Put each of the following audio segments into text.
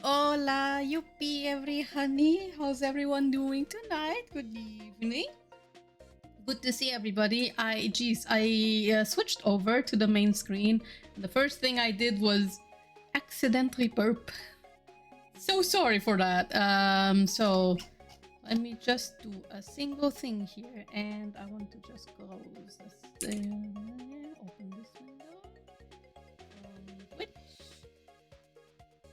Hola, yuppie, every honey. How's everyone doing tonight? Good evening. Good to see everybody. I switched over to the main screen. The first thing I did was accidentally burp. So sorry for that. So let me just do a single thing here, and I want to just close this. Open this window. Switch.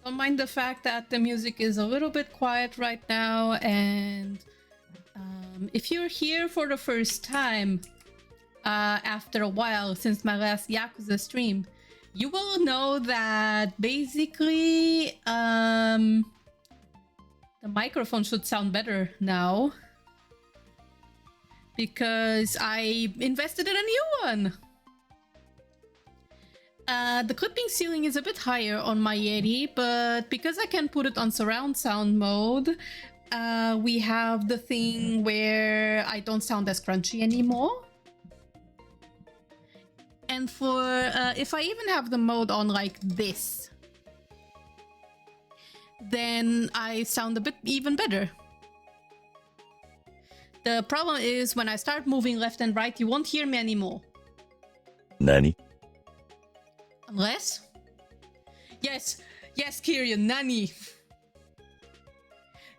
Don't mind the fact that the music is a little bit quiet right now, and if you're here for the first time after a while since my last Yakuza stream, you will know that basically the microphone should sound better now because I invested in a new one. The clipping ceiling is a bit higher on my Yeti, but because I can put it on surround sound mode, we have the thing where I don't sound as crunchy anymore. And for if I even have the mode on like this, then I sound a bit even better. The problem is when I start moving left and right, you won't hear me anymore. Nani? Unless? Yes, Kyrian, Nani.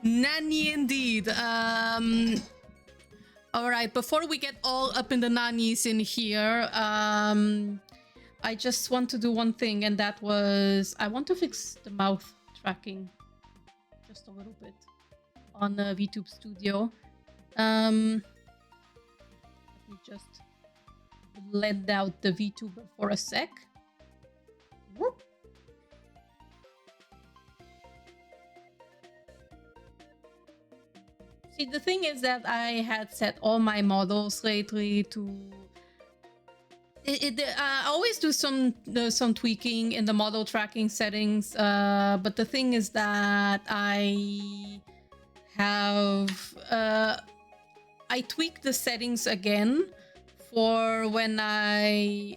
Nani indeed. Alright, before we get all up in the nannies in here, I just want to do one thing, and that was I want to fix the mouth tracking just a little bit on VTube Studio. Let me just blend out the VTuber for a sec. Whoop. See, the thing is that I had set all my models lately to... I always do some tweaking in the model tracking settings, but the thing is that I have... I tweaked the settings again for when I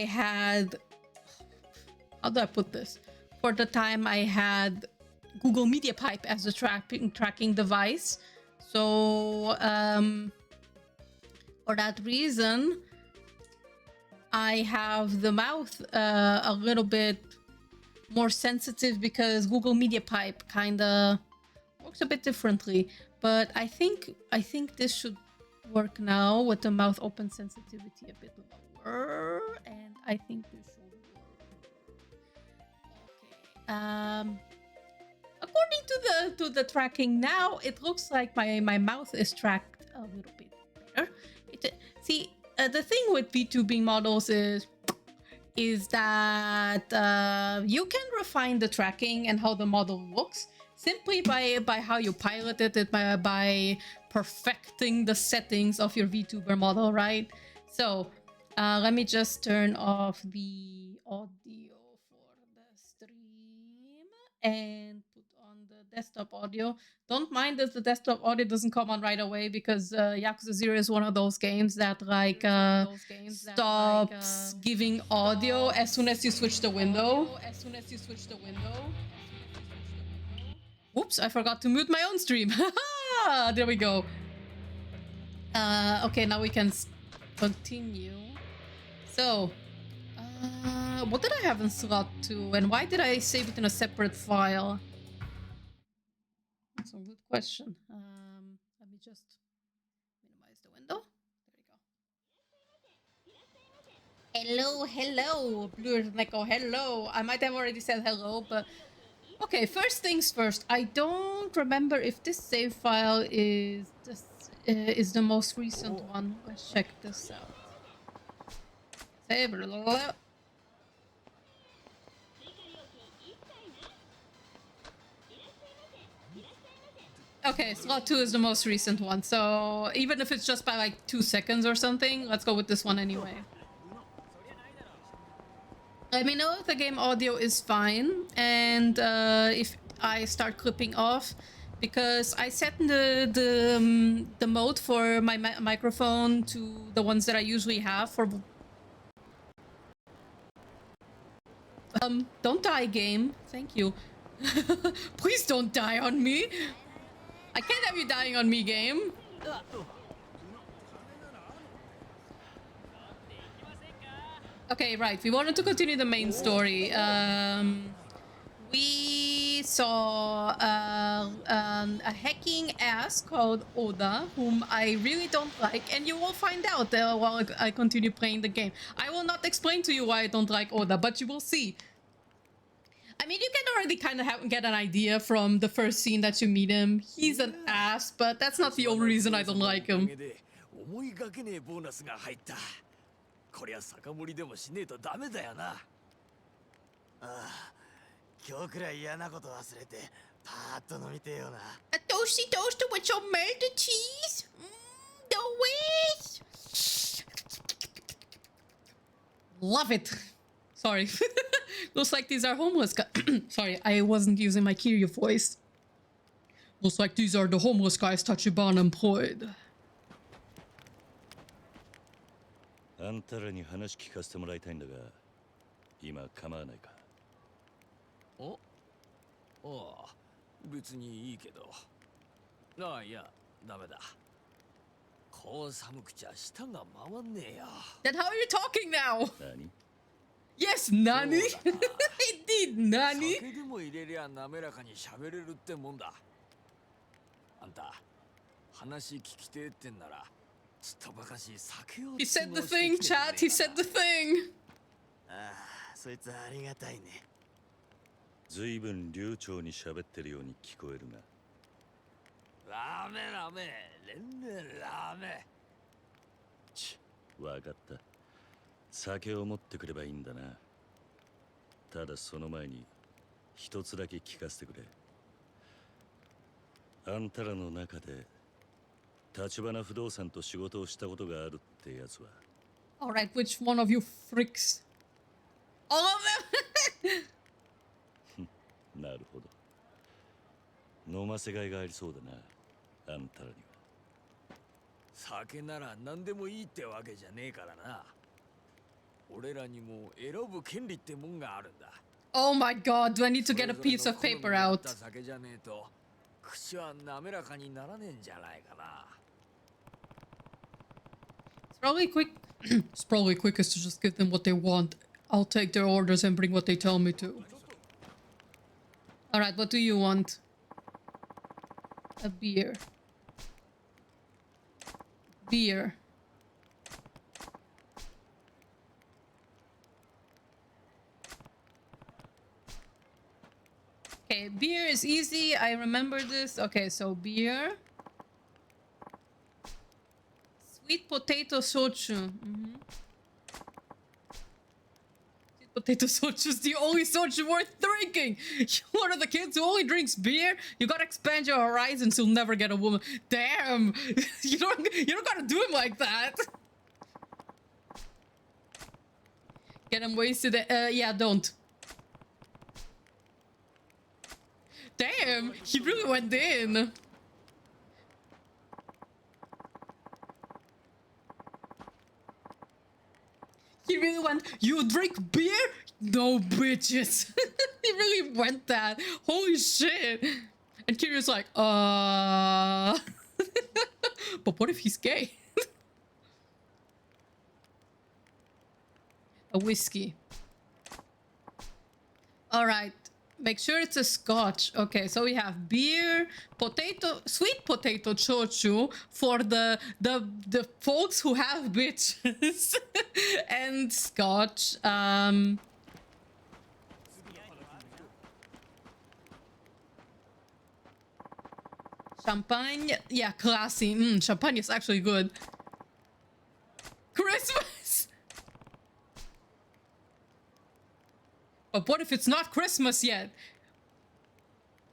had... How do I put this? For the time I had Google Media Pipe as a tracking device. So for that reason, I have the mouth a little bit more sensitive because Google Media Pipe kind of works a bit differently. But I think this should work now with the mouth open sensitivity a bit lower, and I think this should work. Okay. According to the tracking now, it looks like my mouth is tracked a little bit better. See, the thing with VTubing models is that you can refine the tracking and how the model looks simply by how you pilot it, by perfecting the settings of your VTuber model, right? So let me just turn off the audio for the stream and put on the desktop audio. Don't mind if the desktop audio doesn't come on right away because Yakuza 0 is one of those games that like stops giving audio as soon as you switch the window. Oops, I forgot to mute my own stream. There we go. Okay, now we can continue. So, what did I have in slot 2, and why did I save it in a separate file? That's a good question. Let me just minimize the window. There we go. Hello, PlayonLoop, hello. I might have already said hello, but okay. First things first. I don't remember if this save file is the most recent one. Let's check this out. Save. Okay, slot 2 is the most recent one, so even if it's just by like 2 seconds or something, let's go with this one anyway. Let me know if the game audio is fine, and if I start clipping off, because I set the mode for my microphone to the ones that I usually have for... Don't die, game. Thank you. Please don't die on me. I can't have you dying on me, game. Okay, right. We wanted to continue the main story. We saw a hacking ass called Oda, whom I really don't like, and you will find out while I continue playing the game. I will not explain to you why I don't like Oda, but you will see. I mean, you can already kind of get an idea from the first scene that you meet him. He's an ass, but that's not the only reason I don't like him. こりゃ酒盛りでもしねえとダメだよな。ああ、今日くらい嫌なこと忘れてパーッと飲みてえよな。A toasty toaster with some melted cheese. The wish. Love it. Sorry. Looks like these are homeless guys. Sorry, I wasn't using my Kiryu voice. Looks like these are the homeless guys Tachibana employed. あんたらに話聞かせてもらいたいんだが、今構わないか。お、ああ、別にいいけど。ああ、いや、ダメだ。こう寒くちゃ舌が回んねえよ。Then how are you talking now? 何? Yes, Nani. Indeed, Nani. 酒でも入れりゃ滑らかに喋れるってもんだ。あんた、話聞きてえってんなら。He said the thing, chat. He said the thing. ああ、そいつありがたいね。ずいぶん流暢に喋ってるように聞こえるが。ラーメンラーメン、連連ラーメン。ち、わかった。酒を持ってくればいいんだな。ただその前に一つだけ聞かせてくれ。あんたらの中で。立花不動産と仕事をしたことがあるってやつは。Alright, which one of you freaks? All of them? なるほど。飲ませがいがありそうだな、あんたらには。酒なら何でもいいってわけじゃねえからな。俺らにも選ぶ権利ってもんがあるんだ。Oh my god, do I need to get a piece of paper out? 酒じゃねえと口は滑らかにならねえんじゃないかな。It's probably quickest to just give them what they want. I'll take their orders and bring what they tell me to. Alright, what do you want? A beer. Beer. Okay, beer is easy. I remember this. Okay, so beer. Sweet potato soju. Sweet potato soju is the only soju worth drinking. You're one of the kids who only drinks beer. You gotta expand your horizons. You'll never get a woman. Damn, you don't gotta do him like that. Get him wasted. Yeah, don't. Damn, he really went in. He really went, you drink beer? No, bitches. He really went that. Holy shit. And Kiryu's like, But what if he's gay? A whiskey. Alright. Make sure it's a scotch. Okay, so we have beer, sweet potato chochu for the folks who have bitches, and scotch. Champagne, yeah, classy. Champagne is actually good. Christmas. But what if it's not Christmas yet?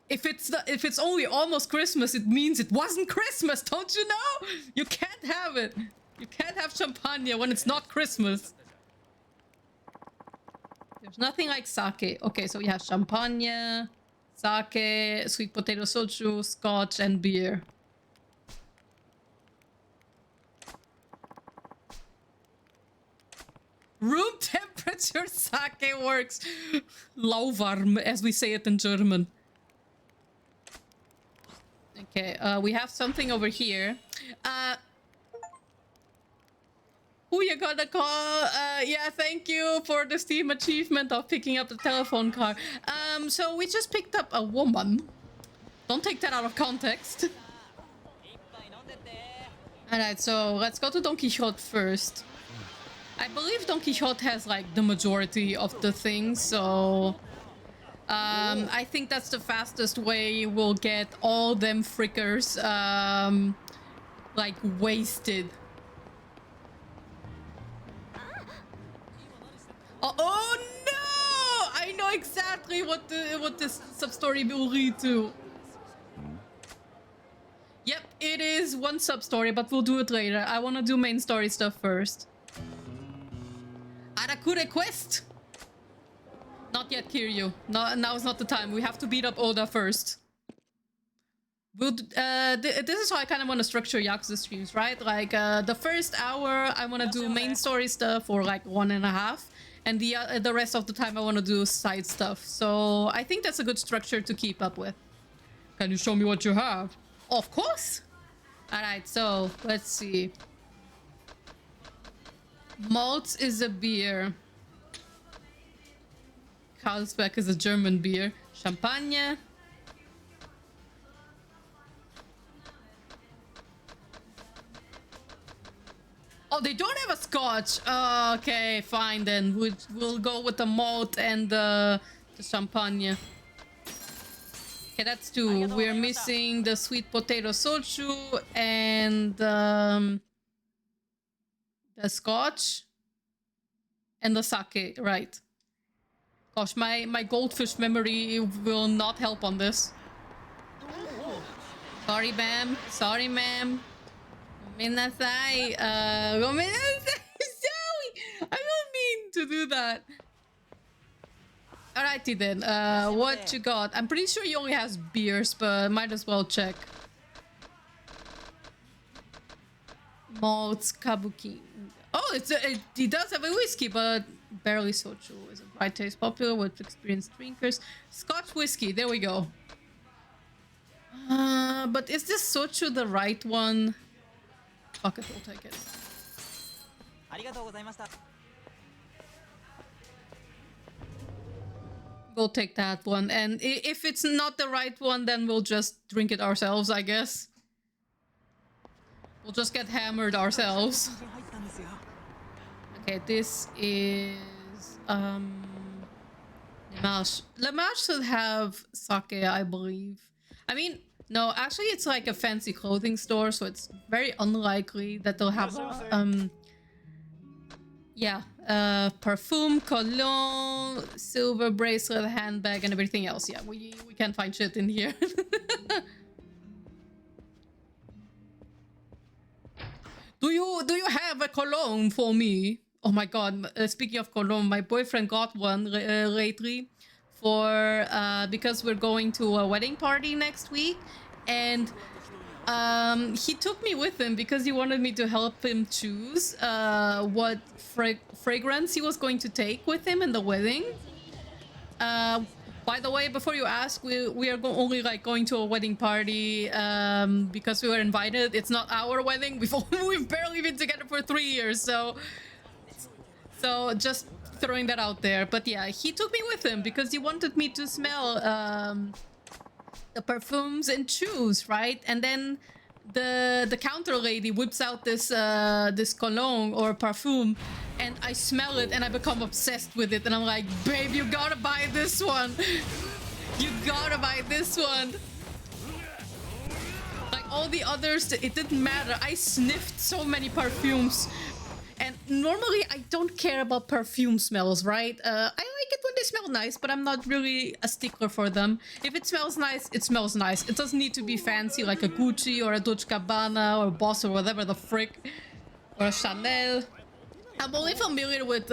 If it's only almost Christmas, it means it wasn't Christmas, don't you know? You can't have it. You can't have champagne when it's not Christmas. There's nothing like sake. Okay, so we have champagne, sake, sweet potato soju, scotch, and beer. Room temperature your sake works. Lauwarm, as we say it in German. Okay, we have something over here. Who you gonna call? Yeah, thank you for the Steam achievement of picking up the telephone car. So we just picked up a woman. Don't take that out of context. Alright, so let's go to Don Quixote first. I believe Don Quixote has like the majority of the things, so I think that's the fastest way we'll get all them frickers like wasted. Oh no! I know exactly what this sub-story will lead to. Yep, it is one sub-story, but we'll do it later. I want to do main story stuff first. Arakure quest! Not yet, Kiryu. No, now is not the time. We have to beat up Oda first. We'll, this is how I kind of want to structure Yakuza streams, right? Like, the first hour, I want to do main story stuff, or like 1.5. And the rest of the time, I want to do side stuff. So, I think that's a good structure to keep up with. Can you show me what you have? Of course! Alright, so, let's see. Maltz is a beer. Carlsberg is a German beer. Champagne. Oh, they don't have a scotch. Okay, fine then. We'll go with the malt and the champagne. Okay, that's 2. We're missing the sweet potato soju and the scotch and the sake, right? Gosh, my goldfish memory will not help on this. Sorry, ma'am. Sorry, ma'am. Gomenasai. Gomenasai. Sorry. I don't mean to do that. Alrighty then. What you got? I'm pretty sure he only has beers, but might as well check. Malts, kabuki. Oh, he does have a whiskey, but barely soju. Is a bright taste popular with experienced drinkers. Scotch whiskey. There we go. But is this soju the right one? Fuck it, we'll take it. We'll take that one. And if it's not the right one, then we'll just drink it ourselves, I guess. We'll just get hammered ourselves. Okay, this is Lemache. Lemache should have sake, I believe. I mean, no, actually it's like a fancy clothing store, so it's very unlikely that they'll have perfume, cologne, silver bracelet, handbag, and everything else. Yeah, we can't find shit in here. Do you have a cologne for me? Oh my god, speaking of cologne, my boyfriend got one lately for because we're going to a wedding party next week, and he took me with him because he wanted me to help him choose what fragrance he was going to take with him in the wedding. By the way, before you ask, we are only like going to a wedding party because we were invited. It's not our wedding. We've barely been together for 3 years, so just throwing that out there. But yeah, he took me with him because he wanted me to smell the perfumes and choose, right? And then the counter lady whips out this this cologne or perfume, and I smell it and I become obsessed with it, and I'm like, babe, you gotta buy this one. You gotta buy this one. Like all the others, it didn't matter. I sniffed so many perfumes. And normally I don't care about perfume smells, right? I like it when they smell nice, but I'm not really a stickler for them. If it smells nice, it smells nice. It doesn't need to be fancy like a Gucci or a Dolce & Gabbana or a Boss or whatever the frick. Or a Chanel. I'm only familiar with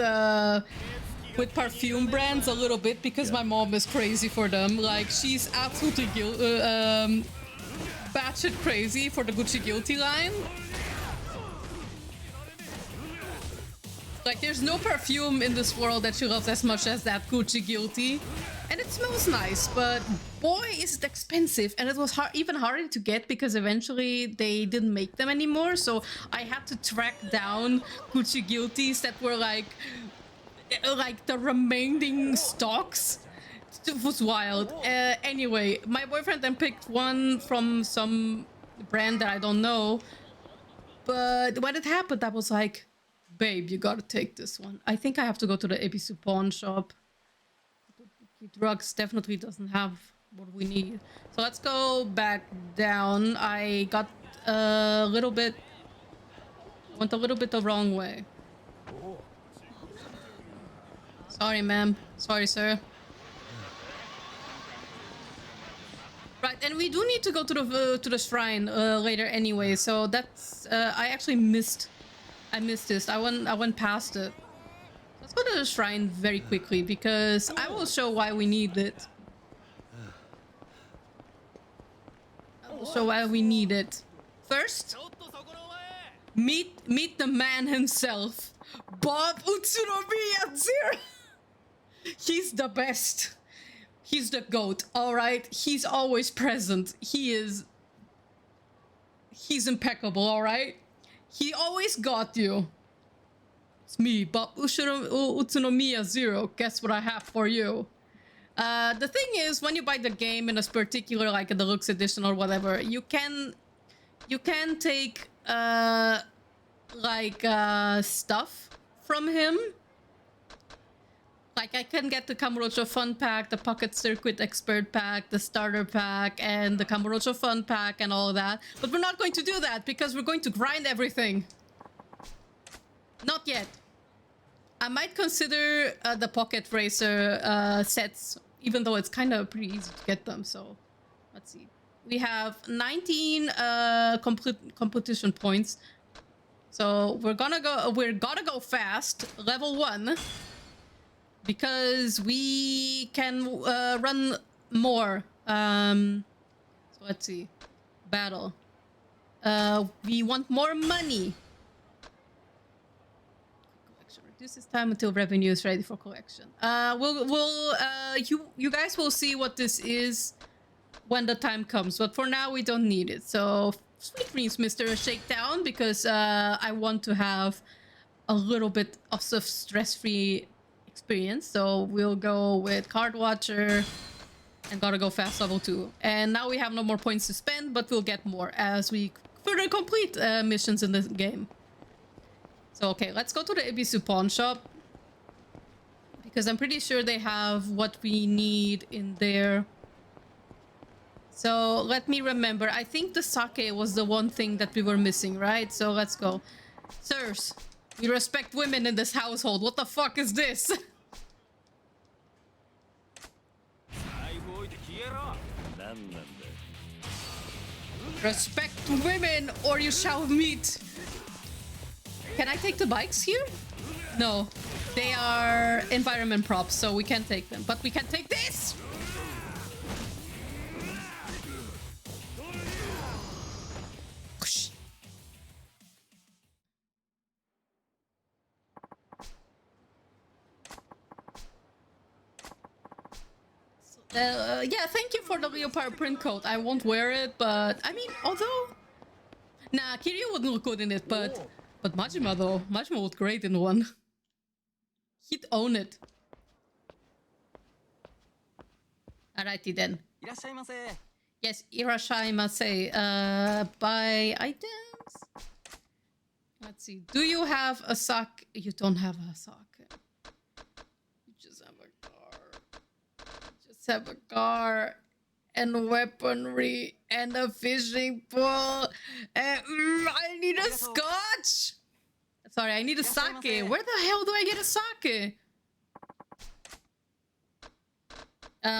perfume brands a little bit because my mom is crazy for them. Like, she's absolutely batshit crazy for the Gucci Guilty line. Like, there's no perfume in this world that she loves as much as that Gucci Guilty. And it smells nice, but boy, is it expensive. And it was even harder to get because eventually they didn't make them anymore. So I had to track down Gucci Guilties that were like the remaining stocks. It was wild. Anyway, my boyfriend then picked one from some brand that I don't know. But when it happened, I was like, babe, you gotta take this one. I think I have to go to the Ebisu pawn shop. Drugs definitely doesn't have what we need. So let's go back down. I got a little bit... went a little bit the wrong way. Sorry, ma'am. Sorry, sir. Right, and we do need to go to the shrine later anyway. So that's I actually missed. I missed this. I went past it. Let's go to the shrine very quickly because I will show why we need it. I will show why we need it. First, meet the man himself, Bob Utsunomiya Zero. He's the best. He's the GOAT, alright? He's always present. He's impeccable, alright? He always got you. It's me, Bob Utsunomiya Zero. Guess what I have for you? The thing is, when you buy the game in a particular, like a deluxe edition or whatever, you can take stuff from him. Like, I can get the Kamurocho Fun Pack, the Pocket Circuit Expert Pack, the Starter Pack, and the Kamurocho Fun Pack and all that. But we're not going to do that because we're going to grind everything. Not yet. I might consider the Pocket Racer sets, even though it's kind of pretty easy to get them. So, let's see. We have 19 competition points. So we're gonna go fast. Level 1. Because we can run more. So let's see. Battle. We want more money. Collection reduces time until revenue is ready for collection. You guys will see what this is when the time comes. But for now, we don't need it. So sweet dreams, Mr. Shakedown, because I want to have a little bit of stress-free experience. So we'll go with Card Watcher and gotta go fast level 2. And now we have no more points to spend, but we'll get more as we further complete missions in this game. So okay, let's go to the Ebisu pawn shop because I'm pretty sure they have what we need in there. So let me remember. I think the sake was the one thing that we were missing, right? So let's go. Sirs, we respect women in this household. What the fuck is this? Respect women or you shall meet. Can I take the bikes here? No. They are environment props, so we can't take them. But we can take this! Yeah, thank you for the leopard print coat. I won't wear it, but I mean, although... Nah, Kiryu wouldn't look good in it, but Majima though. Majima would look great in one. He'd own it. Alrighty then. Yes, irashaimase. Buy items? Let's see. Do you have a sake? You don't have a sake. You just have a car. You just have a car and weaponry and a fishing pole. And I need a scotch. Sorry, I need a sake. Where the hell do I get a sake?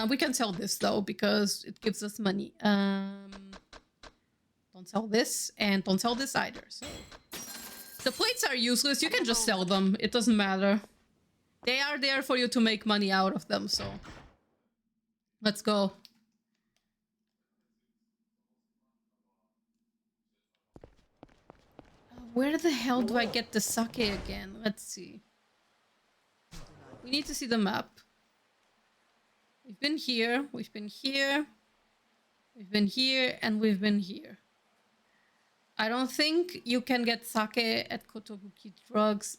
We can sell this though because it gives us money. Don't sell this and don't sell this either. So the plates are useless. You can just sell them. It doesn't matter. They are there for you to make money out of them. So let's go. Where the hell do I get the sake again? Let's see. We need to see the map. We've been here, we've been here, we've been here, and we've been here. I don't think you can get sake at Kotobuki Drugs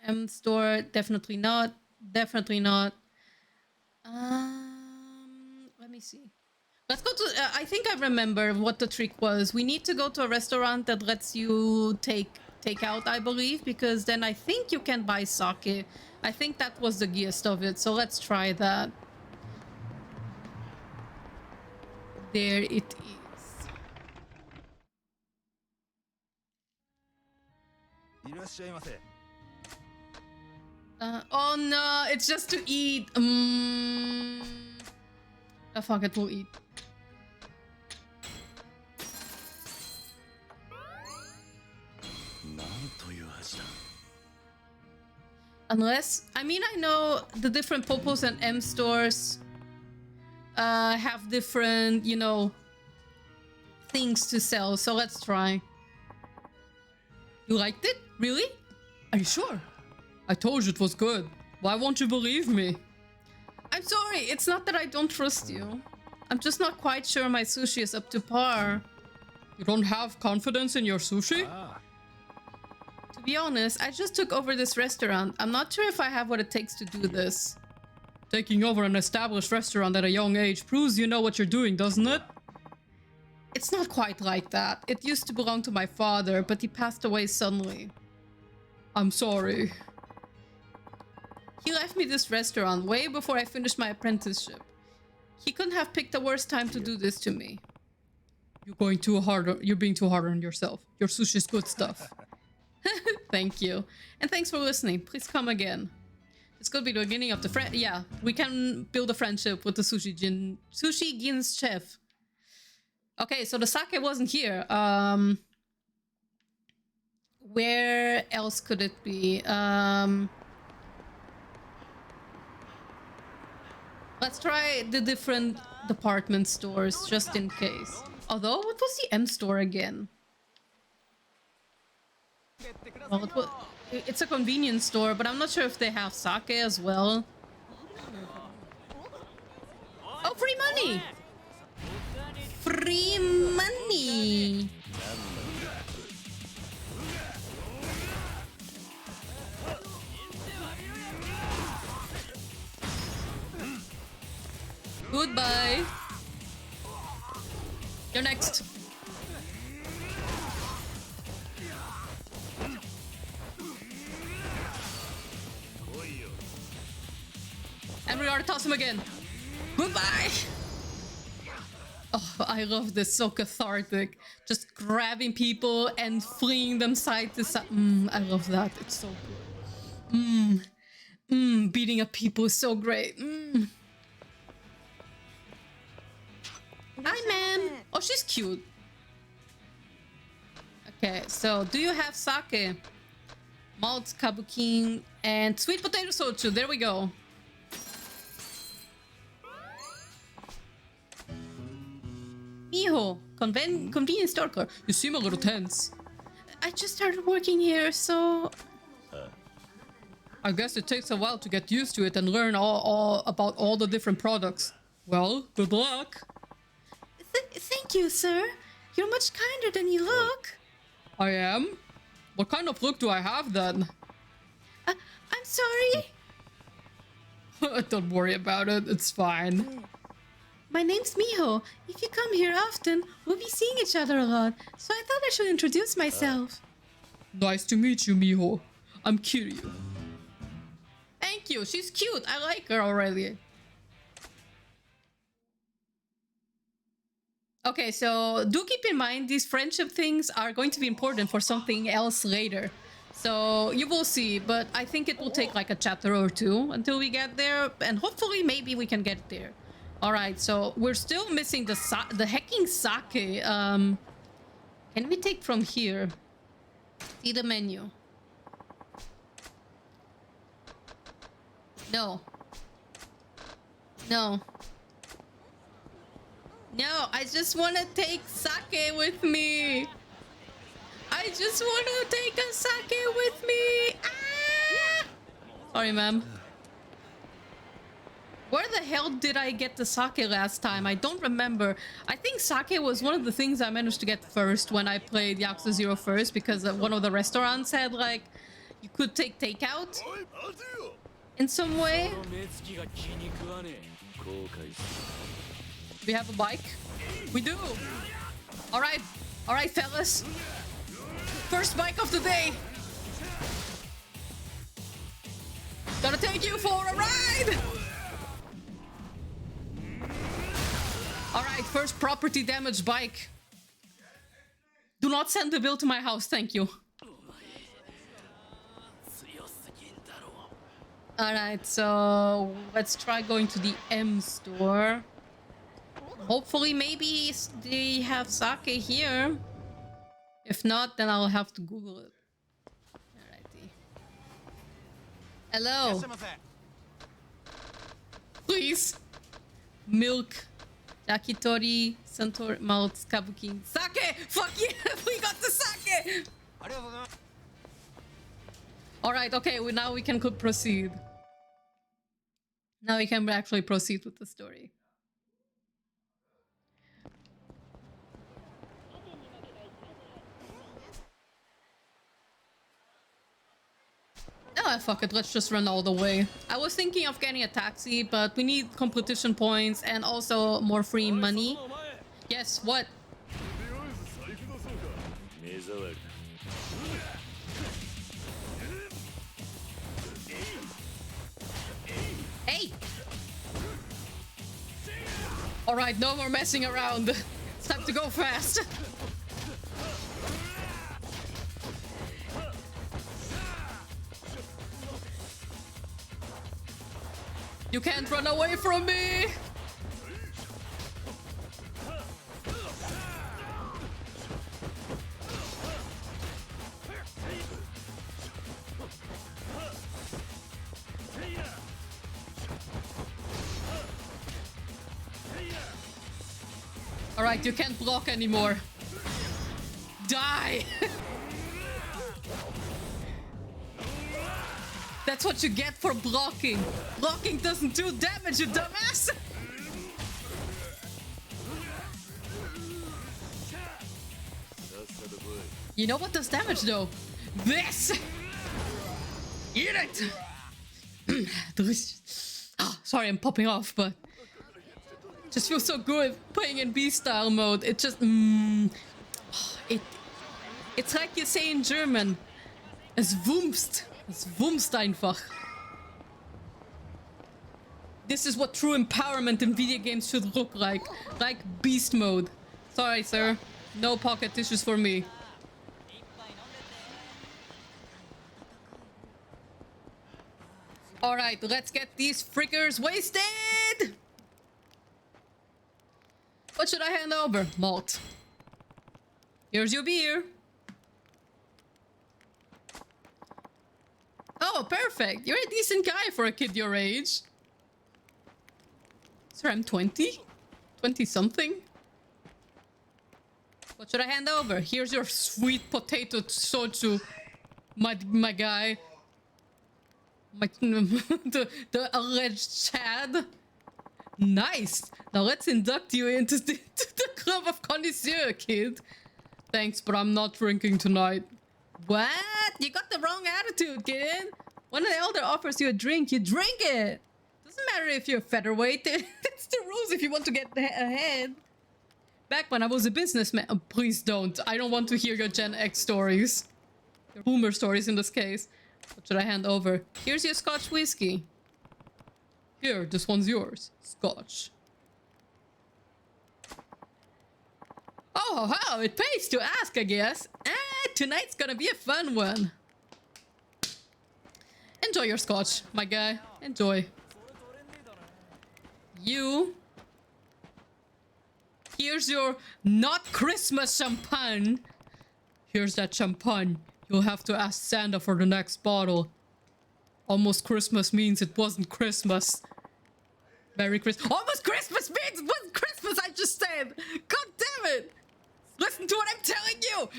M store. Definitely not. Definitely not. Let me see. Let's go to... I think I remember what the trick was. We need to go to a restaurant that lets you take out, I believe, because then I think you can buy sake. I think that was the gist of it, so let's try that. There it is. Oh no, it's just to eat. Oh fuck it, we'll eat. Unless, I mean, I know the different Popos and M stores have different, you know, things to sell. So let's try. You liked it? Really? Are you sure? I told you it was good. Why won't you believe me? I'm sorry, it's not that I don't trust you. I'm just not quite sure my sushi is up to par. You don't have confidence in your sushi? To be honest, I just took over this restaurant. I'm not sure if I have what it takes to do this. Taking over an established restaurant at a young age proves you know what you're doing, doesn't it? It's not quite like that. It used to belong to my father, but he passed away suddenly. I'm sorry. He left me this restaurant way before I finished my apprenticeship. He couldn't have picked a worse time to do this to me. You're being too hard on yourself. Your sushi's good stuff. Thank you. And thanks for listening. Please come again. This could be the beginning of the friend. Yeah, we can build a friendship with the Sushi Gin's chef. Okay, so the sake wasn't here. Where else could it be? Let's try the different department stores just in case. Although, what was the M store again? Well, it's a convenience store, but I'm not sure if they have sake as well. Oh, free money! Free money! Goodbye. You're next. And we gotta toss him again. Goodbye. Oh, I love this. So cathartic. Just grabbing people and flinging them side to side. I love that. It's so good. Beating up people is so great. Hi, ma'am. Oh, she's cute. Okay, so do you have sake? Malt, kabukin, and sweet potato soju. There we go. Miho, convenience store clerk. You seem a little tense. I just started working here, so... I guess it takes a while to get used to it and learn all about all the different products. Well, good luck. Thank you, sir. You're much kinder than you look. I am? What kind of look do I have then? I'm sorry. Don't worry about it. It's fine. My name's Miho. If you come here often, we'll be seeing each other a lot, so I thought I should introduce myself. Nice to meet you, Miho. I'm Kiryu. Thank you. She's cute. I like her already. Okay, so do keep in mind these friendship things are going to be important for something else later. So you will see, but I think it will take like a chapter or two until we get there, and hopefully maybe we can get there. All right, so we're still missing the hacking sake. Can we take from here? See the menu. No. No. No, I just want to take sake with me. I just want to take a sake with me. Ah! Sorry, ma'am. the hell did I get the sake last time? I don't remember. I think sake was one of the things I managed to get first when I played Yakuza 0 first, because one of the restaurants had, like, you could take takeout in some way. We have a bike? We do! Alright, fellas. First bike of the day! Gonna take you for a ride! Alright, first property damage bike. Do not send the bill to my house, thank you. Alright, so let's try going to the M store. Hopefully, maybe they have sake here. If not, then I'll have to Google it. Alrighty. Hello. Please. Milk. Yakitori. Santor. Malt. Kabuki. Sake! Fuck yeah! We got the sake! Alright, okay. Now we can proceed. Now we can actually proceed with the story. Oh, fuck it, let's just run all the way. I was thinking of getting a taxi, but we need competition points and also more free money. Yes, what? Hey! Alright, no more messing around. It's time to go fast. You can't run away from me! Alright, you can't block anymore. Die! That's what you get for blocking. Blocking doesn't do damage, you dumbass! You know what does damage though? This! Eat it! Oh, sorry, I'm popping off, but just feels so good playing in B-style mode. It just it's like you say in German. Es wumst. Es wumst einfach. This is what true empowerment in video games should look like. Like beast mode. Sorry, sir. No pocket tissues for me. Alright, let's get these frickers wasted! What should I hand over? Malt. Here's your beer. Oh, perfect. You're a decent guy for a kid your age. Sir, I'm 20? 20-something? What should I hand over? Here's your sweet potato soju, my guy. The alleged Chad. Nice. Now let's induct you into the club of connoisseur, kid. Thanks, but I'm not drinking tonight. What? You got the wrong attitude, kid. When an elder offers you a drink, you drink it. Doesn't matter if you're featherweight. That's the rules if you want to get ahead. Back when I was a businessman. Oh, please don't. I don't want to hear your Gen X stories. Your boomer stories in this case. What should I hand over? Here's your Scotch whiskey. Here, this one's yours. Scotch. Oh, wow, it pays to ask, I guess. Tonight's gonna be a fun one. Enjoy your scotch, my guy. Enjoy. You. Here's your not Christmas champagne. Here's that champagne. You'll have to ask Santa for the next bottle. Almost Christmas means it wasn't Christmas. Merry Christmas. Almost Christmas means it wasn't Christmas, I just said. God damn it. Listen to what I'm telling you.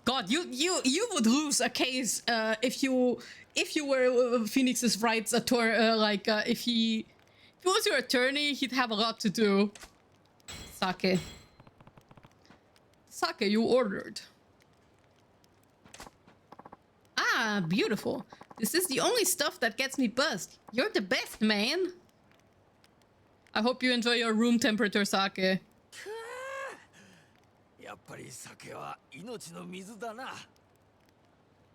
God, you would lose a case if you if you were Phoenix's rights attorney, if he was your attorney, he'd have a lot to do. Sake. Sake, you ordered. Ah, beautiful. This is the only stuff that gets me buzzed. You're the best, man. I hope you enjoy your room temperature sake. やっぱり酒は命の水だな。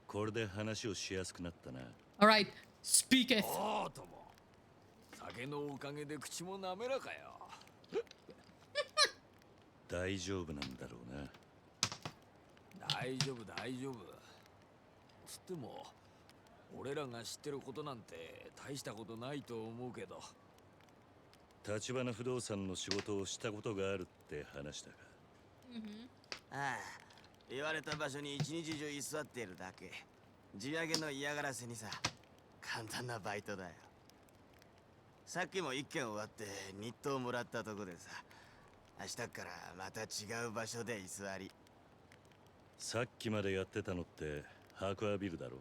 これで話をしやすくなったな。Alright, speaketh. おーとも。酒のおかげで口も滑らかよ。大丈夫なんだろうな。大丈夫大丈夫。つっても俺らが知ってることなんて大したことないと思うけど。橘不動産の仕事をしたことがあるって話だが。ああ、言われた場所に一日中居座っているだけ。地上げの嫌がらせにさ、簡単なバイトだよ。さっきも一件終わって日当もらったとこでさ、明日からまた違う場所で居座り。さっきまでやってたのってハークアビルだろ。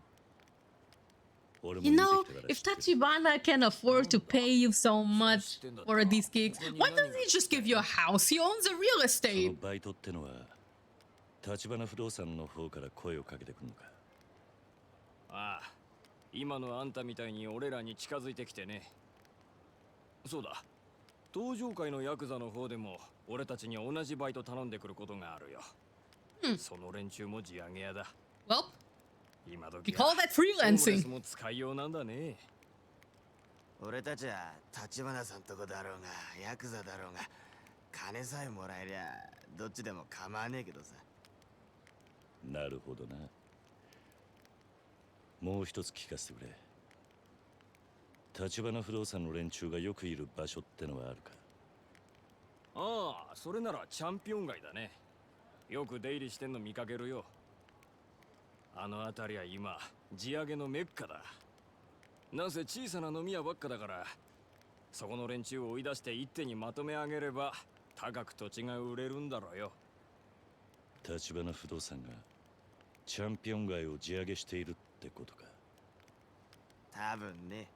You know, if Tachibana can afford to pay you so much for these gigs, why doesn't he just give you a house? He owns a real estate. そのバイトってのは橘不動産の方から声をかけてくるのか。ああ、今のあんたみたいに俺らに近づいてきてね。そうだ、登場界のヤクザの方でも俺たちに同じバイト頼んでくることがあるよ。その連中も地上げ屋だ。 Well, 今 we call that freelancing. も使いようなんだね。俺たちは橘さんとこだろうがヤクザだろうが金さえもらえりゃどっちでも構わねえけどさ。なるほどな。もう一つ聞かせてくれ。橘不動産の連中がよくいる場所ってのはあるか。ああ、それならチャンピオン街だね。よく出入りしてんの見かけるよ。あの辺りは今地上げのメッカだ。なんせ小さな飲み屋ばっかだから、そこの連中を追い出して一手にまとめ上げれば高く土地が売れるんだろうよ。橘不動産がチャンピオン街を地上げしているってことか。多分ね。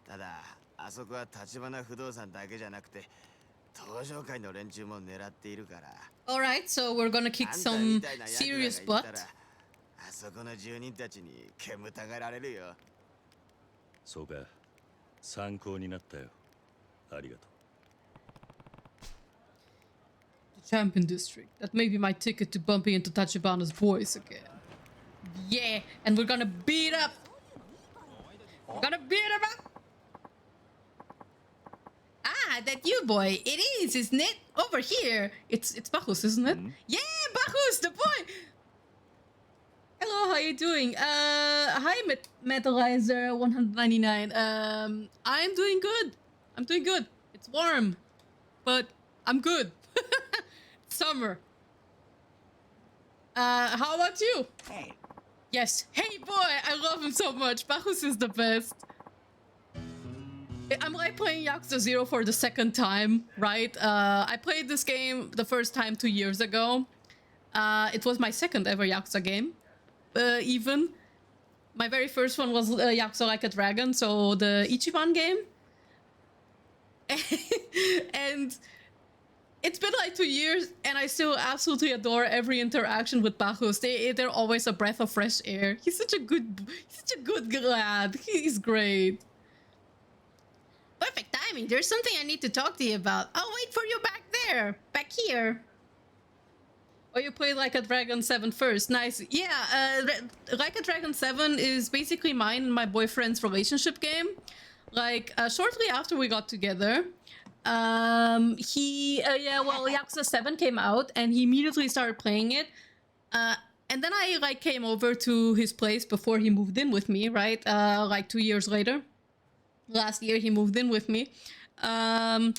ただあそこは橘不動産だけじゃなくて登場界の連中も狙っているから。 Alright, so we're gonna kick some serious butt. あそこの住人たちに煙たがられるよ。そうか。参考になったよ。ありがとう。 The Champion District. That may be my ticket to bumping into Tachibana's boys again. Yeah, and we're gonna beat up. We're gonna beat him up. Ah, that you boy. It is, isn't it? Over here. It's Bacchus, isn't it? Yeah, Bacchus, the boy. Hello, how you doing? Hi, Metalizer 199. I'm doing good. I'm doing good. It's warm, but I'm good. Summer. How about you? Hey. Yes. Hey, boy, I love him so much. Bacchus is the best. I'm like playing Yakuza 0 for the second time, right? I played this game the first time 2 years ago. It was my second ever Yakuza game. Even my very first one was Yakuza Like a Dragon, so the Ichiban game. And it's been like 2 years, and I still absolutely adore every interaction with Bacchus. They're always a breath of fresh air. He's such a good lad. He's great. Perfect timing. There's something I need to talk to you about. I'll wait for you back there, back here. Oh, you played Like a Dragon 7 first. Nice. Yeah, Like a Dragon 7 is basically mine and my boyfriend's relationship game. Like, shortly after we got together, Yakuza 7 came out and he immediately started playing it. And then I, like, came over to his place before he moved in with me, right? Like 2 years later. Last year, he moved in with me. And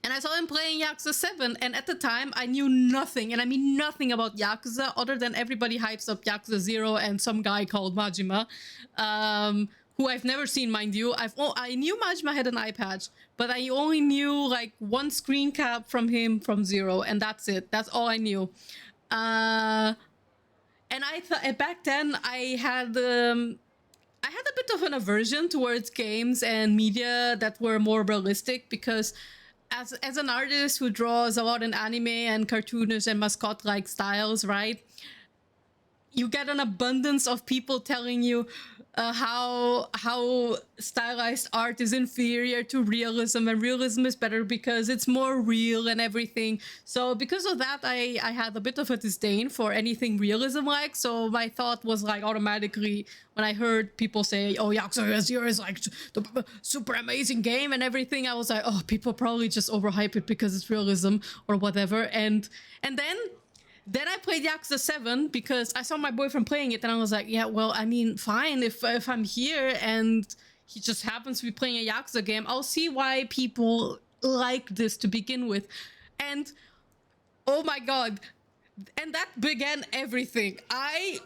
I saw him playing Yakuza 7, and at the time, I knew nothing, and I mean nothing about Yakuza, other than everybody hypes up Yakuza 0 and some guy called Majima, who I've never seen, mind you. I knew Majima had an eye patch, but I only knew, like, one screen cap from him from 0, and that's it. That's all I knew. And I thought, back then, I had... I had a bit of an aversion towards games and media that were more realistic because as an artist who draws a lot in anime and cartoonish and mascot-like styles, right? You get an abundance of people telling you how stylized art is inferior to realism, and realism is better because it's more real and everything. So because of that, I had a bit of a disdain for anything realism-like. So my thought was like automatically when I heard people say, "Oh, Yakuza Zero is like the super amazing game and everything," I was like, "Oh, people probably just overhype it because it's realism or whatever." And then I played Yakuza 7 because I saw my boyfriend playing it and I was like, yeah, well, I mean, fine, if I'm here and he just happens to be playing a Yakuza game, I'll see why people like this to begin with. And oh my god, and that began everything. I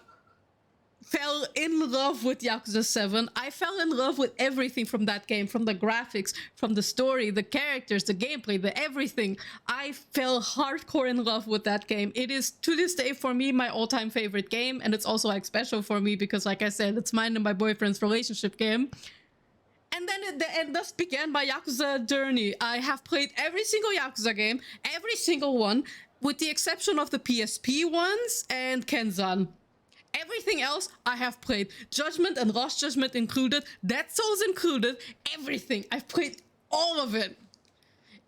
fell in love with Yakuza 7. I fell in love with everything from that game, from the graphics, from the story, the characters, the gameplay, the everything. I fell hardcore in love with that game. It is, to this day, for me, my all-time favorite game, and it's also like special for me because, like I said, it's mine and my boyfriend's relationship game. And then thus began my Yakuza journey. I have played every single Yakuza game, every single one, with the exception of the PSP ones and Kenzan. Everything else I have played. Judgment and Lost Judgment included. Dead Souls included. Everything. I've played all of it.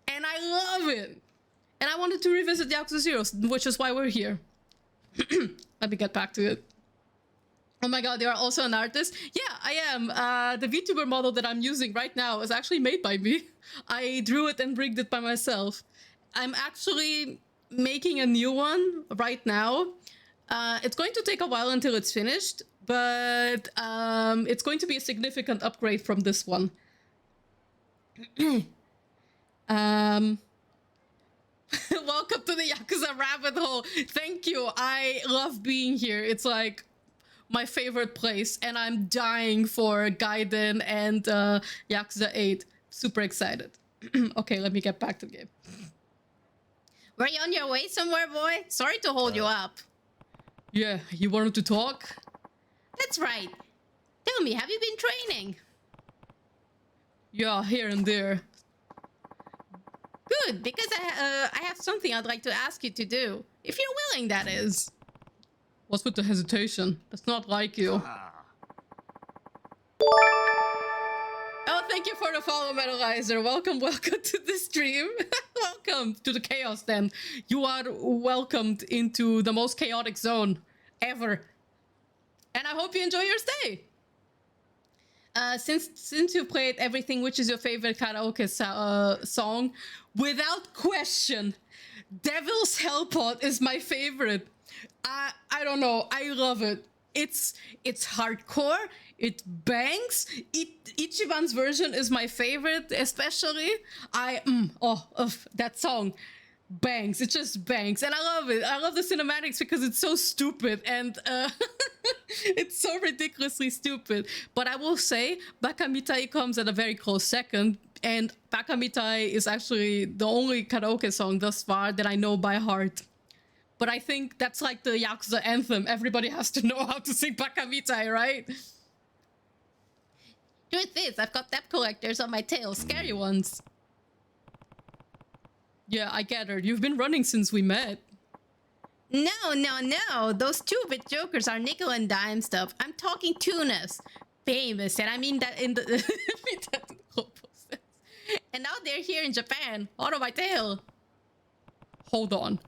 And I love it. And I wanted to revisit Yakuza 0, which is why we're here. Let me get back to it. Oh my god, you are also an artist? Yeah, I am. The VTuber model that I'm using right now is actually made by me. I drew it and rigged it by myself. I'm actually making a new one right now. It's going to take a while until it's finished, but it's going to be a significant upgrade from this one. Welcome to the Yakuza rabbit hole. Thank you. I love being here. It's like my favorite place, and I'm dying for Gaiden and Yakuza 8. Super excited. Okay, let me get back to the game. Were you on your way somewhere, boy? Sorry to hold you up. Yeah, you wanted to talk? That's right. Tell me, have you been training? Yeah, here and there. Good, because I have something I'd like to ask you to do. If you're willing, that is. What's with the hesitation? That's not like you. Oh, thank you for the follow, Metalizer. Welcome to the stream. Welcome to the chaos, then. You are welcomed into the most chaotic zone ever. And I hope you enjoy your stay. Since you played everything, which is your favorite karaoke song? Without question, Devil's Hellpot is my favorite. I don't know. I love it. It's hardcore. It bangs. Ichiban's version is my favorite, especially. That song bangs. It just bangs, and I love it. I love the cinematics because it's so stupid and it's so ridiculously stupid. But I will say, Bakamitai comes at a very close second, and Bakamitai is actually the only karaoke song thus far that I know by heart. But I think that's like the Yakuza anthem. Everybody has to know how to sing Bakamitai, right? Truth is, I've got debt collectors on my tail, scary ones. Yeah, I gathered. You've been running since we met. No. Those 2-bit jokers are nickel and dime stuff. I'm talking tunas. Famous, and I mean that in the... And now they're here in Japan, hot on my tail. Hold on.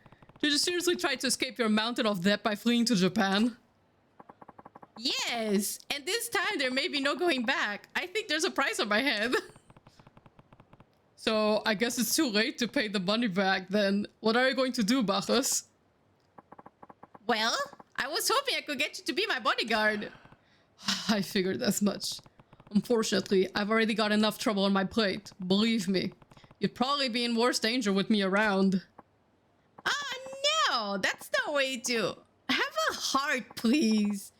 Did you seriously try to escape your mountain of debt by fleeing to Japan? Yes, and this time there may be no going back. I think there's a price on my head. So, I guess it's too late to pay the money back then. What are you going to do, Bacchus? Well, I was hoping I could get you to be my bodyguard. I figured as much. Unfortunately, I've already got enough trouble on my plate. Believe me. You'd probably be in worse danger with me around. No, that's no way to... Have a heart, please.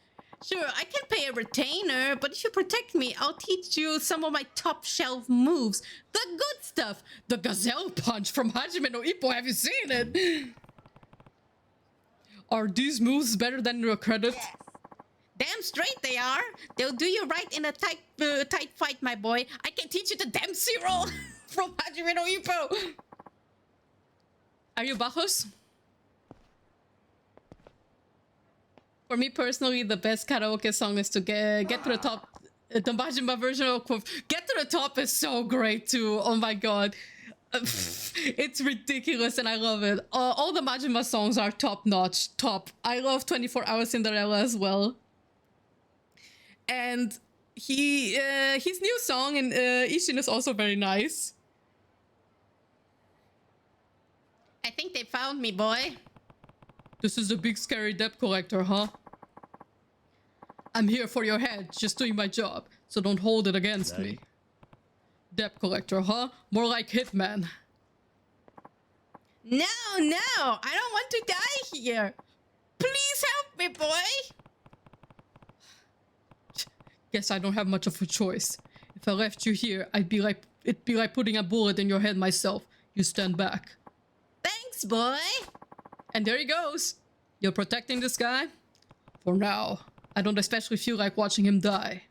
Sure, I can pay a retainer, but if you protect me, I'll teach you some of my top shelf moves. The good stuff. The gazelle punch from Hajime no Ippo. Have you seen it? Are these moves better than your credit? Yes. Damn straight they are. They'll do you right in a tight fight, my boy. I can teach you the Dempsey roll from Hajime no Ippo. Are you Bajos? For me personally, the best karaoke song is to get to the top. The Majima version of Get to the Top is so great too. Oh my god. It's ridiculous and I love it. All the Majima songs are top notch. Top. I love 24 Hours Cinderella as well. And his new song in Ishin is also very nice. I think they found me, boy. This is the big scary debt collector, huh? I'm here for your head, just doing my job, so don't hold it against me. Debt collector, huh? More like hitman. No, I don't want to die here. Please help me, boy. Guess I don't have much of a choice. If I left you here, it'd be like putting a bullet in your head myself. You stand back. Thanks, boy. And there he goes. You're protecting this guy? For now. I don't especially feel like watching him die.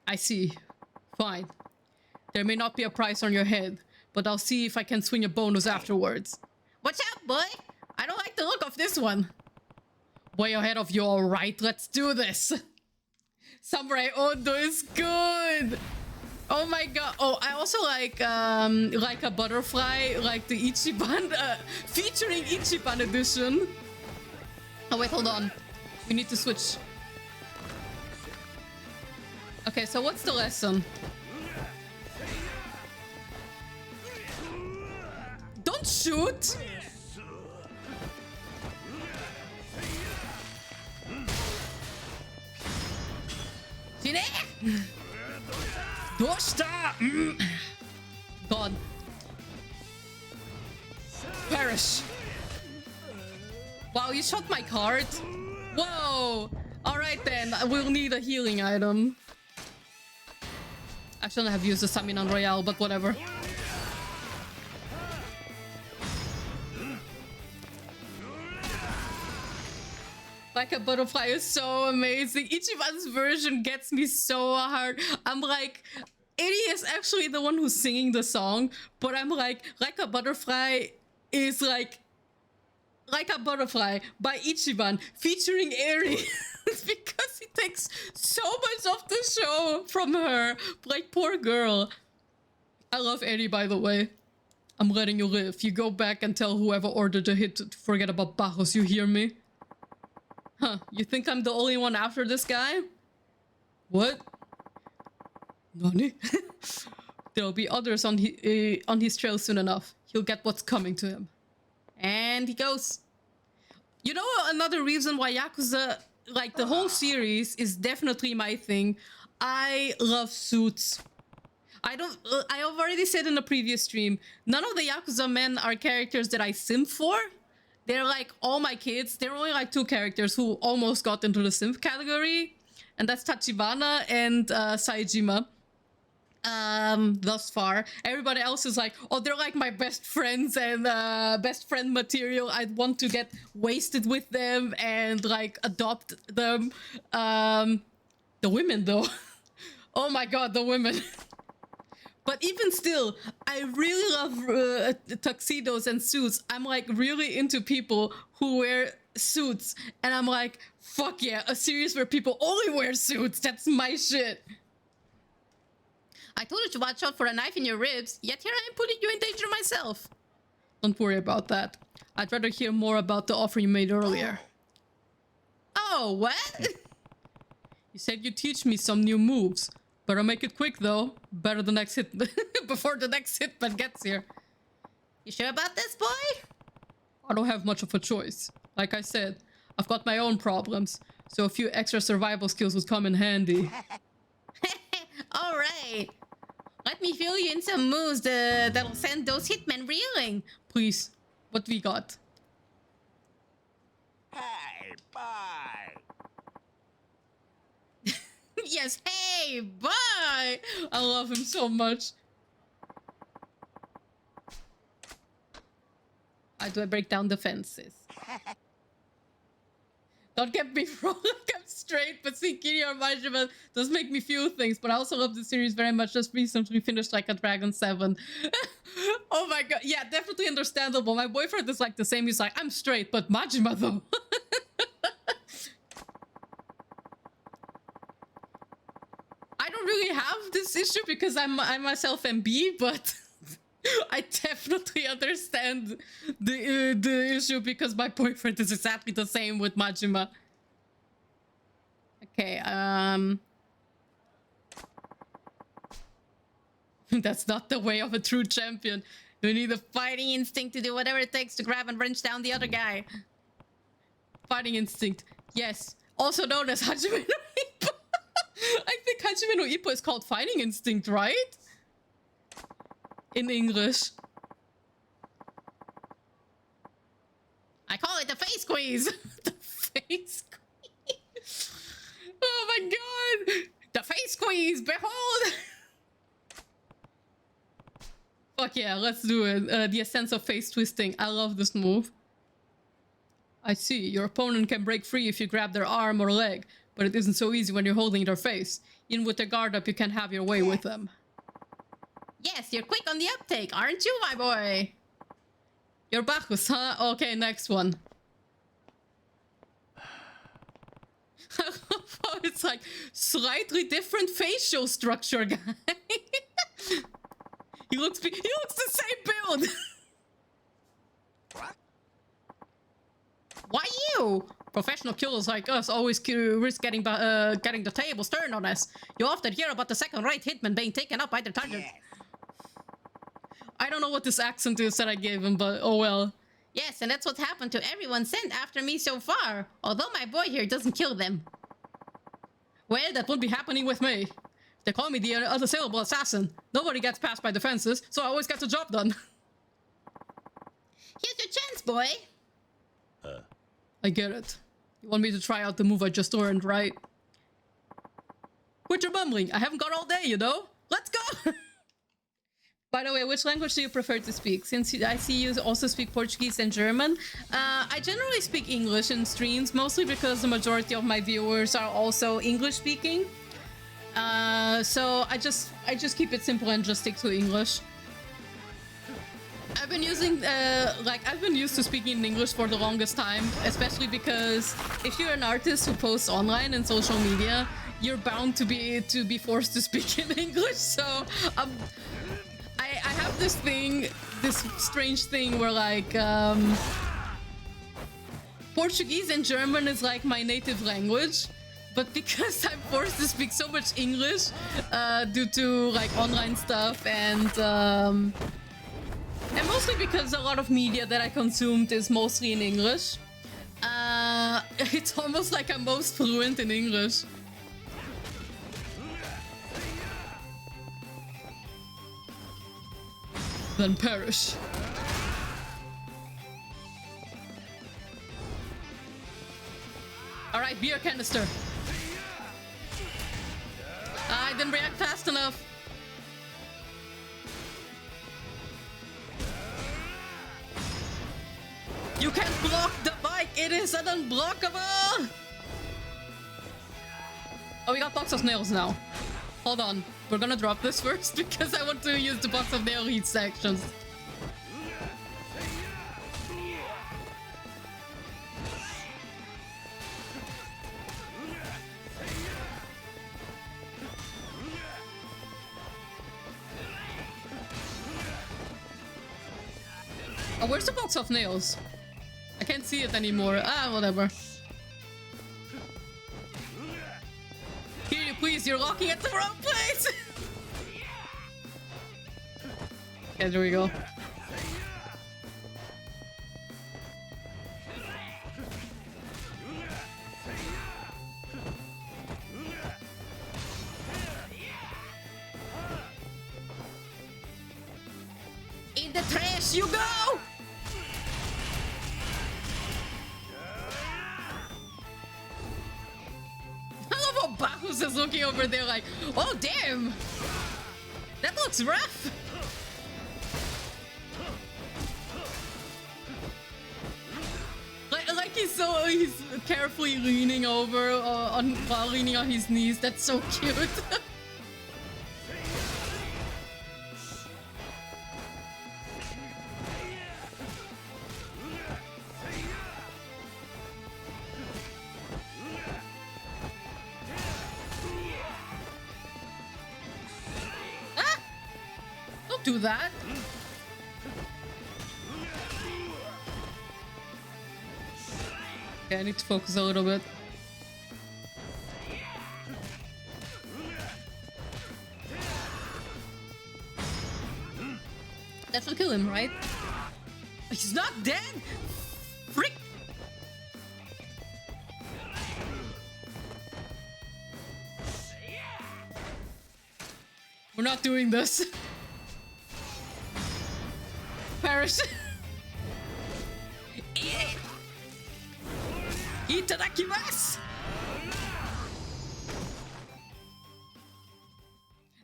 I see. Fine. There may not be a price on your head, but I'll see if I can swing a bonus afterwards. Watch out, boy! I don't like the look of this one. Way ahead of you, alright? Let's do this! Samurai Odo is good! Oh my god. Oh, I also like a butterfly, like the Ichiban, featuring Ichiban edition. Oh wait, hold on. We need to switch. Okay, so what's the lesson? Don't shoot! God. Perish. Wow, you shot my card. Whoa. Alright then, we'll need a healing item. I shouldn't have used the Saminan Royale, but whatever. Like a butterfly is so amazing. Ichiban's version gets me so hard. I'm like, Eddie is actually the one who's singing the song, but I'm like a butterfly is like a butterfly by Ichiban featuring Eri. Because he takes so much of the show from her. Like, poor girl. I love Eri, by the way. I'm letting you live. You go back and tell whoever ordered the hit to forget about Bajos, you hear me? Huh, you think I'm the only one after this guy? What? Nani? There'll be others on his trail soon enough. He'll get what's coming to him. And he goes. You know another reason why Yakuza, like the whole series, is definitely my thing? I love suits. I've already said in the previous stream, none of the Yakuza men are characters that I simp for. They're like all my kids. There are only like two characters who almost got into the simp category. And that's Tachibana and Saejima. Thus far. Everybody else is like, oh, they're like my best friends and best friend material. I'd want to get wasted with them and like adopt them. The women though. Oh my god, the women. But even still, I really love tuxedos and suits. I'm like really into people who wear suits. And I'm like, fuck yeah, a series where people only wear suits. That's my shit. I told you to watch out for a knife in your ribs, yet here I am putting you in danger myself. Don't worry about that. I'd rather hear more about the offer you made earlier. Oh, what? You said you'd teach me some new moves. Better make it quick, though. Better the next hit before the next hitman gets here. You sure about this, boy? I don't have much of a choice. Like I said, I've got my own problems, so a few extra survival skills would come in handy. Alright. Let me fill you in some moves that'll send those hitmen reeling. Please, what we got? Hey, bye. Yes, hey, bye! I love him so much. How do I break down the fences? Don't get me wrong, like I'm straight, but seeing Kiryu or Majima does make me feel things. But I also love the series very much. Just recently finished like a Dragon 7. Oh my god, yeah, definitely understandable. My boyfriend is like the same. He's like, I'm straight, but Majima though. I don't really have this issue because I myself am bi, but I definitely understand the issue because my boyfriend is exactly the same with Majima. Okay, that's not the way of a true champion. You need a fighting instinct to do whatever it takes to grab and wrench down the other guy. Fighting instinct, yes. Also known as Hajime no Ippo. I think Hajime no Ippo is called fighting instinct, right? In English. I call it the face squeeze. The face squeeze. Oh my god. The face squeeze, behold. Fuck yeah, let's do it. The essence of face twisting. I love this move. I see. Your opponent can break free if you grab their arm or leg, but it isn't so easy when you're holding their face. Even with their guard up, you can have your way with them. Yes, you're quick on the uptake, aren't you, my boy? You're Bacchus, huh? Okay, next one. I love how it's like slightly different facial structure, guy. He looks the same build. Why you? Professional killers like us always risk getting the tables turned on us. You often hear about the second-rate hitman being taken up by their target. Yes. I don't know what this accent is that I gave him, but oh well. Yes, and that's what happened to everyone sent after me so far. Although my boy here doesn't kill them. Well, that won't be happening with me. They call me the unassailable assassin. Nobody gets past my defenses, so I always get the job done. Here's your chance, boy. I get it. You want me to try out the move I just learned, right? Quit your mumbling. I haven't got all day, you know? Let's go! By the way, which language do you prefer to speak? Since I see you also speak Portuguese and German. I generally speak English in streams, mostly because the majority of my viewers are also English speaking. So I just keep it simple and just stick to English. I've been using, I've been used to speaking in English for the longest time, especially because if you're an artist who posts online and social media, you're bound to be forced to speak in English. So I have this strange thing where like Portuguese and German is like my native language, but because I'm forced to speak so much English due to like online stuff and mostly because a lot of media that I consumed is mostly in English, it's almost like I'm most fluent in English. Then perish. Alright, beer canister. I didn't react fast enough. You can't block the bike! It is an unblockable! Oh, we got box of nails now. Hold on. We're gonna drop this first because I want to use the box of nail heat sections. Oh, where's the box of nails? I can't see it anymore. Ah, whatever. Here, please, you're locking at the wrong place! Okay, there we go. In the trash you go! I love how Bacchus is looking over there like, oh damn! That looks rough! Like like he's carefully leaning over while leaning on his knees. That's so cute. Ah! Don't do that. Okay, I need to focus a little bit. That should kill him, right? He's not dead! Frick! We're not doing this. Perish. Itadakimasu!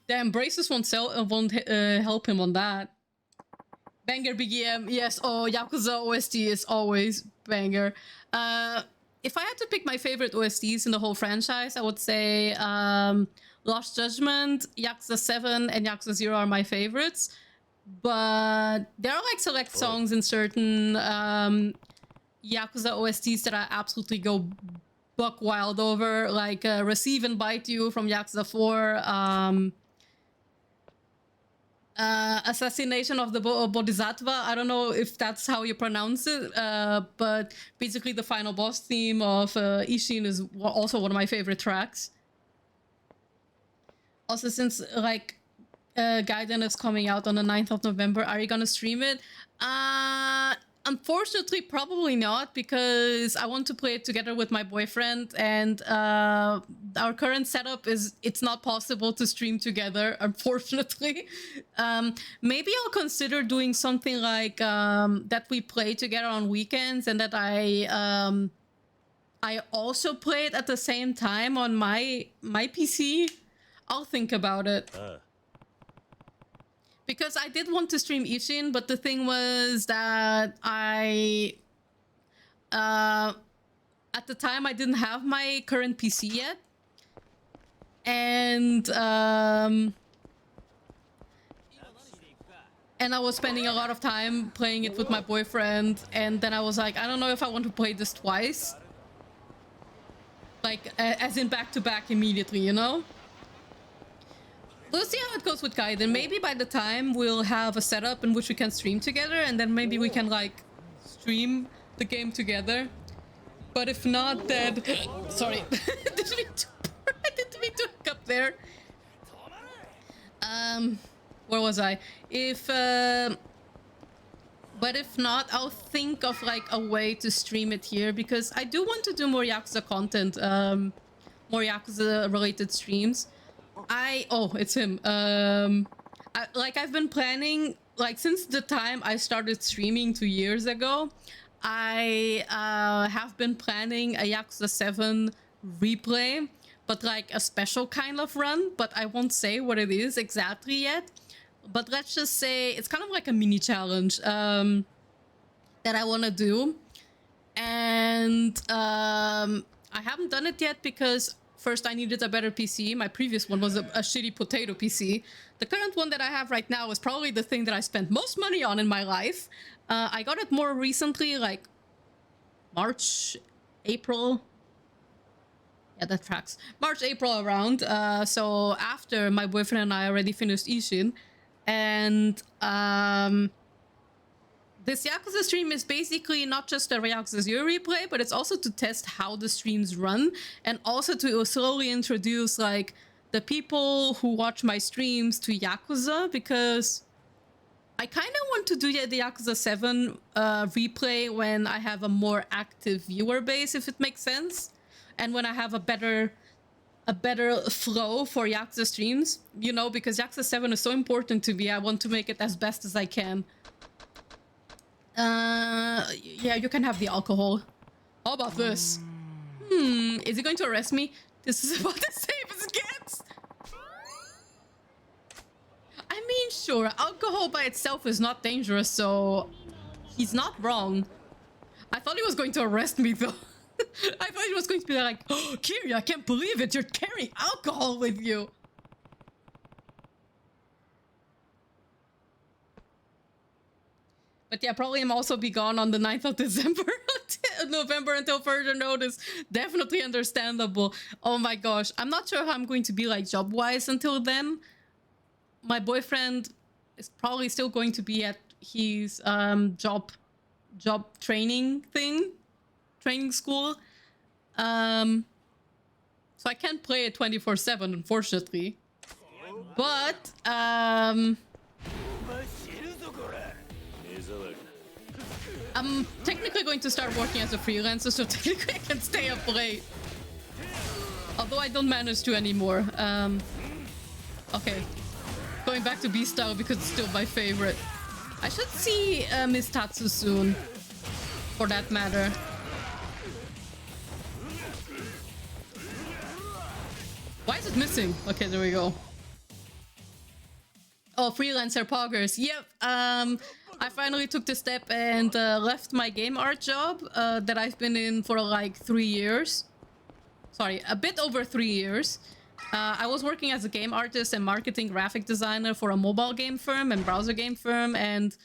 Damn, braces won't help him on that. Banger BGM, yes. Oh, Yakuza OST is always banger. If I had to pick my favorite OSTs in the whole franchise, I would say Lost Judgment, Yakuza 7, and Yakuza 0 are my favorites. But there are like select songs in certain Yakuza OSTs that I absolutely go buck wild over, like Receive and Bite You from Yakuza 4, Assassination of the Bodhisattva. I don't know if that's how you pronounce it, but basically the final boss theme of Ishin is also one of my favorite tracks. Also, since like Gaiden is coming out on the 9th of November, are you gonna stream it? Unfortunately, probably not, because I want to play it together with my boyfriend, and our current setup is it's not possible to stream together, unfortunately. Maybe I'll consider doing something like that we play together on weekends, and that I also play it at the same time on my PC. I'll think about it. Because I did want to stream Ishin, but the thing was that at the time I didn't have my current PC yet. And I was spending a lot of time playing it with my boyfriend, and then I was like, I don't know if I want to play this twice. Like, as in back-to-back immediately, you know? We'll see how it goes with Gaiden. Maybe by the time we'll have a setup in which we can stream together, and then maybe we can like stream the game together. But if not, then sorry, I didn't mean to hiccup there. Where was I? But if not, I'll think of like a way to stream it here, because I do want to do more Yakuza content, more Yakuza related streams. Oh, it's him. I've been planning, like, since the time I started streaming 2 years ago, I have been planning a Yakuza 7 replay, but like a special kind of run, but I won't say what it is exactly yet. But let's just say it's kind of like a mini challenge that I want to do. And I haven't done it yet because first I needed a better PC. My previous one was a shitty potato PC. The current one that I have right now is probably the thing that I spent most money on in my life. I got it more recently, like March, April. Yeah, that tracks. March, April around. So after my boyfriend and I already finished Ishin. And this Yakuza stream is basically not just a Yakuza 0 replay, but it's also to test how the streams run, and also to slowly introduce like the people who watch my streams to Yakuza, because I kind of want to do the Yakuza 7 replay when I have a more active viewer base, if it makes sense, and when I have a better flow for Yakuza streams, you know, because Yakuza 7 is so important to me. I want to make it as best as I can. Yeah, you can have the alcohol. How about this? Is he going to arrest me? This is about as safe as it gets. I mean, sure, alcohol by itself is not dangerous, so he's not wrong. I thought he was going to arrest me though. I thought he was going to be like, oh, Kiri, I can't believe it. You're carrying alcohol with you. But yeah, probably I'm also be gone on the 9th of December, November until further notice. Definitely understandable. Oh my gosh. I'm not sure how I'm going to be like job-wise until then. My boyfriend is probably still going to be at his job training school. So I can't play it 24/7, unfortunately. But I'm technically going to start working as a freelancer, so technically I can stay up late. Although I don't manage to anymore. Okay. Going back to B-Style because it's still my favorite. I should see Miss Tatsu soon. For that matter. Why is it missing? Okay, there we go. Oh, freelancer poggers. Yep. I finally took the step and left my game art job that I've been in for like 3 years. Sorry, a bit over 3 years. I was working as a game artist and marketing graphic designer for a mobile game firm and browser game firm, and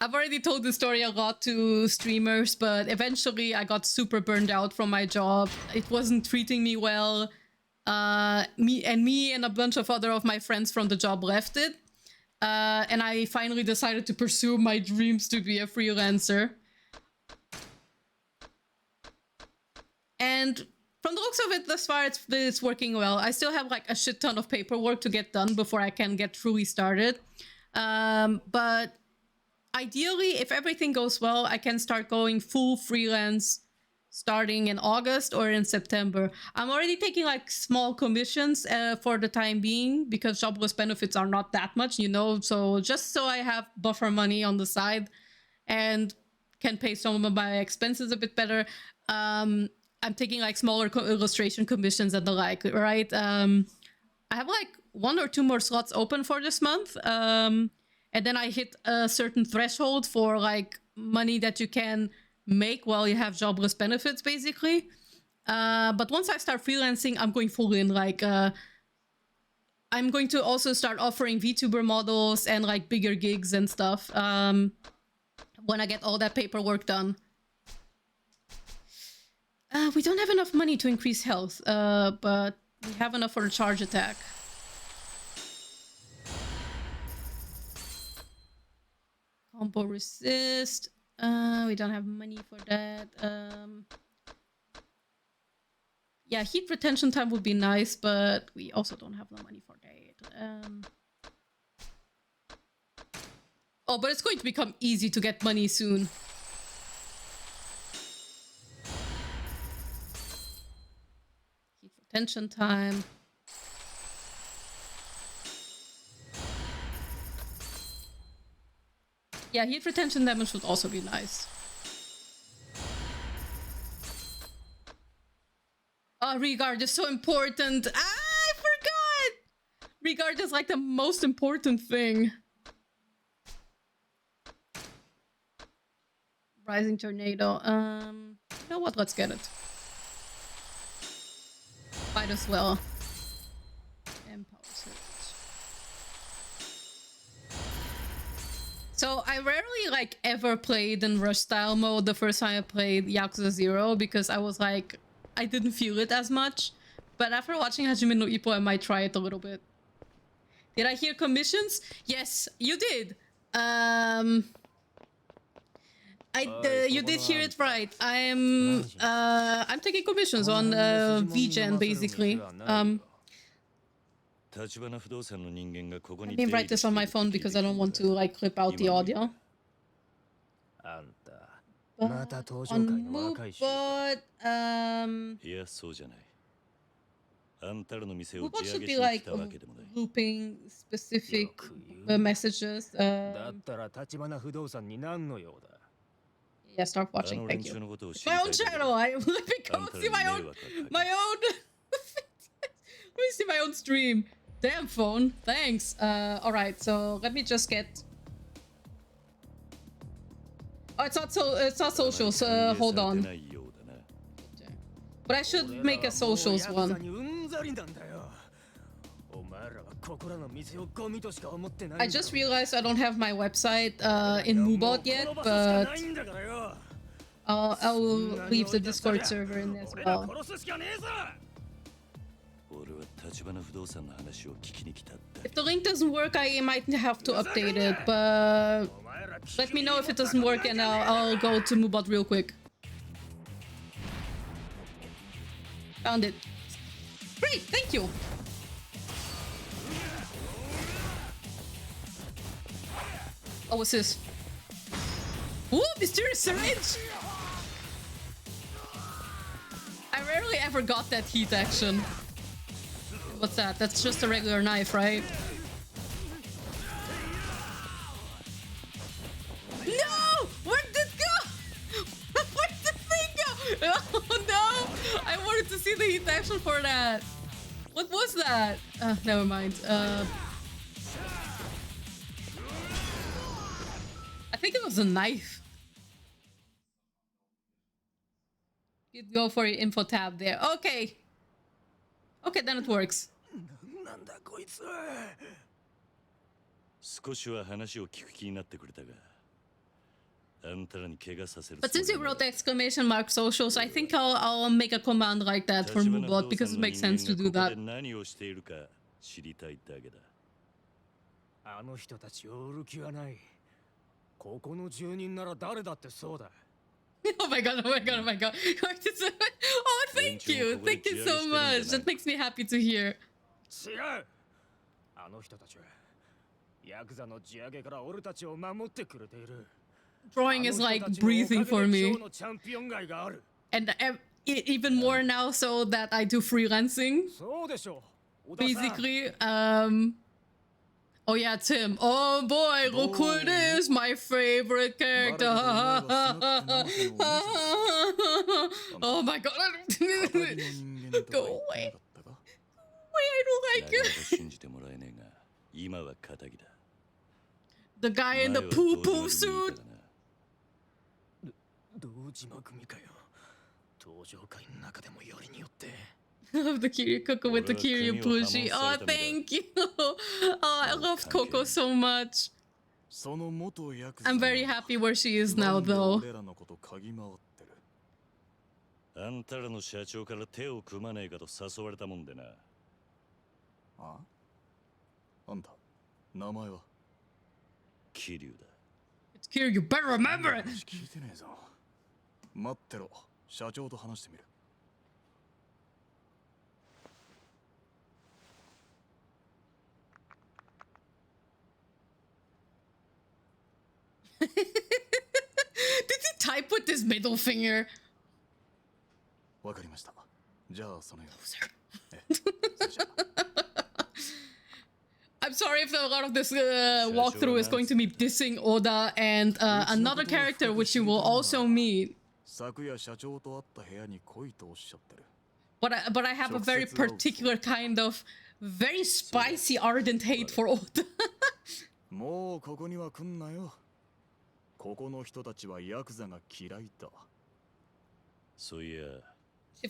I've already told this story a lot to streamers, but eventually I got super burned out from my job. It wasn't treating me well. Me and a bunch of other of my friends from the job left it. And I finally decided to pursue my dreams to be a freelancer. And from the looks of it thus far, it's working well. I still have like a shit ton of paperwork to get done before I can get truly started. But ideally, if everything goes well, I can start going full freelance starting in August or in September. I'm already taking like small commissions for the time being because jobless benefits are not that much, you know, so just so I have buffer money on the side and can pay some of my expenses a bit better. I'm taking like smaller illustration commissions and the like, right? I have like 1 or 2 more slots open for this month. And then I hit a certain threshold for like money that you can make while you have jobless benefits, basically. But once I start freelancing, I'm going full in. Like, I'm going to also start offering VTuber models and like bigger gigs and stuff when I get all that paperwork done. We don't have enough money to increase health, but we have enough for a charge attack. Combo resist. We don't have money for that. Yeah, heat retention time would be nice, but we also don't have the money for that. Oh, but it's going to become easy to get money soon. Heat retention time. Yeah, heat retention damage would also be nice. Oh, regard is so important. Ah, I forgot! Regard is like the most important thing. Rising tornado. You know what? Let's get it. Might as well. And power surge. So I rarely like ever played in rush style mode the first time I played Yakuza 0 because I was like, I didn't feel it as much. But after watching Hajime no Ippo, I might try it a little bit. Did I hear commissions? Yes, you did. You did hear it right. I'm taking commissions on VGen basically. I didn't write this on my phone because I don't want to like clip out the audio. On Moobot, Moobot should be like looping specific messages. Yeah, start watching. Thank you. It's my own channel. Let me go see my own. Let me see my own stream. Damn phone. Thanks. All right. So let me just get. Oh, it's not socials. Hold on. But I should make a socials one. I just realized I don't have my website in Mubot yet, but I'll leave the Discord server in as well. If the link doesn't work, I might have to update it, but let me know if it doesn't work and I'll go to Mubot real quick. Found it. Great, thank you. Oh, what's this? Ooh, mysterious syringe! I rarely ever got that heat action. What's that? That's just a regular knife, right? No! Where did it go? Where did the thing go? Oh no! I wanted to see the heat action for that. What was that? Never mind. I think it was a knife. You'd go for your info tab there. Okay. Okay, then it works. But since you wrote the exclamation mark socials, I think I'll make a command like that for Mubot because it makes sense to do that. Oh my god, oh my god, oh my god. Oh, thank you. Thank you so much. That makes me happy to hear. Drawing is like breathing for me. And even more now so that I do freelancing. Basically, oh yeah, Tim. Oh boy, look who it is, my favorite character. Oh my god. Go away. Wait, I don't like it. The guy in the poo-poo suit. I love the Kiryu Coco with the Kiryu plushie. Oh, thank you. Oh, I love Coco so much. I'm very happy where she is now, though. It's Kiryu, you better remember it. Did he type with his middle finger? I'm sorry if a lot of this walkthrough is going to be dissing Oda and another character which you will also meet. But I have a very particular kind of very spicy ardent hate for Oda. She'll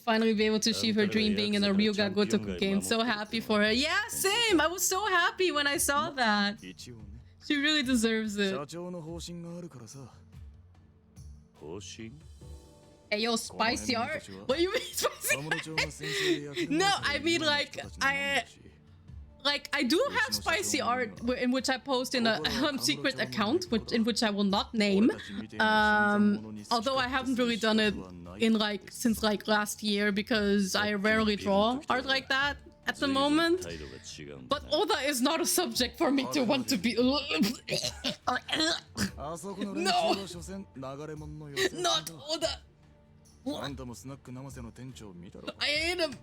finally be able to achieve her dream being in a Ryuga Gotoku game. So happy for her. Yeah, same! I was so happy when I saw that. She really deserves it. Hey, yo, spicy art? What do you mean spicy art? No, I mean like, I do have spicy art in which I post in a secret account, in which I will not name. Although I haven't really done it in since last year because I rarely draw art like that at the moment. But Oda is not a subject for me to want to be. No, not Oda. I hate him.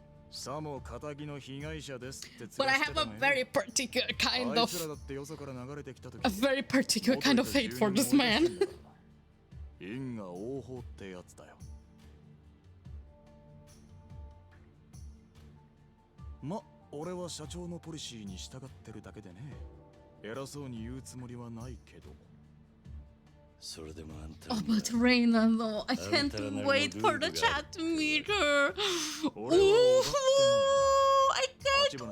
But I have a very particular kind of hate for this man. それでもあんた Oh, but Reina, though. I can't wait for the chat to meet her. Ooh, I can't wait.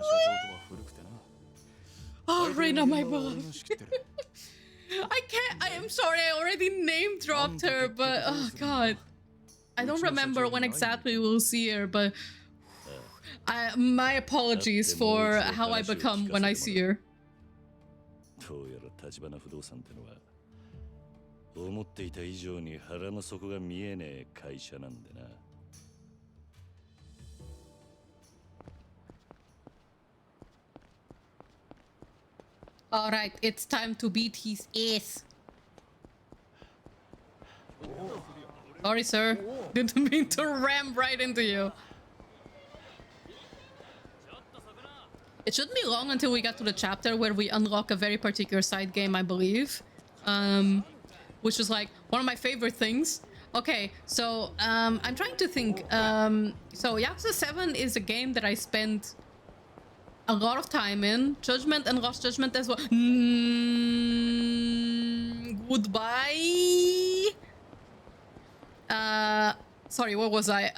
Oh, Reina, my beloved. I am sorry, I already name dropped her, but oh god. I don't remember when exactly we'll see her, but my apologies for how I become when I see her. どうやら立花不動産ってのは思っていた以上に腹の底が見えねえ会社なんでな。Alright, it's time to beat his ass. Sorry, sir. Didn't mean to ram right into you. It shouldn't be long until we get to the chapter where we unlock a very particular side game, I believe. Which is like one of my favorite things. Okay, so I'm trying to think. So Yakuza 7 is a game that I spent a lot of time in. Judgment and Lost Judgment as well. Goodbye. Sorry, what was I?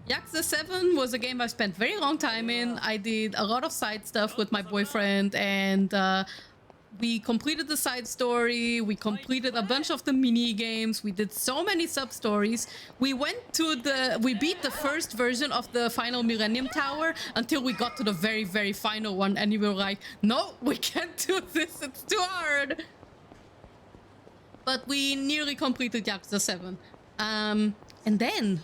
Yakuza 7 was a game I spent very long time in. I did a lot of side stuff with my boyfriend, and we completed the side story. We completed a bunch of the mini games. We did so many sub stories. We beat the first version of the final Millennium Tower until we got to the very, very final one, and we were like, no, we can't do this. It's too hard. But we nearly completed Yakuza 7. And then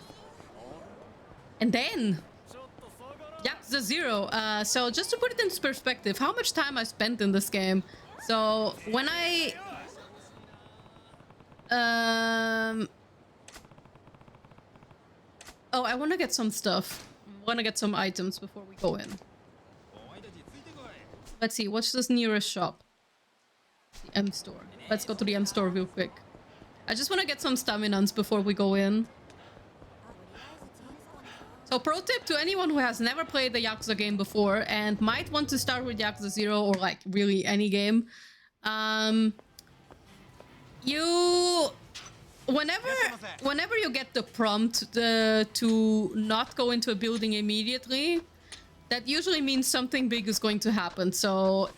Yakuza 0. So just to put it into perspective, how much time I spent in this game. So when I oh, I want to get some stuff. I want to get some items before we go in. Let's see, what's this nearest shop? The M store. Let's go to the M store real quick. I just want to get some staminans before we go in. So pro tip to anyone who has never played the Yakuza game before and might want to start with Yakuza 0 or like really any game. Whenever you get the prompt to not go into a building immediately, that usually means something big is going to happen. So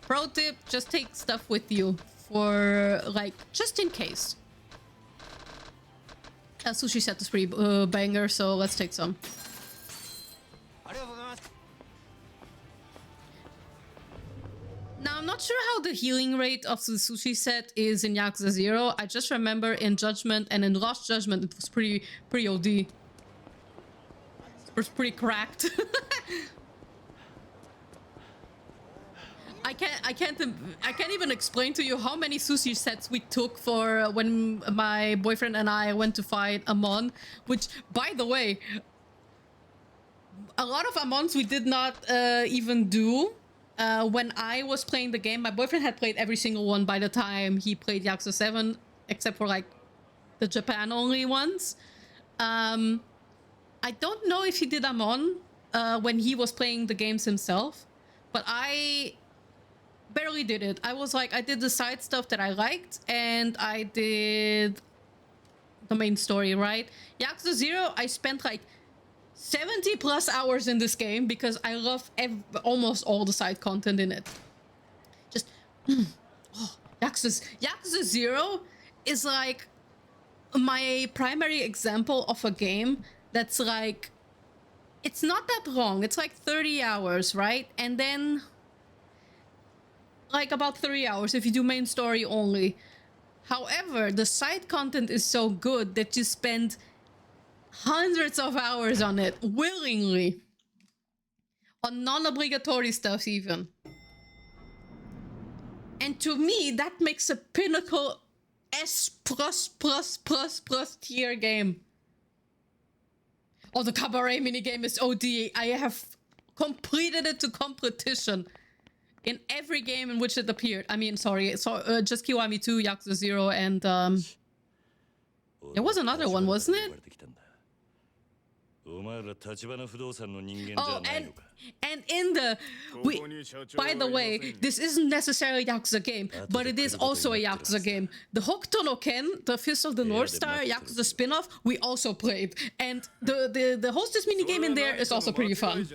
pro tip, just take stuff with you for like just in case. Sushi set is pretty banger, so let's take some. Now, I'm not sure how the healing rate of the sushi set is in Yakuza 0. I just remember in Judgment and in Lost Judgment, it was pretty OD. It was pretty cracked. I can't even explain to you how many sushi sets we took for when my boyfriend and I went to fight Amon, which, by the way, a lot of Amons we did not even do when I was playing the game. My boyfriend had played every single one by the time he played Yakuza 7, except for like the Japan only ones. I don't know if he did Amon when he was playing the games himself, but I barely did it. I was like, I did the side stuff that I liked, and I did the main story, right? Yakuza 0, I spent like 70 plus hours in this game because I love almost all the side content in it. Just, oh, Yakuza 0 is like my primary example of a game that's like, it's not that long. It's like 30 hours, right? And then like about 3 hours if you do main story only. However, the side content is so good that you spend hundreds of hours on it willingly, on non-obligatory stuff even. And to me, that makes a pinnacle S+++ tier game. Oh, the cabaret minigame is OD. I have completed it to completion in every game in which it appeared. I mean, sorry, so just Kiwami 2, Yakuza 0, and there was another one, wasn't it? Oh, and in the by the way, this isn't necessarily a Yakuza game, but it is also a Yakuza game. The Hokuto no Ken, the Fist of the North Star Yakuza spin-off, we also played, and the hostess minigame in there is also pretty fun.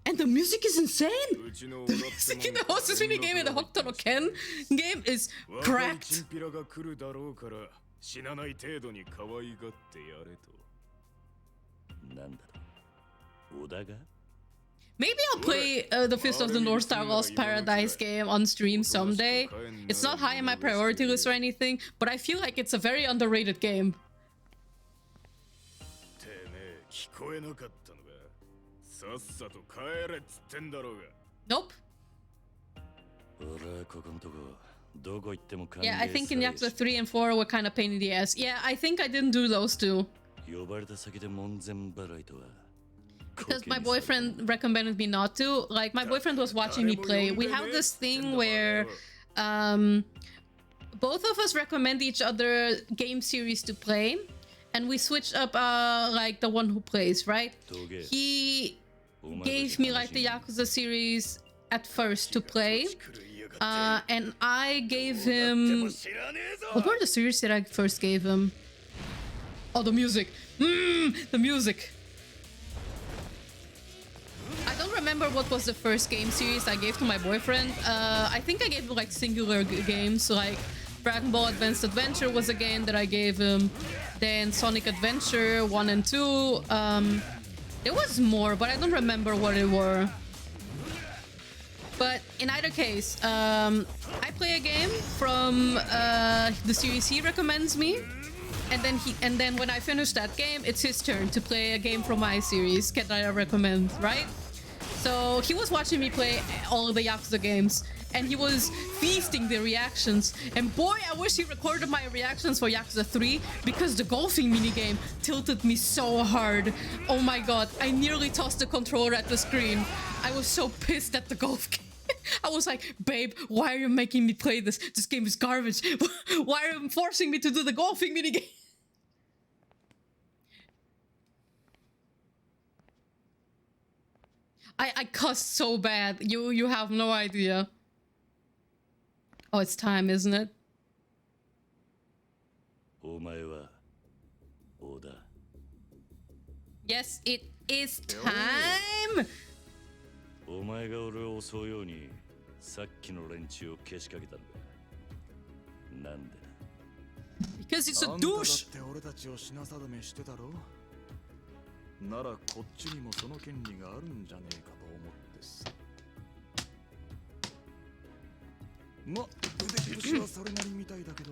And the music is insane. The music in the hostess minigame in the Hokuto no Ken game is cracked. Maybe I'll play the Fist of the North Star Lost Paradise game on stream someday. It's not high in my priority list or anything, but I feel like it's a very underrated game. Nope. Yeah, I think in Yakuza 3 and 4 were kind of pain in the ass. Yeah, I think I didn't do those two. Because my boyfriend recommended me not to. Like, my boyfriend was watching me play. We have this thing where both of us recommend each other game series to play. And we switched up like the one who plays, right? He gave me like the Yakuza series at first to play. And I gave him... What were the series that I first gave him? Oh, the music. The music. I don't remember what was the first game series I gave to my boyfriend. I think I gave him like singular games, like Dragon Ball Advanced Adventure was a game that I gave him. Then Sonic Adventure 1 and 2. There was more, but I don't remember what it were. But in either case, I play a game from the series he recommends me. And then when I finish that game, it's his turn to play a game from my series that I recommend, right? So he was watching me play all of the Yakuza games, and he was feasting the reactions. And boy, I wish he recorded my reactions for Yakuza 3, because the golfing minigame tilted me so hard. Oh my god, I nearly tossed the controller at the screen. I was so pissed at the golf game. I was like, babe, why are you making me play this? This game is garbage. Why are you forcing me to do the golfing minigame? I cussed so bad. You have no idea. Oh, it's time, isn't it? Yes, it is time. Because it's a douche. ならこっちにもその権利があるんじゃねえかと思ってさ。ま、腕っぷしはそれなりみたいだけど、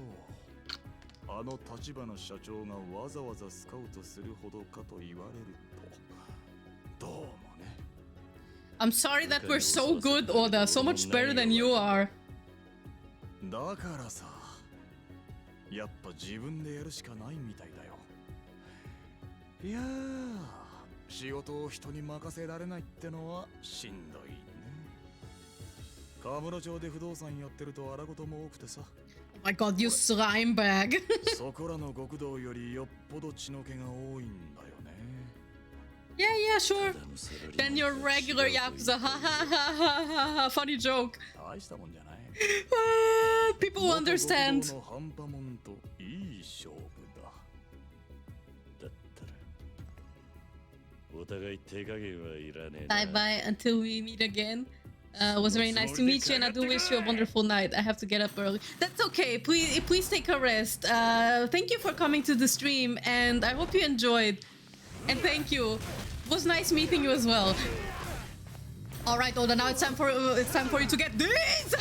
あの立花社長がわざわざスカウトするほどかと言われると、どうもね。I'm sorry that we're so good, Oda. So much better than you are. だからさ、やっぱ自分でやるしかないみたいだよ。いやー。 仕事を人に任せられないってのはしんどいね。河村町で不動産やってると荒事も多くてさ。Oh my god, you slime bag. そこらの極道よりよっぽど血の気が多いんだよね。Yeah, yeah, sure. Then your regular Yakuza. Ha ha ha ha ha ha. Funny joke. 大したもんじゃない。People will understand. 半端もんといい勝負だ。 Bye bye until we meet again. It was very nice to meet you, and I do wish you a wonderful night. I have to get up early. That's okay. Please take a rest. Thank you for coming to the stream, and I hope you enjoyed. And thank you. It was nice meeting you as well. All right, Oda. Now it's time for you to get this.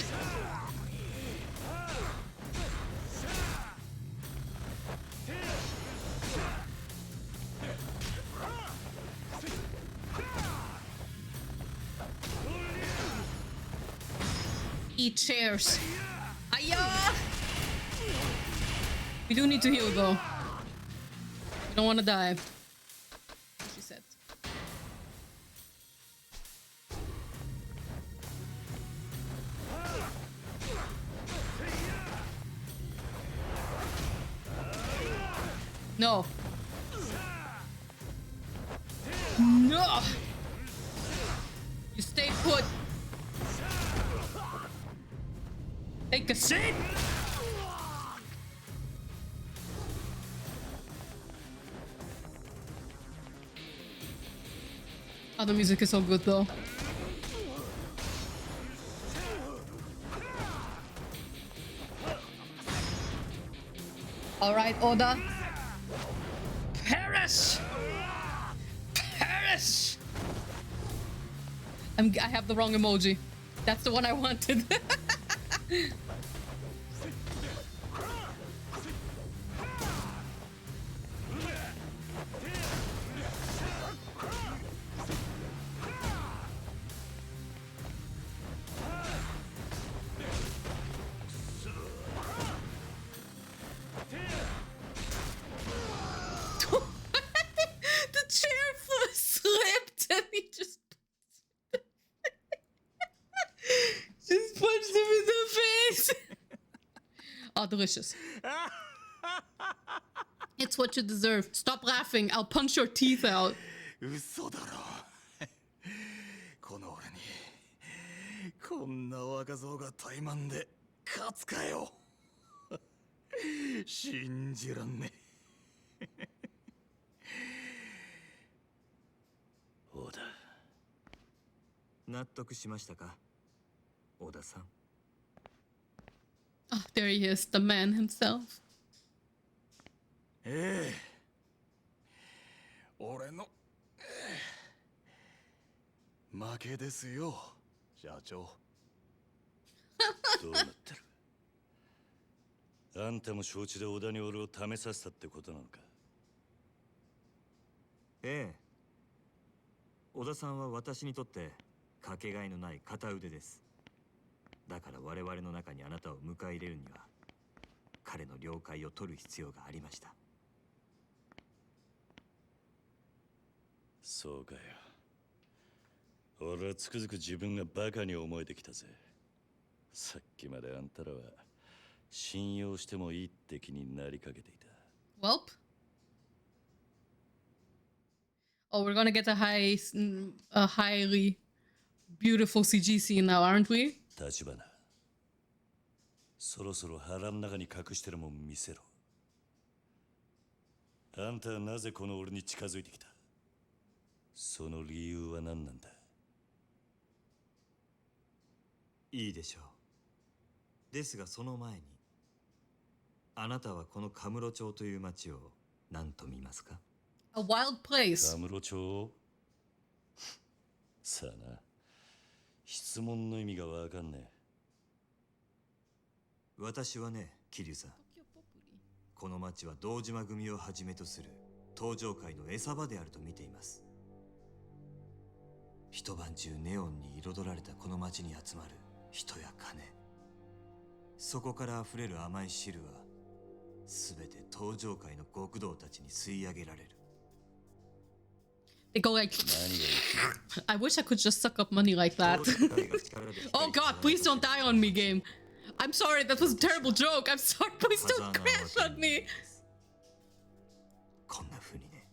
Eat chairs. Aya! We do need to heal though. We don't want to die. She said. No. Ugh. You stay put. Take a seat. Oh, the music is so good though. All right, Oda. Perish! Perish! I have the wrong emoji. That's the one I wanted. The chair slipped and he just punched him in the face. Oh, delicious. It's what you deserve. Stop laughing. I'll punch your teeth out. 嘘だろこの俺にこんな若造が怠慢で勝つかよ信じらんねオダ納得しましたか、小田さん。 Oh, there he is, the man himself. ええ俺の負けですよ社長どうなってるあんたも承知で小田に俺を試させたってことなのか。ええ、小田さんは私にとってかけがえのない片腕です。だから我々の中にあなたを迎え入れるには彼の了解を取る必要がありました。そうかよ。俺はつくづく自分がバカに思えてきたぜ。さっきまであんたらは信用してもいいって気になりかけていた。Welp. Oh, we're gonna get a highly beautiful CG scene now, aren't we? 立花、そろそろ腹の中に隠してるもん見せろ。あんたはなぜこの俺に近づいてきた？その理由は何なんだ？いいでしょう。ですがその前に、あなたはこのカムロ町という町を何と見ますか？ A wild place. カムロ町さあな、質問の意味がわかんねえ。私はね、桐生さん、この町は堂島組をはじめとする登場界の餌場であると見ています。一晩中ネオンに彩られたこの町に集まる人や金、そこから溢れる甘い汁は全て登場界の極道たちに吸い上げられる。 They go like, I wish I could just suck up money like that. Oh god, please don't die on me, game. I'm sorry, that was a terrible joke. I'm sorry, please don't crash on me. こんな風にね。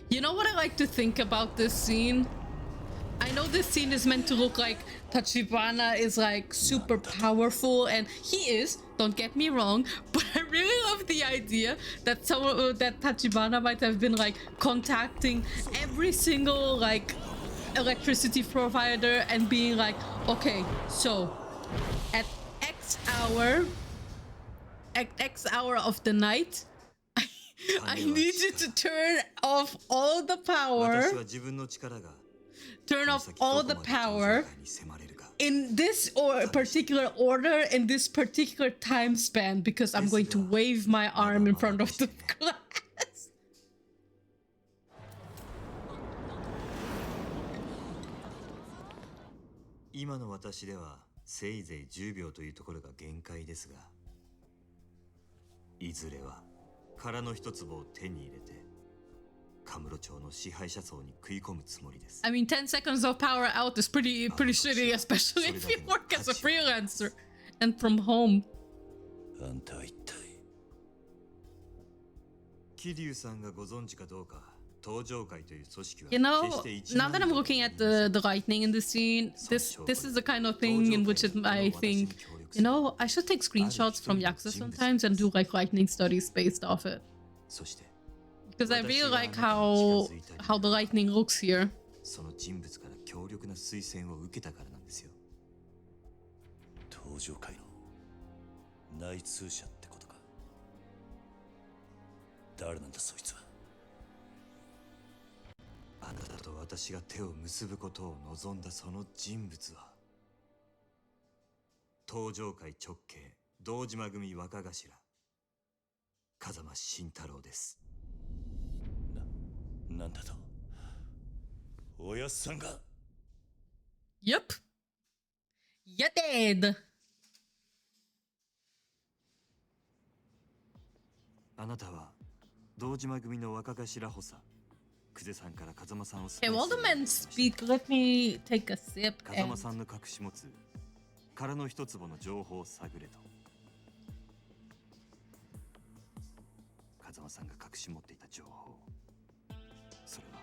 You know what I like to think about this scene? I know this scene is meant to look like Tachibana is like super powerful, and he is, don't get me wrong, but I really love the idea that that Tachibana might have been like contacting every single like electricity provider and being like, okay, so at X hour of the night, I need you to turn off all the power. Turn off all the power in this particular order, in this particular time span, because I'm going to wave my arm in front of the class. 今の私ではせいぜい10秒というところが限界ですが、いずれは殻の一粒を手に入れてカムロ町の支配者層に食い込むつもりです。 I mean, 10 seconds of power out is pretty shitty, especially if you work as a freelancer and from home. あんたは一体。桐生さんがご存知かどうか、登場会という組織は You know, 決して一 now 枚 that I'm 岩 looking では at ありません。 the lightning in the scene, this is the kind of thing in which I think, you know, I should take screenshots from Yakuza sometimes and do like lightning studies based off it. そして Because I really like how the lightning looks here. その人物から強力な推薦を受けたからなんですよ。登場会の内通者ってことか。誰なんだそいつは。あなたと私が手を結ぶことを望んだその人物は登場会直系堂島組若頭風間慎太郎です。なんだと。おやっさんが。 Yep. You're dead. あなたは堂島組の若頭補佐久世さんから風間さんをス Okay, while the men speak, let me take a sip 風間 and さんの隠し持つ殻の一坪の情報を探れと。風間さんが隠し持っていた情報、それは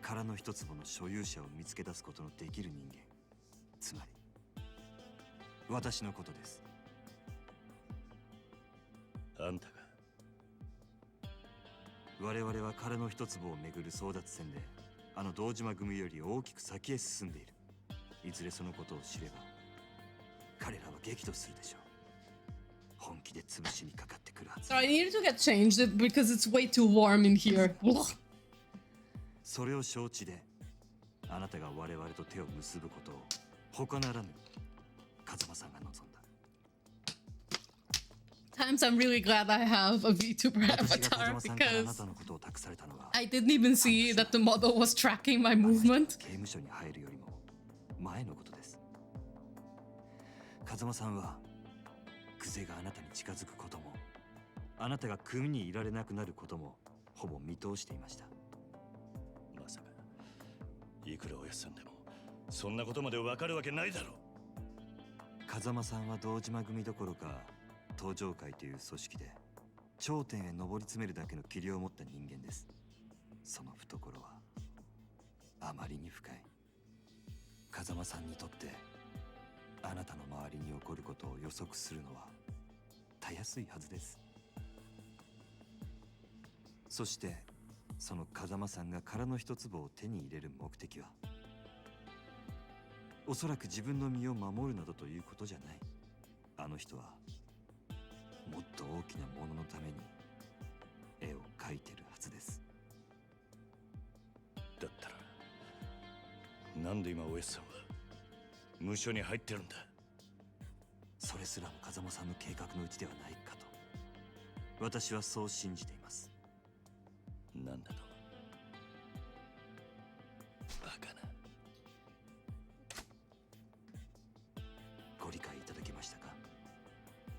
殻の一坪の所有者を見つけ出すことのできる人間、つまり私のことです。あんたが。我々は殻の一坪をめぐる争奪戦であの堂島組より大きく先へ進んでいる。いずれそのことを知れば彼らは激怒するでしょう。本気で潰しにかかってくるはず。 so I needed to get changed because it's way too warm in here. それを承知であなたが我々と手を結ぶことを他ならぬ風間さんが望んだ。 Times I'm really glad I have a VTuber 私が風 avatar 間さんからあな because たのことを託されたのは I didn't even see that the model was tracking my movement. 刑務所に入るよりも前のことです。風間さんはクゼがあなたに近づくこともあなたが組にいられなくなることもほぼ見通していました。まさかいくらおやっさんでもそんなことまでわかるわけないだろう。風間さんは堂島組どころか登場会という組織で頂点へ上り詰めるだけの器量を持った人間です。その懐はあまりに深い。風間さんにとってあなたの周りに起こることを予測するのはたやすいはずです。そしてその風間さんが殻の一坪を手に入れる目的はおそらく自分の身を守るなどということじゃない。あの人はもっと大きなもののために絵を描いてるはずです。だったらなんで今おやっさんは無所に入ってるんだ。それすらも風間さんの計画のうちではないかと私はそう信じています。なんだと。バカな。ご理解いただけましたか、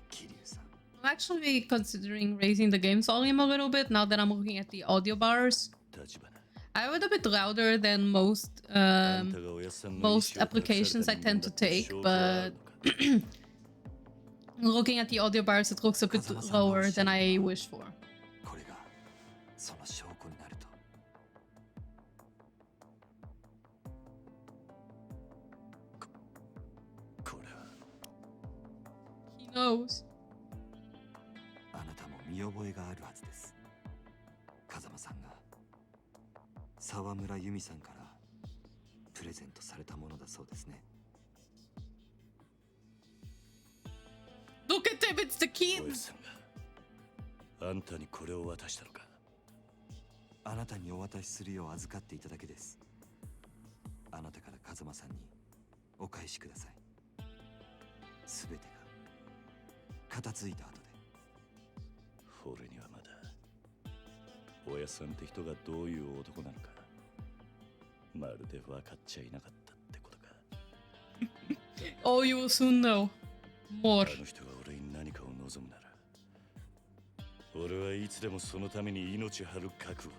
桐生さん。I'm actually considering raising the game volume a little bit now that I'm looking at the audio bars. 立花。 I have it a bit louder than most あんたがおやっさんの意思を most applications I 隠され tend た to 人間 take, だって証拠はあ but るのか。looking at the audio bars, it looks a bit lower than I wish for. これがその証拠になると。これは He knows. あなたも見覚えがあるはずです。風間さんが沢村由美さんからプレゼントされたものだそうですね。 Look at him, it's the おやっ kids. さんがあんたにこれを渡したのか。あなたにお渡しするよう預かっていただけです。あなたから風間さんにお返しください。すべてが片付いた後で。俺にはまだおやっさんって人がどういう男なのかまるで分かっちゃいなかったってことか。 Oh, you will soon know あ more. の人が俺に何かを望むなら俺はいつでもそのために命張る覚悟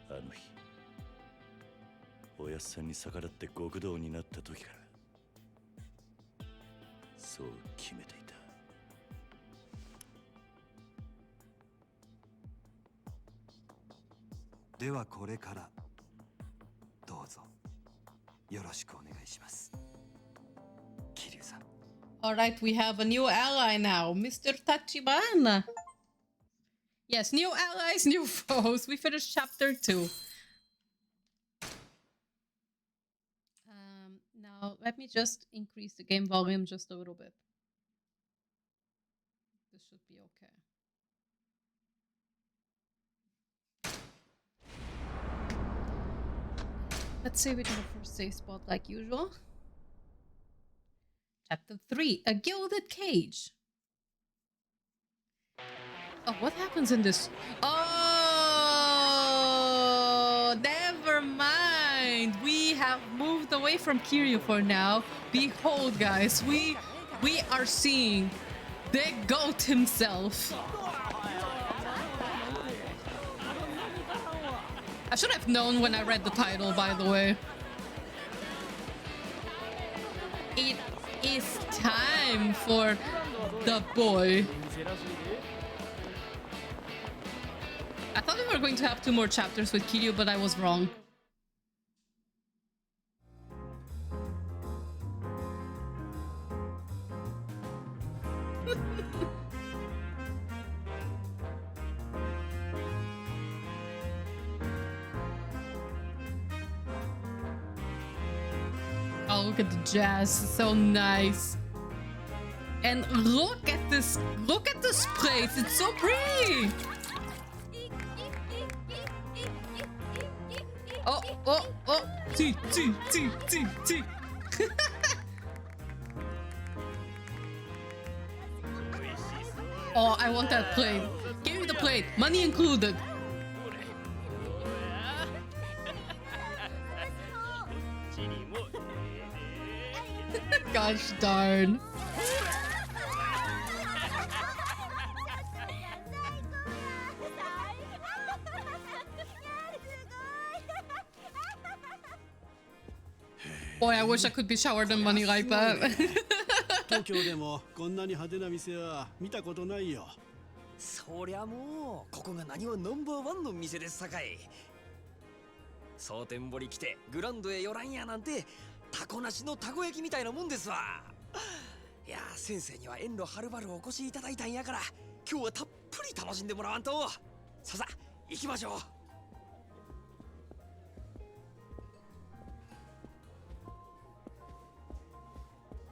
だ。あの日おやっさんに逆らって極道になった時からそう決めていた。ではこれからどうぞよろしくお願いします。桐生さん。Alright, we have a new ally now, Mr. Tachibana. Yes, new allies, new foes. We finished chapter 2. Now, let me just increase the game volume just a little bit. This should be okay. Let's save it in the first save spot like usual. Chapter 3, A Gilded Cage. Oh, what happens in this? Oh, never mind. We have moved away from Kiryu for now. Behold, guys, we are seeing the goat himself. I should have known when I read the title, by the way. It is time for the boy. I thought we were going to have 2 more chapters with Kiryu, but I was wrong. Oh, look at the jazz, so nice. And look at this place, it's so pretty. Oh, oh, oh, T. Oh, I want that plate. Give me the plate, money included. Gosh darn. Boy, I wish I could be showered in money like that. 東京でもこんなに派手な店は見たことないよ。そりゃもうここが何はナンバーワンの店ですさかい。蒼天堀来てグランドへ寄らんやなんてタコなしのたこ焼きみたいなもんですわ。いや先生には遠路はるばるお越しいただいたんやから今日はたっぷり楽しんでもらわんと。ささ行きましょう。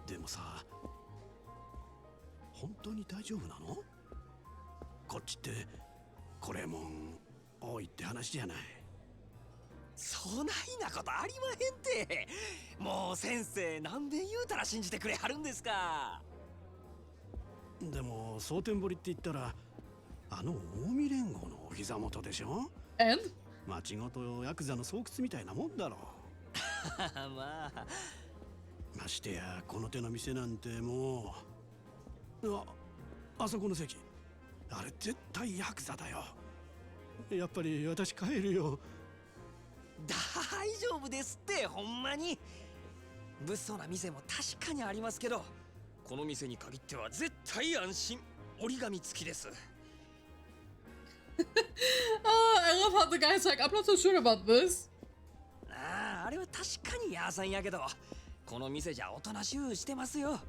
でもさ、本当に大丈夫なの？こっちってこれもん多いって話じゃない。そないなことありまへんて。もう先生何べん言うたら信じてくれはるんですか。でも蒼天堀って言ったらあの近江連合のお膝元でしょ。町ごとヤクザの巣窟みたいなもんだろう。まあましてやこの手の店なんてもう、あそこの席、あれ絶対ヤクザだよ。やっぱり私帰るよ。大丈夫ですってほんまに。物騒な店も確かにありますけどこの店に限っては絶対安心。折り紙付きです。Oh, I love how the guy's like, I'm not so sure about this. あれは確かにヤーさんやけどこの店じゃおとなしゅうしてますよ。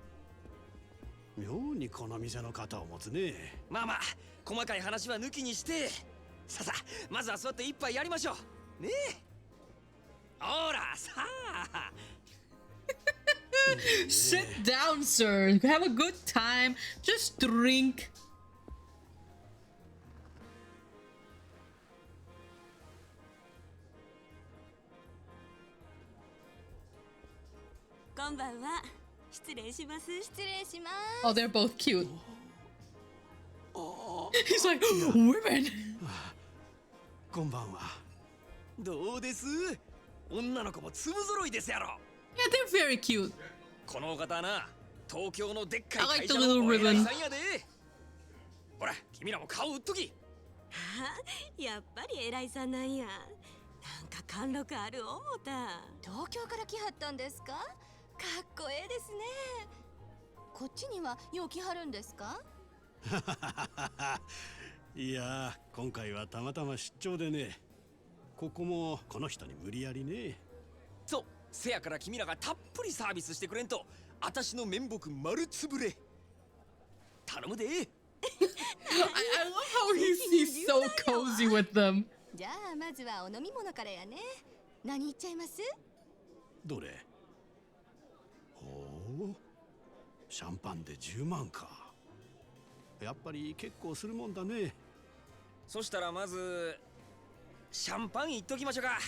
妙にこの店の肩を持つね。まあまあ細かい話は抜きにしてささまずは座って一杯やりましょうねえ。ほらさあ。Sit down, sir. Have a good time. Just drink. こんばんは。失礼します。失礼します。 Oh, they're both cute. He's like, women. こんばんは。どうです？女の子も粒揃いですやろ。Yeah, they're very cute. このお方はな、東京のでっかい I like 会 the 社 little のお偉い ribbon. さんやで。ほら、君らも顔売っとき。やっぱり偉いさんなんや。なんか貫禄ある思った。東京から来はったんですか？かっこええですね。こっちにはよう来はるんですか？いや今回はたまたま出張でね。ここもこの人に無理やりね。そう、せやから君らがたっぷりサービスしてくれんと私の面目丸つぶれ。頼むで。I love how he's so cozy with them. じゃあまずはお飲み物からやね。何言っちゃいます？どれ？ほう、シャンパンで10万か。やっぱり結構するもんだね。そしたらまずシャンパンいっときましょうか。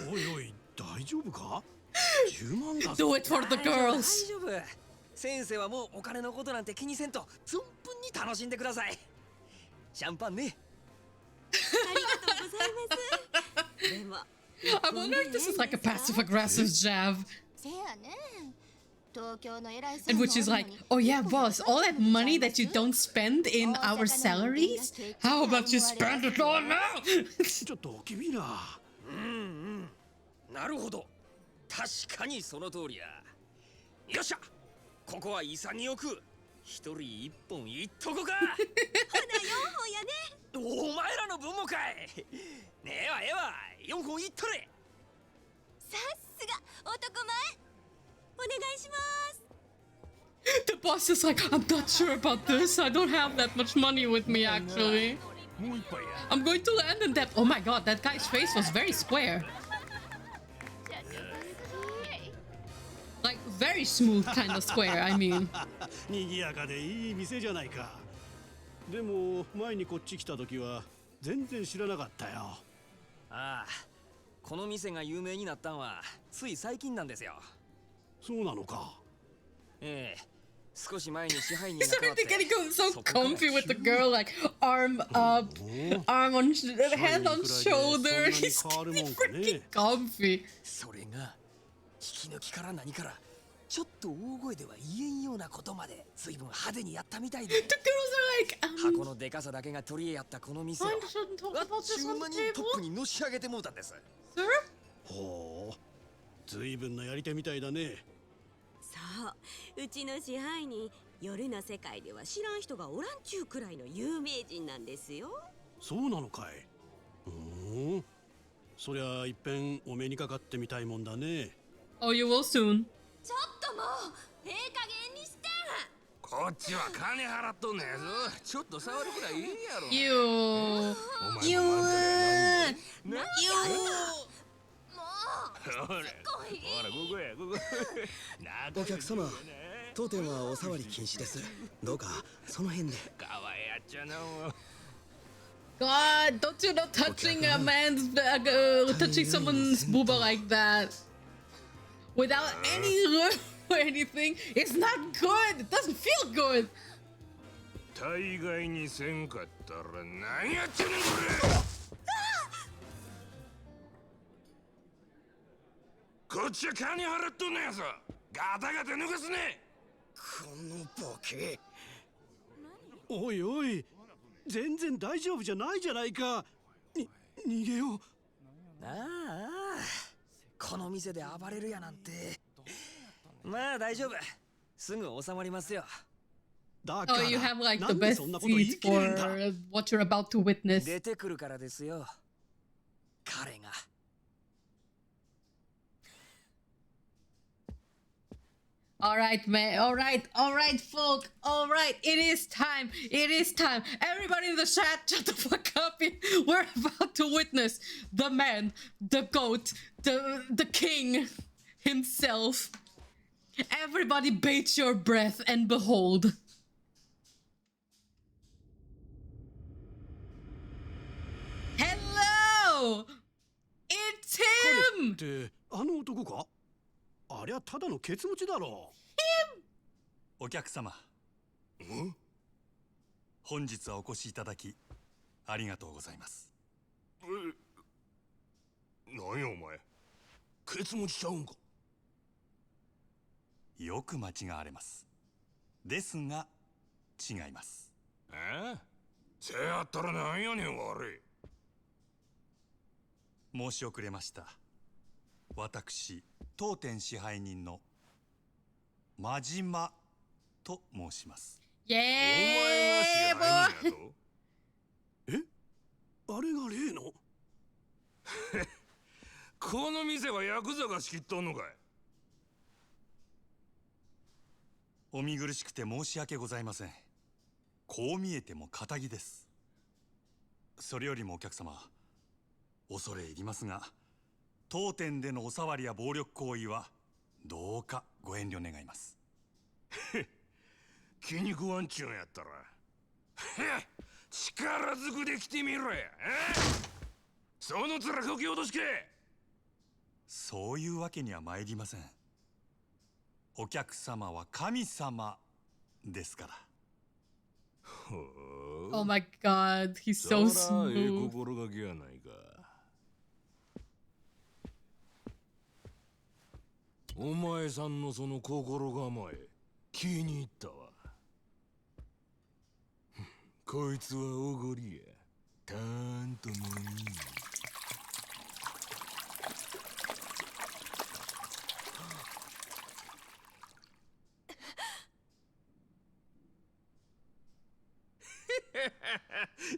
おいおい、大丈夫か？10万だぞ。 Do it for the girls. 大丈夫。先生はもうお金のことなんて気にせんと存分に楽しんでください。シャンパンね。ありがとうございます。でも I wonder if this is like a passive aggressive jab. せやね。東京の偉いさん And which is like, oh yeah, boss, all that money that you don't spend in our salaries, how about you spend it all now? ちょっと君ら。なるほど。確かにその通りや。よっしゃ、ここは潔く一人一本いっとこか。ほな4本やね。お前らの分もかい。ねえわええわ、4本いっとれ。さすが男前。お願いします。 The boss is like, I'm not sure about this. I don't have that much money with me, actually. I'm going to land in debt. Oh my god, that guy's face was very square. Like, very smooth kind of square, I mean. 賑やかでいい店じゃないか。でも前にこっち来た時は全然知らなかったよ。ああ、この店が有名になったんはつい最近なんですよ。そうなのか。ええ、少し前に支配人 He's が変わって。 already getting so comfy with the girl, like arm up, arm on, hand on shoulder. He's getting freaking comfy. それが引き抜きから何からちょっと大声では言えんようなことまで随分派手にやったみたいで。 The girls are like, 箱のでかさだけが取り柄やったこの店を I shouldn't talk あっ about ち this ゅ on う間 the にトッ table. プにのし上げてもうたんです。 Sir? ほう、随分なやり手みたいだね。そう、うちの支配人、夜の世界では知らん人がおらんちゅうくらいの有名人なんですよ。そうなのかい。そりゃいっぺんお目にかかってみたいもんだね。 Oh, you will soon. ちょっともうええ加減にして。こっちは金払っとんねやぞ。ちょっと触るくらいいいやろ。 You. お前 You. も漫才やないんだ。 You. ほら、ここや、ここ。お客様、当店はお触り禁止です。どうかその辺で。かわいやっちゃなもう。 God, don't you know touching a man's touching someone's booba like that without any lube or anything is not good. It doesn't feel good. 大概にせんかったら何やっちゃねんこれ。こっちは金払っとんねやぞ。ガタガタ抜かすね。このボケ。おいおい、全然大丈夫じゃないじゃないか。逃げよう。ああ、この店で暴れるやなんて。まあ大丈夫、すぐ収まりますよ。だか Oh, ら you have like な the んで best そんなこと言い seats 切れるんだ。 for what you're about to witness. 出てくるからですよ、彼が。All right, man. All right, folk. All right, it is time. It is time. Everybody in the chat, shut the fuck up. We're about to witness the man, the goat, the king himself. Everybody bait your breath and behold. Hello! It's 彼 him! ってあの男か。ありゃただのケツ持ちだろ。お客様、本日はお越しいただきありがとうございます。何やお前、ケツ持ちちゃうんか。よく間違われます。ですが違います。せやったら何やねん悪い。申し遅れました。私当店支配人の真島と申します。Yeah, boy. あれが例のこの店はヤクザが仕切っとんのかい。お見苦しくて申し訳ございません。こう見えても堅気です。それよりもお客様、恐れ入りますが、当店でのお触りや暴力行為はどうかご遠慮願います。気に食わんちゅうんやったら力ずくで来てみろや。その面こき落としけ。そういうわけには参りません。お客様は神様ですから。Oh my god, he's so smooth. 心がけやないか。お前さんのその心構え気に入ったわ。こいつはおごりや。たんともに。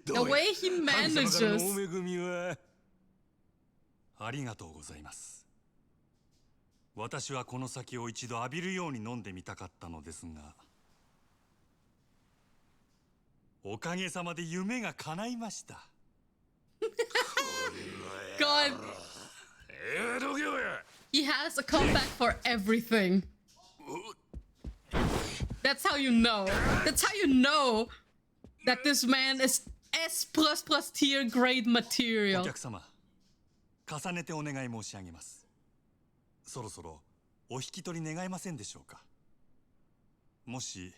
The way he manages. ありがとうございます。私はこの酒を一度浴びるように飲んでみたかったのですが、おかげさまで夢が叶いました。God, he has a comeback for everything. That's how you know. That's how you know that this man is S++ tier grade material. お客様、重ねてお願い申し上げます。そろそろお引き取り願えませんでしょうか。もし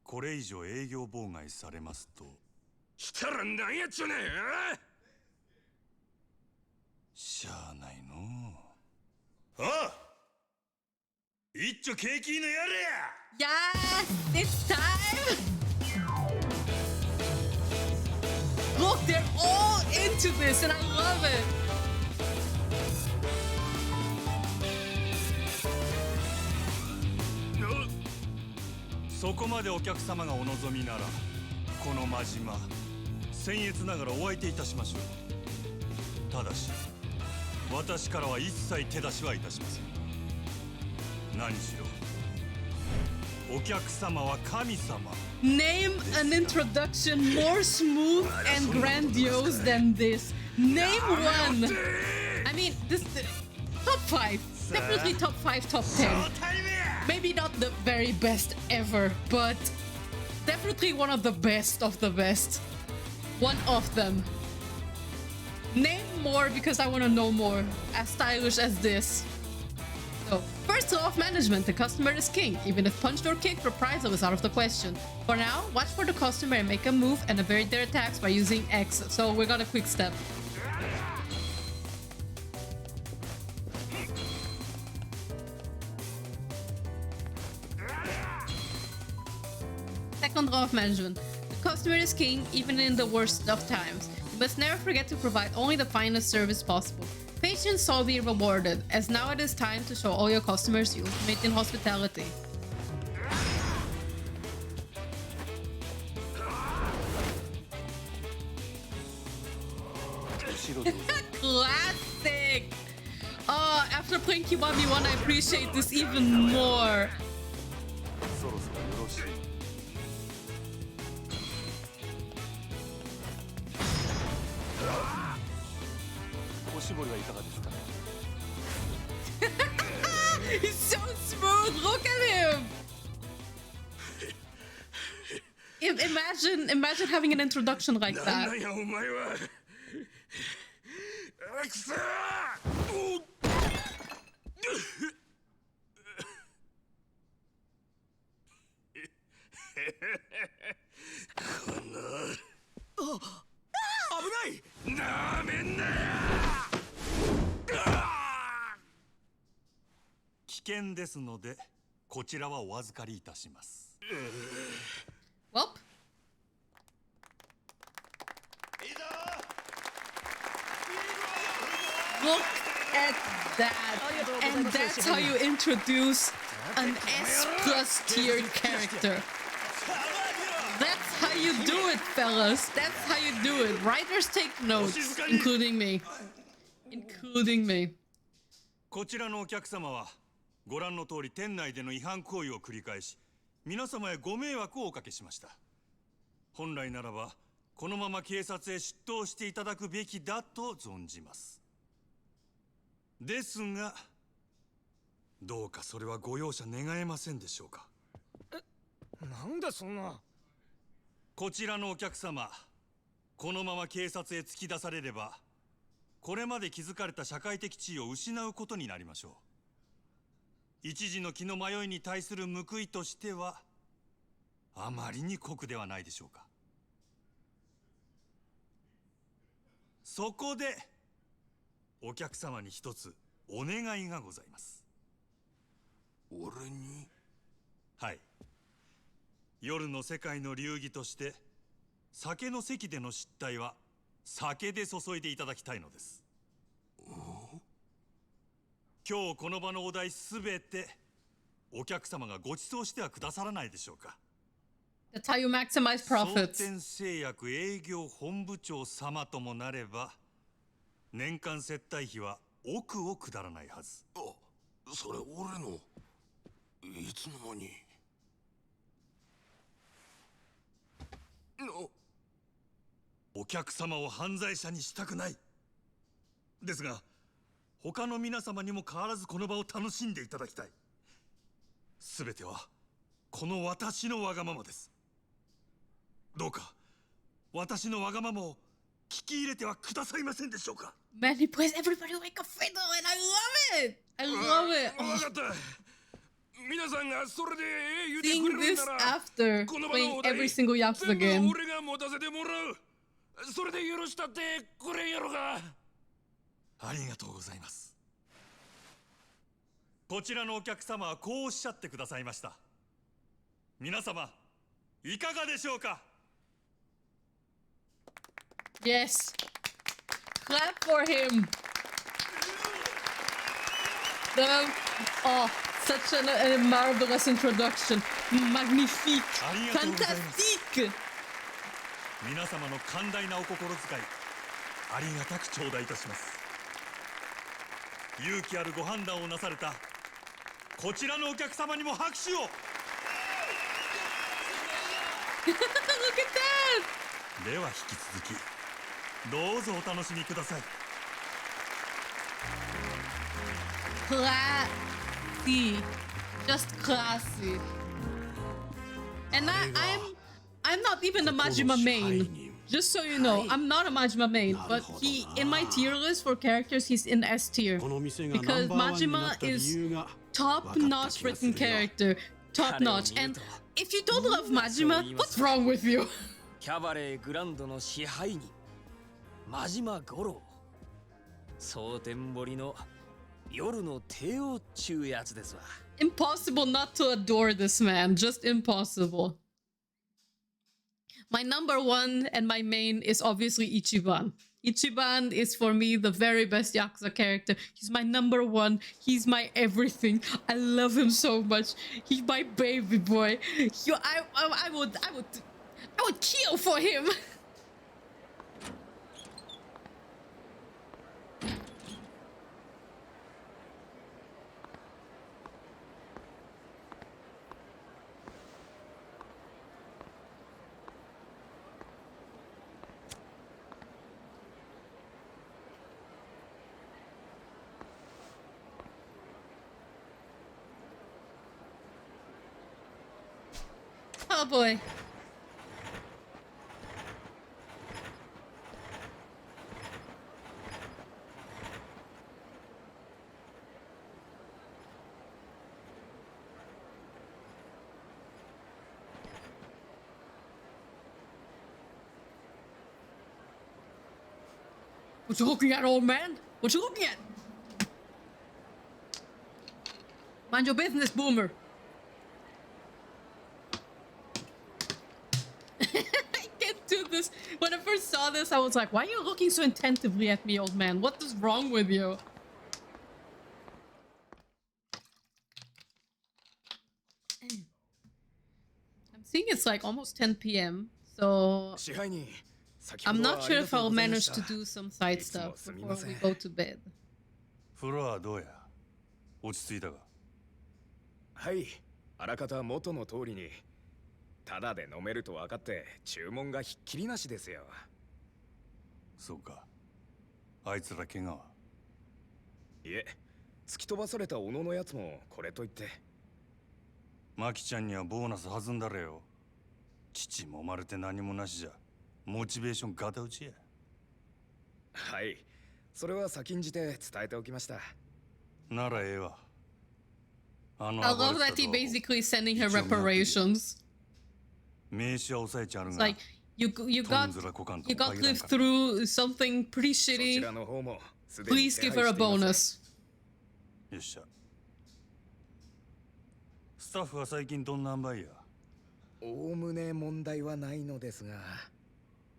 これ以上営業妨害されますと。したら何やっちゅうねん。しゃあないのう。ああ、一丁ケーキのやれや。Yes, it's time. Look, they're all into this, and I love it. そこまでお客様がお望みなら、この真島、僭越ながらお相手いたしましょう。ただし、私からは一切手出しはいたしません。何しろ、お客様は神様。Name an introduction more smooth and grandiose than this. Name one. I mean, this top 5. Definitely top 5, top 10. Maybe not the very best ever, but definitely one of the best of the best. One of them. Name more because I want to know more. As stylish as this. So, first law of management, the customer is king. Even if punched or kicked, reprisal is out of the question. For now, watch for the customer and make a move and evade their attacks by using X. So we got a quick step. Second law of management. The customer is king even in the worst of times. You must never forget to provide only the finest service possible. Patience shall be rewarded, as now it is time to show all your customers the ultimate in hospitality. Classic! Oh, after playing Kiwami 1, I appreciate this even more. He's so smooth. Look at him. Imagine having an introduction like that. Well. Look at that. And that's how you introduce an S+ tier character. That's how you do it, fellas. That's how you do it. Writers take notes, including me. Including me. こちらのお客様はご覧の通り店内での違反行為を繰り返し、皆様へご迷惑をおかけしました。本来ならばこのまま警察へ出頭していただくべきだと存じます。ですが、どうかそれはご容赦願えませんでしょうか。なんだそんな。こちらのお客様、このまま警察へ突き出されれば、これまで築かれた社会的地位を失うことになりましょう。一時の気の迷いに対する報いとしては、あまりに酷ではないでしょうか。そこで、お客様に一つお願いがございます。俺に？はい。夜の世界の流儀として酒の席での失態は酒で注いでいただきたいのです。今日この場のお題すべてお客様がご馳走してはくださらないでしょうか。That's how you maximize 総 profits. 店製薬営業本部長様ともなれば年間接待費は億を下らないはず。あ、それ俺の。いつの間に。お客様を犯罪者にしたくない。ですが他の皆様にも変わらずこの場を楽しんでいただきたい。すべてはこの私のわがままです。どうか私のわがままを聞き入れてはくださいませんでしょうか。 Man, he plays everybody like a fiddle and I love it! I love it! わかった。皆さんがそれで言うて Seeing くれる this なら after この場の playing お題 every single Yakuza 全部 game. 俺が持たせてもらう。それで許したってくれんやろが。ありがとうございます。こちらのお客様はこうおっしゃってくださいました。皆様いかがでしょうか。 Yes. Clap for him. Oh, such a marvelous introduction. Magnifique. Fantastique. 皆様の寛大なお心遣いありがたく頂戴いたします。勇気あるご判断をなされたこちらのお客様にも拍手を。 Look at that. では引き続きどうぞお楽しみください。 Classy. Just classy. And I'm not even a Majima main. Just so you know, I'm not a Majima main, but he in my tier list for characters, he's in S tier because Majima is top-notch written character, top-notch. And if you don't love Majima, what's wrong with you? キャバレーグランドの支配人真島五郎、蒼天堀の夜の帝王っちゅうやつですわ。 Impossible not to adore this man, just impossible. My number one and my main is obviously Ichiban. Ichiban is for me the very best Yakuza character. He's my number one. He's my everything. I love him so much. He's my baby boy. I would kill for him. Oh boy. What you looking at, old man? What you looking at? Mind your business, boomer. I can't do this. When I first saw this, I was like, why are you looking so attentively at me, old man? What is wrong with you? think it's like almost 10 p.m. So I'm not sure if I'll manage to do some side stuff before we go to bed. 風呂はどうや落ち着いたかはい、あらかた元の通りにただで飲めると分かって注文がひっきりなしですよ。そうかあいつら怪我は？いえ、突き飛ばされた小野のやつもこれといって。マキちゃんにはボーナス弾んだれよ。父揉まれて何もなしじゃモチベーションガタ打ちや。はい、それは先んじて伝えておきました。ならええわ。I love that he basically sending her reparations. 名刺は押さえちゃる It's が like you got lived through something pretty shitty. Please give her a bonus. よっしゃ。スタッフは最近どんな塩梅や？おおむね問題はないのですが。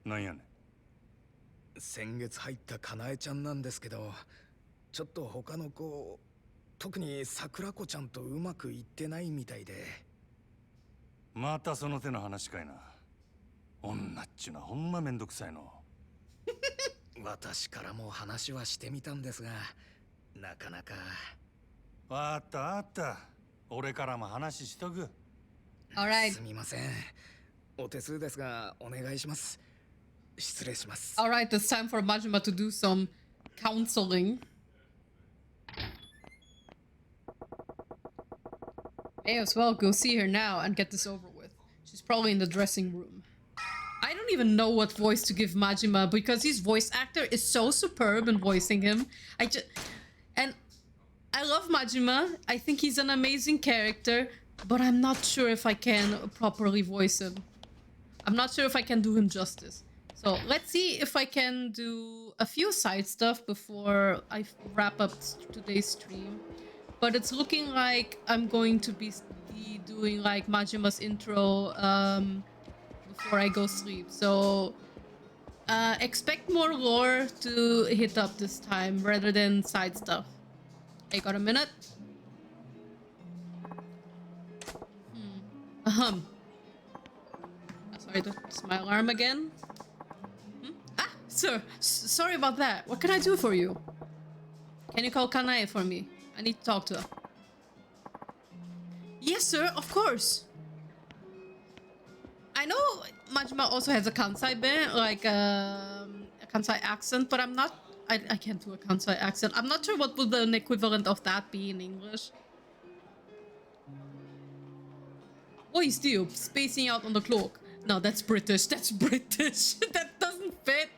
なんやねん。先月入ったかなえちゃんなんですけど、ちょっと他の子、特に桜子ちゃんとうまくいってないみたいで。またその手の話かいな。女っちゅうのはほんまめんどくさいの。私からも話はしてみたんですが、なかなか。わかったわかった。俺からも話しとく。Alright. すみません。お手数ですがお願いします。失礼します。Alright, it's time for Majima to do some counseling. May as well go see her now and get this over with. She's probably in the dressing room. I don't even know what voice to give Majima because his voice actor is so superb in voicing him. And I love Majima. I think he's an amazing character, but I'm not sure if I can properly voice him. I'm not sure if I can do him justice. So let's see if I can do a few side stuff before I wrap up today's stream. But it's looking like I'm going to be doing like Majima's intro before I go sleep. So expect more lore to hit up this time rather than side stuff. Hey, got a minute? Sorry, that's my alarm again. Ah, sir, sorry about that. What can I do for you? Can you call Kanae for me? I need to talk to her. Yes, sir, of course. I know Majima also has a Kansai band, like a Kansai accent, but I'm not. I can't do a Kansai accent. I'm not sure what would the equivalent of that be in English. What is still spacing out on the clock? No, that's British. That's British. That doesn't fit.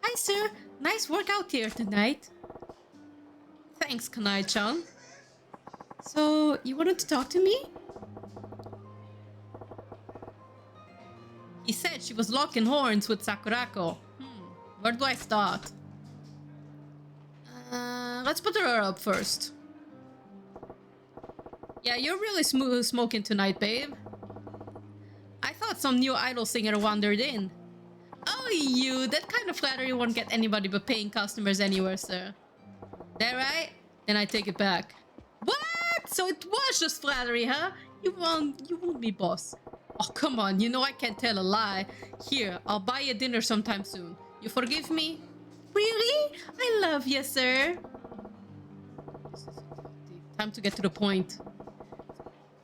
Hi, sir. Nice work out here tonight. Thanks, Kanai-chan. So, you wanted to talk to me? He said she was locking horns with Sakurako. Where do I start? Let's put her up first. Yeah, you're really smooth smoking tonight, babe. I thought some new idol singer wandered in. Oh, you! That kind of flattery won't get anybody but paying customers anywhere, sir. That right? Then I take it back. What? So it was just flattery, huh? You won't be boss. Oh, come on, you know I can't tell a lie. Here, I'll buy you dinner sometime soon. You forgive me? Really? I love you, sir. Time to get to the point.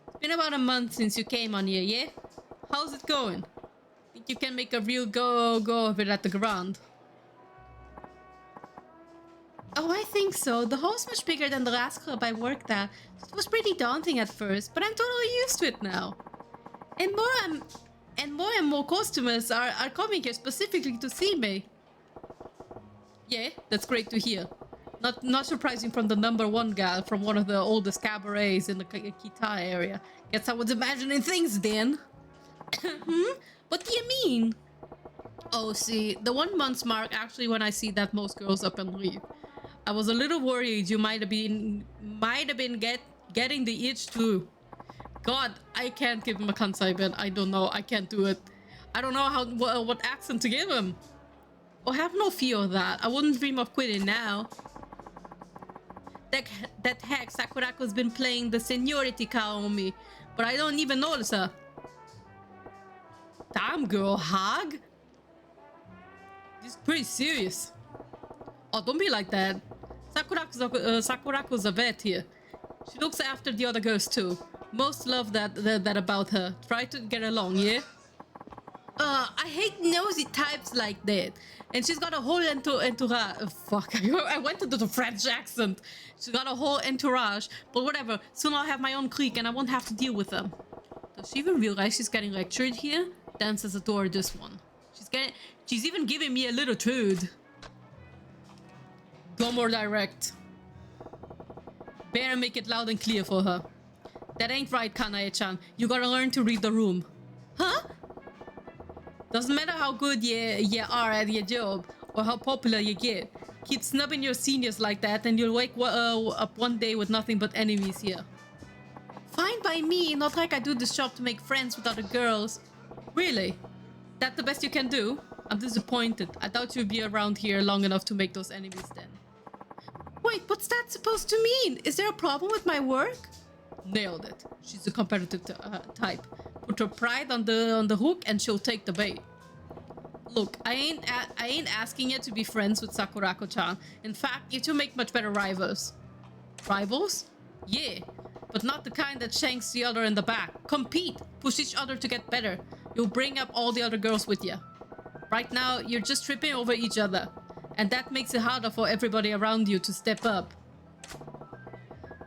It's been about a month since you came on here, yeah? How's it going? Think you can make a real go of it at the Grand? Oh, I think so. The hall's much bigger than the last club I worked at. It was pretty daunting at first, but I'm totally used to it now. And more customers are coming here specifically to see me. Yeah, that's great to hear. Not surprising from the #1 gal from one of the oldest cabarets in the Kita area. Guess I was imagining things then. What do you mean? Oh, see, the 1 month mark actually when I see that most girls up and leave. I was a little worried you might have been getting the itch too. God, I can't give him a Kansai band. I don't know. I can't do it. I don't know what accent to give him. Oh, have no fear of that. I wouldn't dream of quitting now. that heck Sakurako's been playing the seniority card on me, but I don't even notice her. Damn, girl, hog. This is pretty serious. Oh, don't be like that. Sakurako's a vet here. She looks after the other girls too. Most love that about her. Try to get along, yeah? I hate nosy types like that. And she's got a whole entourage. Fuck, I went to the French accent. She's got a whole entourage. But whatever, soon I'll have my own clique and I won't have to deal with them. Does she even realize she's getting lectured here? Dances adore this one. She's even giving me a little trude. Go more direct. Better make it loud and clear for her. That ain't right, Kanae-chan. You gotta learn to read the room. Huh? Doesn't matter how good you are at your job or how popular you get. Keep snubbing your seniors like that and you'll wake up one day with nothing but enemies here. Fine by me, not like I do this job to make friends with other girls. Really? That the best you can do? I'm disappointed. I thought you'd be around here long enough to make those enemies then. Wait, what's that supposed to mean? Is there a problem with my work? Nailed it. She's a competitive type. Put her pride on the hook and she'll take the bait. Look, I ain't asking you to be friends with Sakurako-chan. In fact, you two make much better rivals. Rivals? Yeah, but not the kind that shanks the other in the back. Compete. Push each other to get better. You'll bring up all the other girls with you. Right now, you're just tripping over each other. And that makes it harder for everybody around you to step up.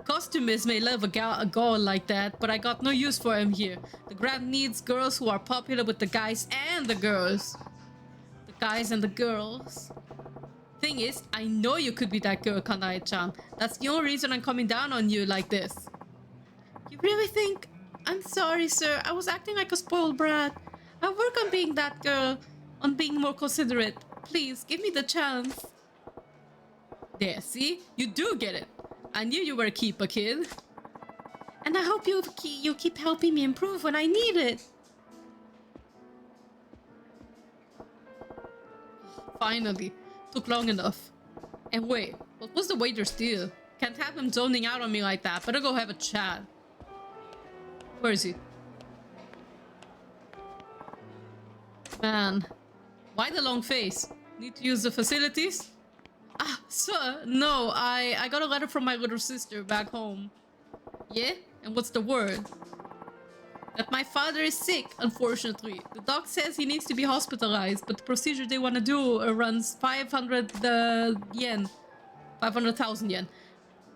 Costumers may love a girl like that, but I got no use for him here. The Grand needs girls who are popular with the guys and the girls. The guys and the girls. Thing is, I know you could be that girl, Kanae-chan. That's the only reason I'm coming down on you like this. You really think... I'm sorry, sir. I was acting like a spoiled brat. I work on being that girl. On being more considerate. Please, give me the chance. There, see? You do get it. I knew you were a keeper, kid. And I hope you keep helping me improve when I need it. Finally. Took long enough. And wait, what was the waiter's deal? Can't have him zoning out on me like that. Better go have a chat. Where is he? Man. Why the long face? Need to use the facilities? Ah, sir, no, I got a letter from my little sister back home. Yeah? And what's the word? That my father is sick, unfortunately. The doc says he needs to be hospitalized, but the procedure they want to do runs 500 yen. 500,000 yen.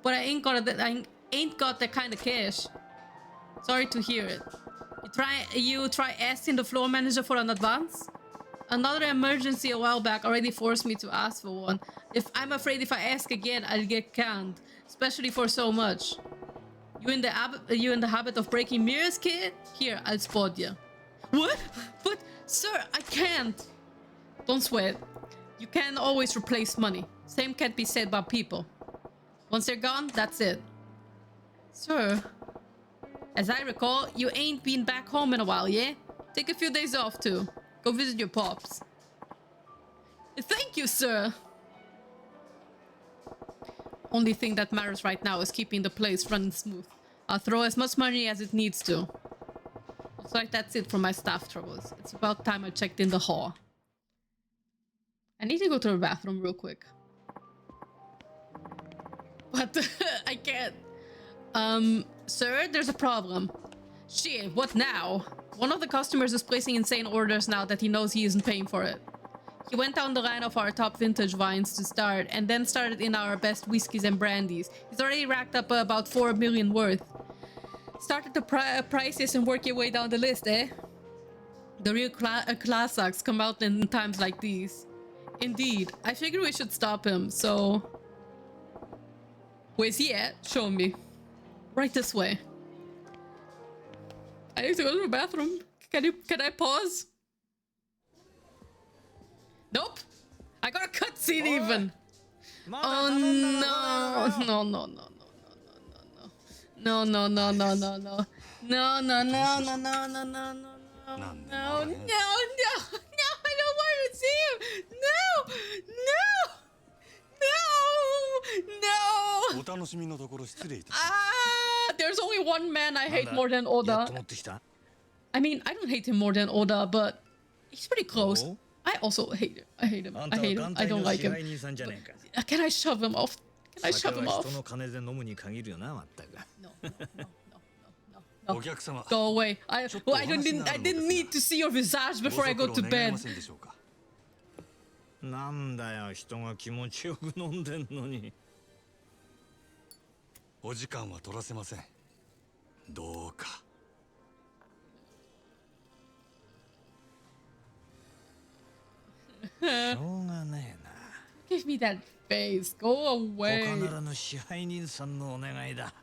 But I ain't got that kind of cash. Sorry to hear it. You try asking the floor manager for an advance? Another emergency a while back already forced me to ask for one. I'm afraid if I ask again, I'll get canned. Especially for so much. You in the habit of breaking mirrors, kid? Here, I'll spot you. What? But, sir, I can't. Don't sweat. You can always replace money. Same can't be said about people. Once they're gone, that's it. Sir, as I recall, you ain't been back home in a while, yeah? Take a few days off, too. Go visit your pops. Thank you, sir. Only thing that matters right now is keeping the place running smooth. I'll throw as much money as it needs to. Looks like that's it for my staff troubles. It's about time I checked in the hall. I need to go to the bathroom real quick. But I can't. Sir, there's a problem. Shit, what now? One of the customers is placing insane orders now that he knows he isn't paying for it. He went down the line of our top vintage wines to start, and then started in our best whiskeys and brandies. He's already racked up about 4 million worth. Started the prices and work your way down the list, eh? The real classics come out in times like these. Indeed, I figured we should stop him, so... Where's he at? Show me. Right this way. I need to go to the bathroom. Can I pause? Nope. I got a cutscene even. Oh no. No, no, no, no, no, no, no, no, no, no, no. No, no, no, no, no, no, no, no, no. No, no, no, no, I don't want to see him. No, no, no, no. Oh! There's only one man I hate more than Oda. I mean, I don't hate him more than Oda, but he's pretty close. I also hate him. I hate him. I hate him. I don't like him. But, can I shove him off? Can I shove him off? No. Go away. I didn't need to see your visage before I go to bed. なんだよ、人が気持ちよく飲んでんのに。お時間は取らせません。どうか。しょうがねえな。Give me that face. Go away. 他ならぬ支配人さんのお願いだ。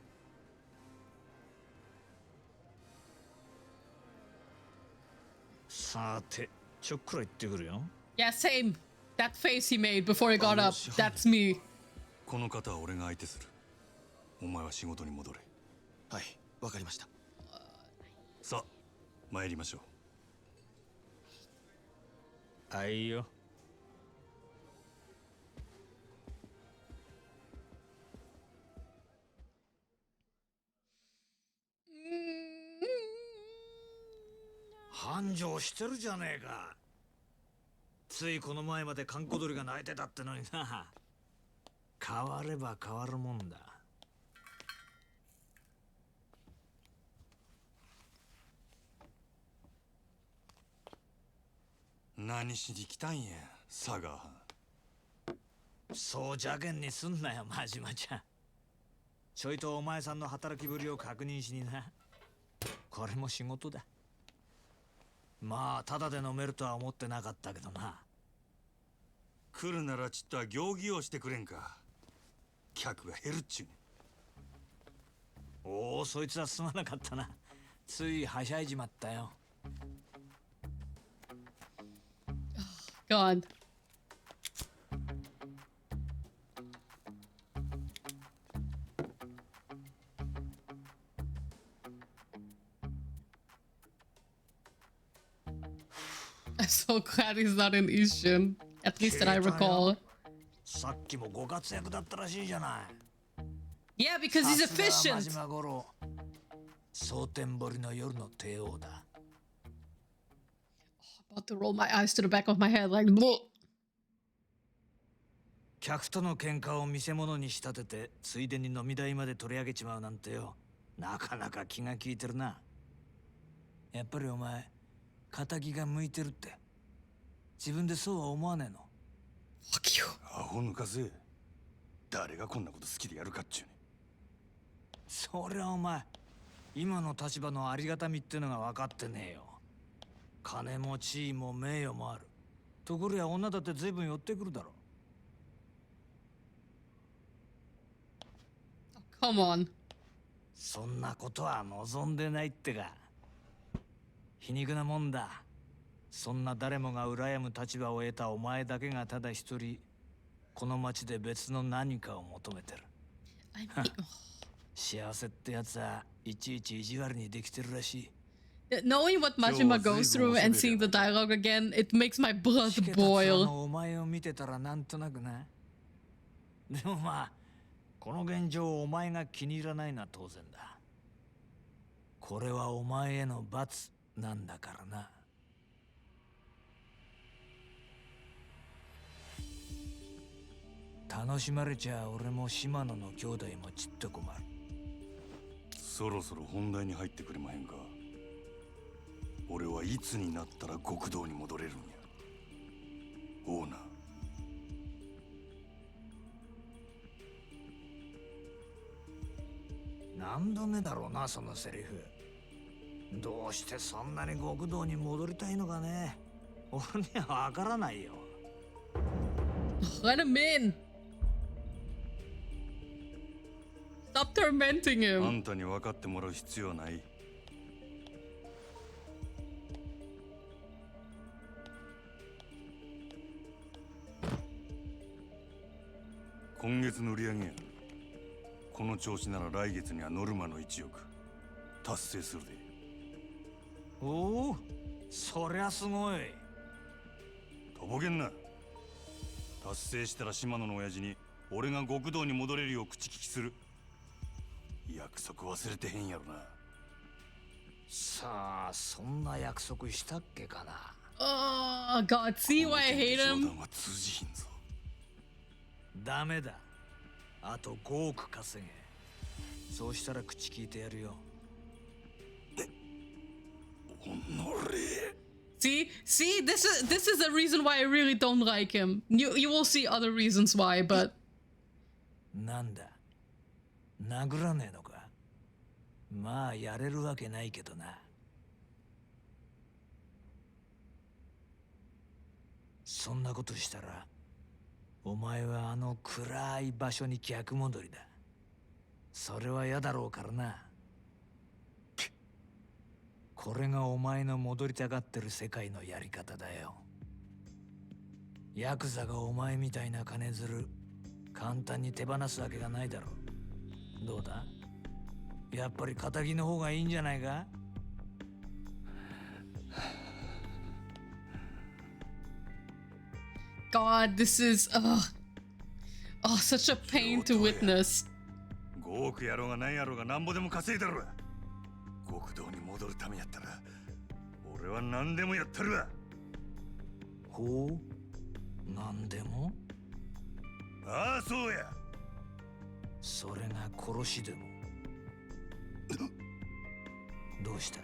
さて、ちょっくら行ってくるよ。Yeah, same. That face he made before he got up. That's me. この方は俺が相手する。お前は仕事に戻れ。はい、わかりました。さあ、参りましょう。あいよ。繁盛してるじゃねえか。ついこの前まで閑古鳥が鳴いてたってのにな。変われば変わるもんだ。何しに来たんや、佐賀。そう邪険にすんなよ、真島ちゃん。ちょいとお前さんの働きぶりを確認しにな。これも仕事だ。まあただで飲めるとは思ってなかったけどな。来るならちっとは行儀をしてくれんか。客が減るっちゅうね。おお、そいつはすまなかったな。ついはしゃいじまったよ。God. I'm so glad he's not an Ishin. At least that I recall. さっきもご活躍だったらしいじゃない。Yeah, because he's efficient. 真島五郎、蒼天堀の夜の帝王だ。About to roll my eyes to the back of my head like, Bleh. 客との喧嘩を見せ物に仕立てて、ついでに飲み代まで取り上げちまうなんてよ。なかなか気が利いてるな。やっぱりお前、仇が向いてるって。自分でそうは思わねえの。Fuck you. アホ抜かせ。誰がこんなこと好きでやるかっちゅうね。そりゃお前、今の立場のありがたみってのが分かってねえよ。金も地位も名誉もある。ところや女だって随分寄ってくるだろ。Come on. そんなことは望んでないってか。皮肉なもんだ。そんな誰もが羨む立場を得たお前だけがただ一人、この町で別の何かを求めてる。幸せってやつはいちいち意地悪にできてるらしい。Knowing what Majima goes through and seeing the dialogue again, it makes my blood boil. お前を見てたらなんとなくな。でもまあ、この現状をお前が気に入らないのは当然だ。これはお前への罰なんだからな。楽しまれちゃ俺も島野の兄弟もちっと困る。そろそろ本題に入ってくれまへんか。俺はいつになったら極道に戻れるんや。オーナー。何度目だろうな、そのセリフ。どうしてそんなに極道に戻りたいのかね。俺にはわからないよ。Let him in. Stop tormenting him. あんたに分かってもらう必要はない。今月の売り上げや。この調子なら来月にはノルマの1億達成するで。おお、そりゃすごい。とぼけんな。達成したら島野の親父に俺が極道に戻れるよう口利きする。約束忘れてへんやろな。さあ、そんな約束したっけかな。Oh God, see why I hate him? ダメだ。あと5億稼げ。そうしたら口聞いてやるよ。See, this is the reason why I really don't like him. You will see other reasons why, but なんだ。殴らねえのか。まあやれるわけないけどな。そんなことしたら、お前はあの暗い場所に逆戻りだ。それは嫌だろうからな。これがお前の戻りたがってる世界のやり方だよ。ヤクザがお前みたいな金づる簡単に手放すわけがないだろう。どうだ？やっぱり仇の方がいいんじゃないかGod, this is such a pain to witness. 5億やろうが何やろうがなんぼでも稼いだろ。極道に戻るためやったら俺は何でもやったるわ。ほう、何でも？ああ、そうや。それが殺しでも。どうした？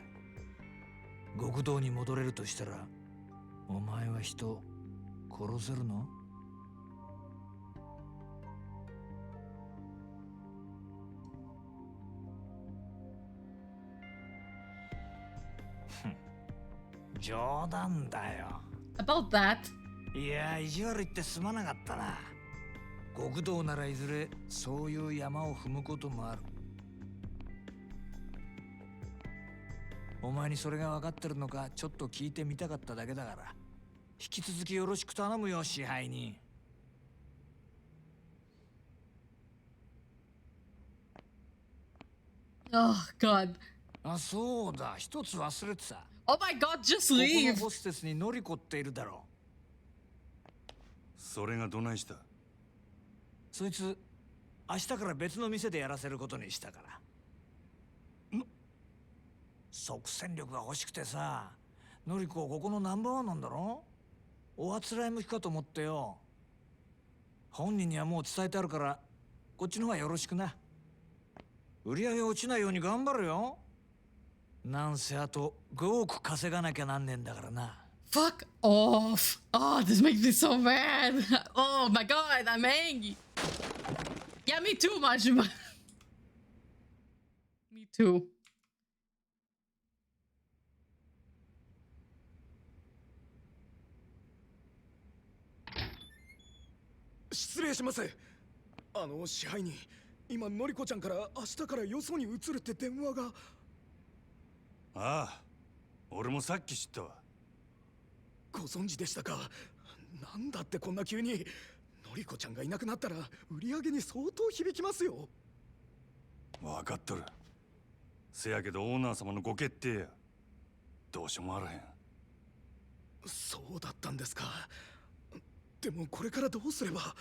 極道に戻れるとしたらお前は人殺せるの？冗談だよ。About that? いや、意地悪言ってすまなかったな。極道ならいずれそういう山を踏むこともある。お前にそれが分かってるのかちょっと聞いてみたかっただけだから、引き続きよろしく頼むよ、支配人。Oh God. あ、そうだ、一つ忘れてた。Oh my God, just ここ leave. のホステスにノリコっているだろう。それがどないした？そいつ明日から別の店でやらせることにしたから。即戦力が欲しくてさ。ノリコここのナンバーワンなんだろ。おあつらい向きかと思ってよ。本人にはもう伝えてあるからこっちの方がよろしくな。売り上げ落ちないように頑張るよ。なんせあと5億稼がなきゃなんねんだからな。Fuck off. Oh, this makes me so mad. Oh my God, I'm angry. Yeah, me too, Majima. Me too. 失礼します。支配人、今のりこちゃんから明日からよそに移るって電話が。ああ、俺もさっき知ったわ。ご存知でしたか。なんだってこんな急に。のりこちゃんがいなくなったら売り上げに相当響きますよ。分かっとる。せやけどオーナー様のご決定や。どうしようもあらへん。そうだったんですか。でもこれからどうすれば。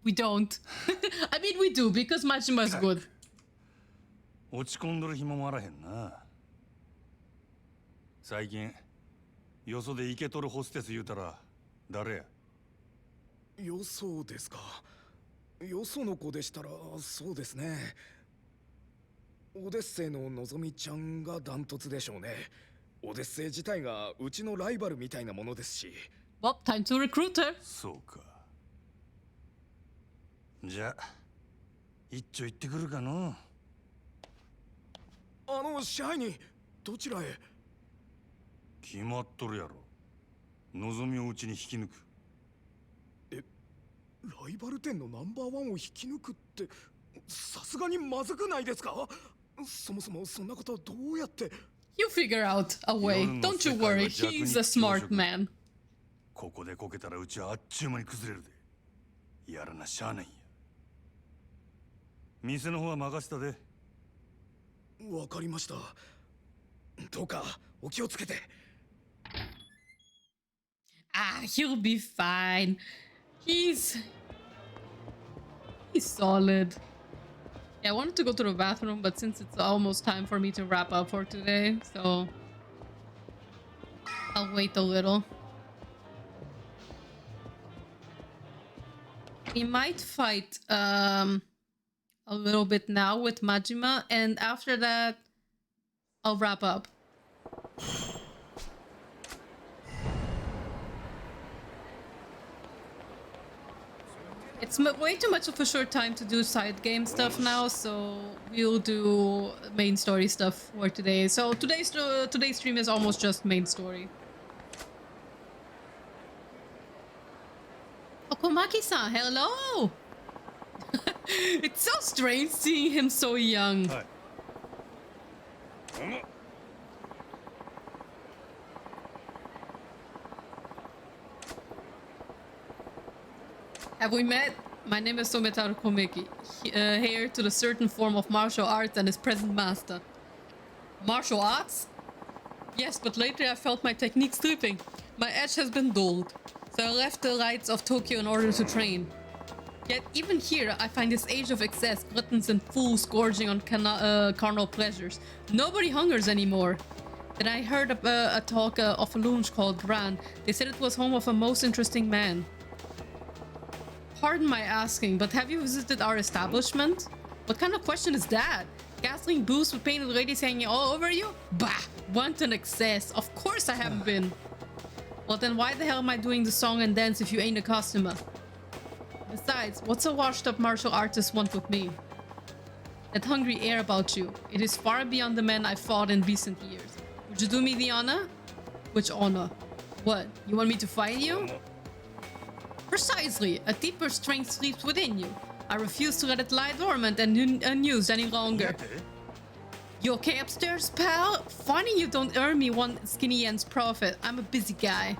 We don't. I mean, we do because Majima is good. 落ち込んどる暇もあらへんな。最近よそでイケとるホステス言うたら誰や？よそですか。よその子でしたらそうですね。オデッセイののぞみちゃんがダントツでしょうね。オデッセイ自体がうちのライバルみたいなものですし。Well, time to recruit her. そうか。じゃあ一丁行ってくるかの。支配人、どちらへ？決まっとるやろ。のぞみをうちに引き抜く。ライバル店のナンバーワンを引き抜くってさすがにまずくないですか？そもそもそんなことどうやって？ You figure out a way. Don't you worry. He's a smart man. ここでこけたらうちはあっちゅう間に崩れるで。やらなしゃあないんや。店の方は任せたで。わかりました。どうかお気をつけて。Ah, he'll be fine. Pretty solid. Yeah, I wanted to go to the bathroom, but since it's almost time for me to wrap up for today, so I'll wait a little. We might fight a little bit now with Majima, and after that, I'll wrap up. It's way too much of a short time to do side game stuff now, so we'll do main story stuff for today. So today's stream is almost just main story. Okomaki-san, hello! It's so strange seeing him so young. Hi. Have we met? My name is Sometaru Komeki, heir to the certain form of martial arts and its present master. Martial arts? Yes, but lately I felt my technique slipping. My edge has been dulled, so I left the lights of Tokyo in order to train. Yet even here, I find this age of excess, gluttons and fools gorging on carnal pleasures. Nobody hungers anymore. Then I heard a talk of a lounge called Grand. They said it was home of a most interesting man. Pardon my asking, but have you visited our establishment? What kind of question is that? Gasoline booths with painted ladies hanging all over you? Bah! Wanton excess. Of course I haven't been. Well then why the hell am I doing the song and dance if you ain't a customer? Besides, what's a washed up martial artist want with me? That hungry air about you. It is far beyond the men I've fought in recent years. Would you do me the honor? Which honor? What? You want me to fight you? Precisely. A deeper strength sleeps within you. I refuse to let it lie dormant and unused any longer. You okay upstairs, pal? Funny you don't earn me one skinny end's profit. I'm a busy guy.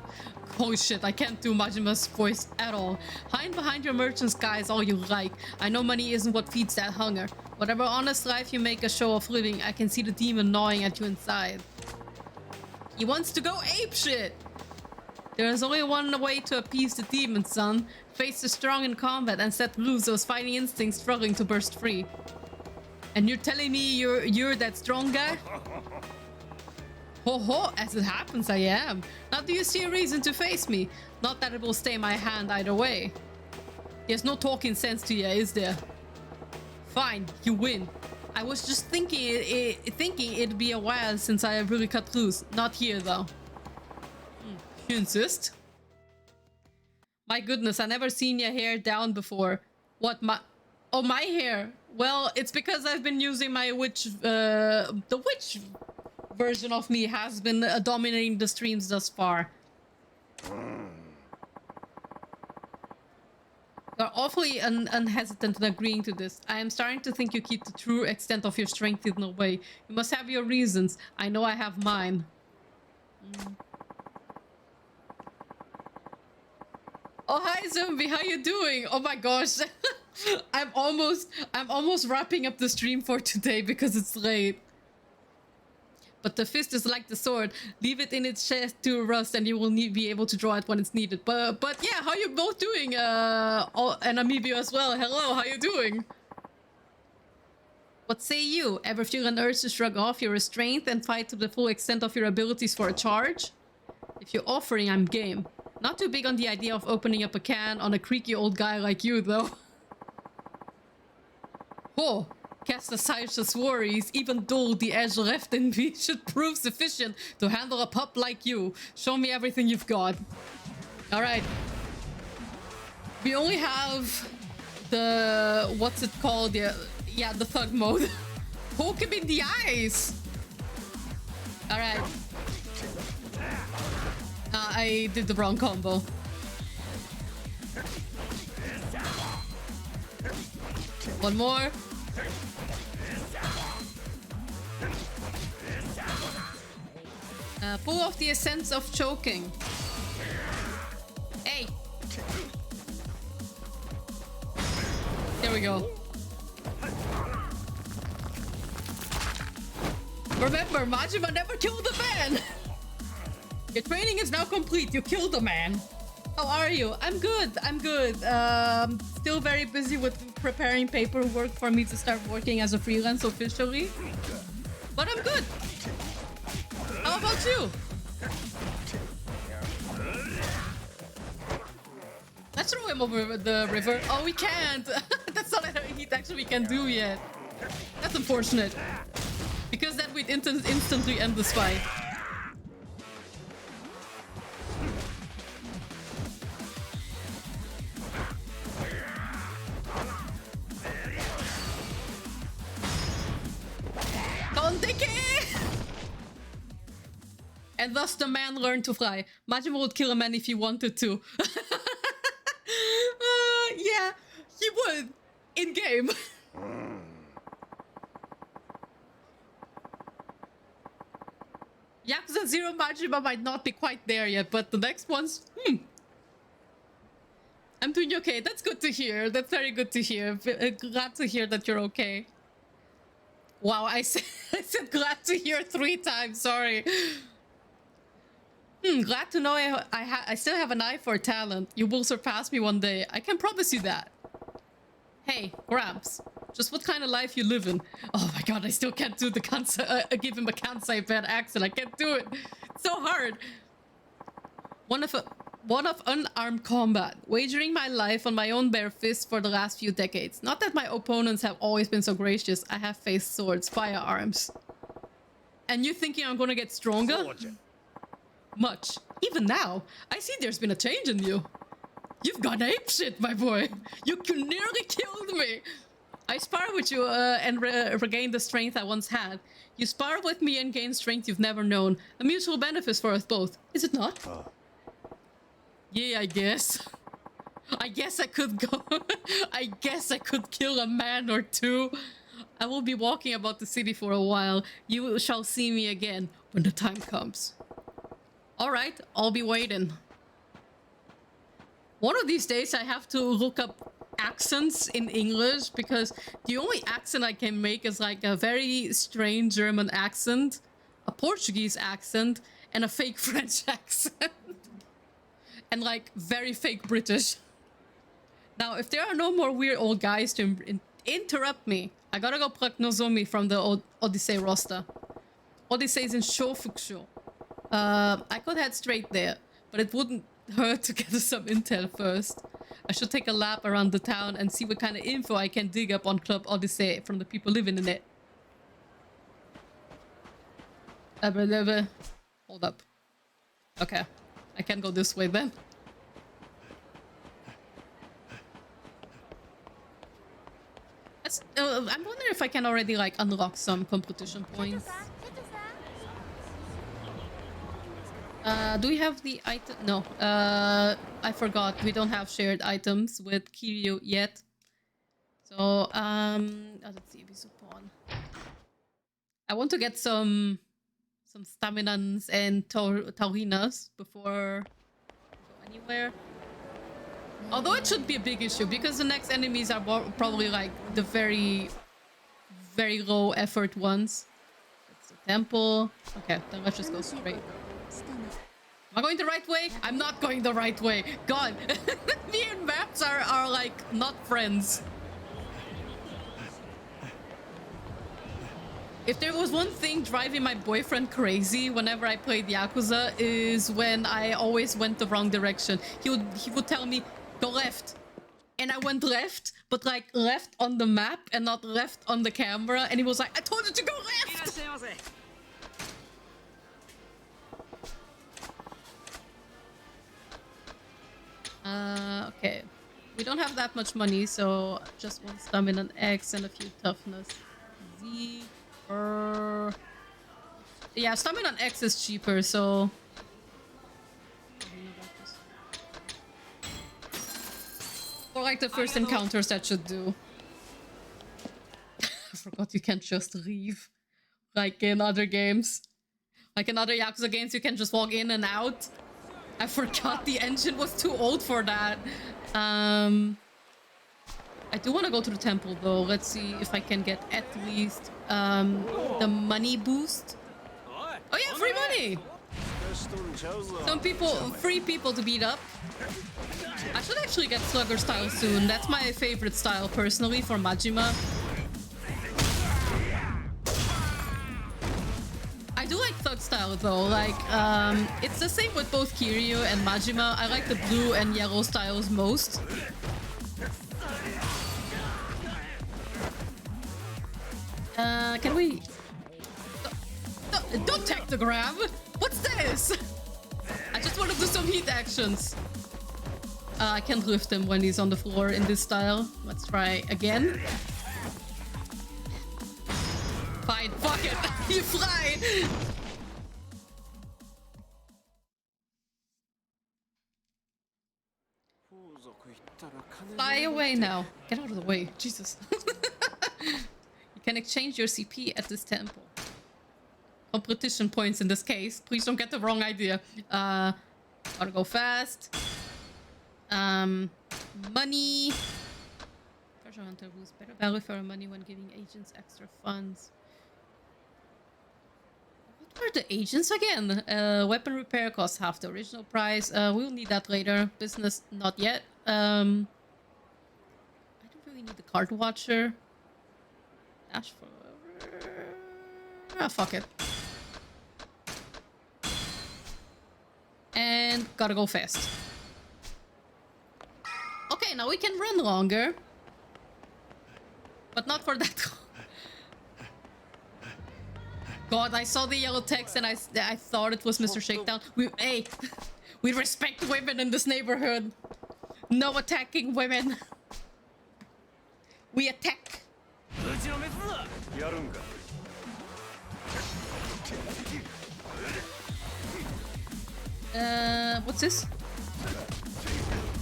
Holy shit, I can't do Majima's voice at all. Hide behind your merchant's guise all you like. I know money isn't what feeds that hunger. Whatever honest life you make a show of living, I can see the demon gnawing at you inside. He wants to go apeshit! There is only one way to appease the demon, son. Face the strong in combat and set loose those fighting instincts struggling to burst free. And you're telling me you're that strong guy? Ho ho, as it happens I am. Now do you see a reason to face me? Not that it will stay my hand either way. There's no talking sense to you, is there? Fine, you win. I was just thinking it'd be a while since I really cut loose. Not here though. You insist? My goodness, I never seen your hair down before. What, oh, my hair? Well, it's because I've been using my witch, the witch version of me has been dominating the streams thus far. You're awfully unhesitant in agreeing to this. I am starting to think you keep the true extent of your strength hidden away. You must have your reasons. I know I have mine. Oh, hi Zombie, how you doing? Oh my gosh. I'm almost wrapping up the stream for today because it's late. But the fist is like the sword. Leave it in its chest to rust and you will be able to draw it when it's needed. But yeah, how you both doing? And Amibio as well. Hello, how you doing? What say you? Ever feel an urge to shrug off your restraint and fight to the full extent of your abilities for a charge? If you're offering, I'm game. Not too big on the idea of opening up a can on a creaky old guy like you, though. Oh, cast aside such worries, even though the edge left in me should prove sufficient to handle a pup like you. Show me everything you've got. Alright. We only have the... what's it called? Yeah, the thug mode. Poke him in the eyes! Alright. I did the wrong combo. One more. Pull off the essence of choking. Hey! There we go. Remember, Majima never killed a man! Your training is now complete. You killed a man. How are you? I'm good. I'm good. Still very busy with preparing paperwork for me to start working as a freelance officially. But I'm good. How about you? Let's throw him over the river. Oh, we can't. That's not a heat action we can do yet. That's unfortunate. Because that would instantly end this fight. And thus the man learned to fly. Majima would kill a man if he wanted to. Yeah, he would. In game. Yakuza 0 Majima might not be quite there yet, but the next ones, I'm doing okay. That's good to hear. That's very good to hear. Glad to hear that you're okay. Wow, I said glad to hear 3 times. Sorry. Glad to know I still have an eye for talent. You will surpass me one day. I can promise you that. Hey, Gramps. Just what kind of life you live in? Oh my god, I still can't do the give him a Kansai bad accent. I can't do it. It's so hard. One of unarmed combat. Wagering my life on my own bare fists for the last few decades. Not that my opponents have always been so gracious. I have faced swords, firearms. And you thinking I'm gonna get stronger? Much. Even now, I see there's been a change in you. You've gone apeshit, my boy. You nearly killed me. I spar with you and regain the strength I once had. You spar with me and gain strength you've never known. A mutual benefit for us both, is it not? Yeah, I guess. I guess I could go. I guess I could kill a man or two. I will be walking about the city for a while. You shall see me again when the time comes. Alright, I'll be waiting. One of these days I have to look up accents in English because the only accent I can make is like a very strange German accent, a Portuguese accent, and a fake French accent. And like very fake British. Now, if there are no more weird old guys to interrupt me, I gotta go pluck Nozomi from the Odyssey roster. Odyssey's in Shofukusho. I could head straight there, but it wouldn't hurt to get some intel first. I should take a lap around the town and see what kind of info I can dig up on Club Odyssey from the people living in it. Hold up. Okay, I can go this way then. I'm wondering if I can already like unlock some competition points. Do we have the item? No. I forgot. We don't have shared items with Kiryu yet. So, let's see. I want to get some staminans and taurinas before I go anywhere. Although it should be a big issue because the next enemies are probably like the very, very low effort ones. That's the temple. Okay, then let's just go straight. Am I going the right way? I'm not going the right way. God, me and maps are like not friends. If there was one thing driving my boyfriend crazy whenever I played Yakuza is when I always went the wrong direction. He would tell me, go left. And I went left, but like left on the map and not left on the camera. And he was like, I told you to go left! Okay. We don't have that much money, so just one stamina X and a few toughness. Z. Yeah, stamina X is cheaper, so... For like the first encounters, that should do. I forgot you can't just leave. Like in other games. Like in other Yakuza games, you can just walk in and out. I forgot the engine was too old for that. I do want to go to the temple though. Let's see if I can get at least the money boost. Oh yeah, free money! Some people, 3 people to beat up. I should actually get Slugger style soon. That's my favorite style personally for Majima. I do like Thug style though. Like, it's the same with both Kiryu and Majima. I like the blue and yellow styles most. Can we... Don't take the grab! What's this? I just want to do some heat actions. I can't lift him when he's on the floor in this style. Let's try again. Fine, fuck it. You fly! Fly away now. Get out of the way. Jesus. You can exchange your CP at this temple. Competition points in this case. Please don't get the wrong idea. Gotta go fast. Money. Treasure hunter boost. Better value for money when giving agents extra funds. What were the agents again? Weapon repair costs half the original price. We'll need that later. Business, not yet. I don't really need the card watcher. Dash for... Ah, fuck it. And gotta go fast. Okay, now we can run longer. But not for that. God, I saw the yellow text and I thought it was Mr. Shakedown. Hey, we respect women in this neighborhood. No attacking women. We attack. What's this?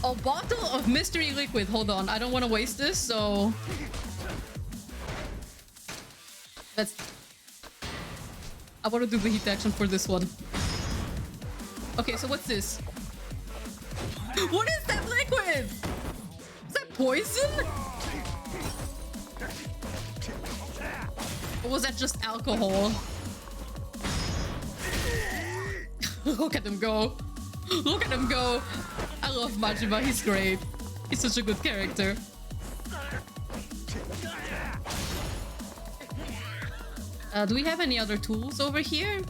A bottle of mystery liquid. Hold on, I don't want to waste this, so... Let's... I want to do the heat action for this one. Okay, so what's this? What is that liquid? Is that poison? Or was that just alcohol? Look at him go. Look at him go. I love Majima. He's great. He's such a good character. Do we have any other tools over here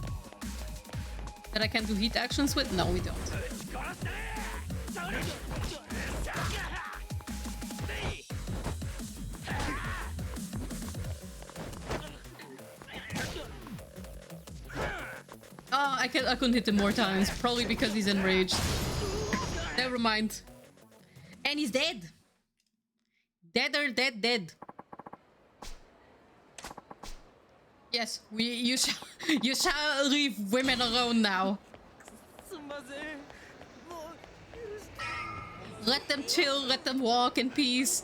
that I can do heat actions with? No, we don't. Oh, I couldn't hit him more times. Probably because he's enraged. Never mind. And he's dead. Deader, dead. Yes, you shall leave women alone now. Let them chill, let them walk in peace.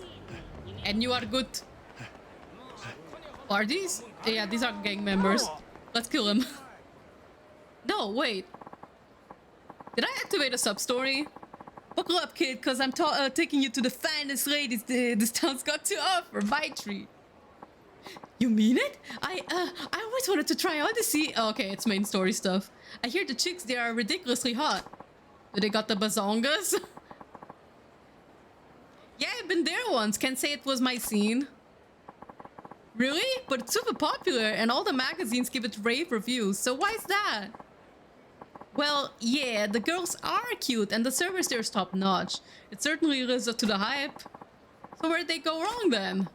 And you are good. Are these? Yeah, these are gang members. Let's kill them. No, wait. Did I activate a sub-story? Buckle up, kid, because I'm taking you to the finest ladies this town's got to offer. My treat. You mean it? I always wanted to try Odyssey. Oh, okay, it's main story stuff. I hear the chicks there are ridiculously hot. Do they got the bazongas? Yeah, I've been there once. Can't say it was my scene. Really? But it's super popular and all the magazines give it rave reviews. So why is that? Well, yeah, the girls are cute and the service there is top notch. It certainly lives up to the hype. So where'd they go wrong then?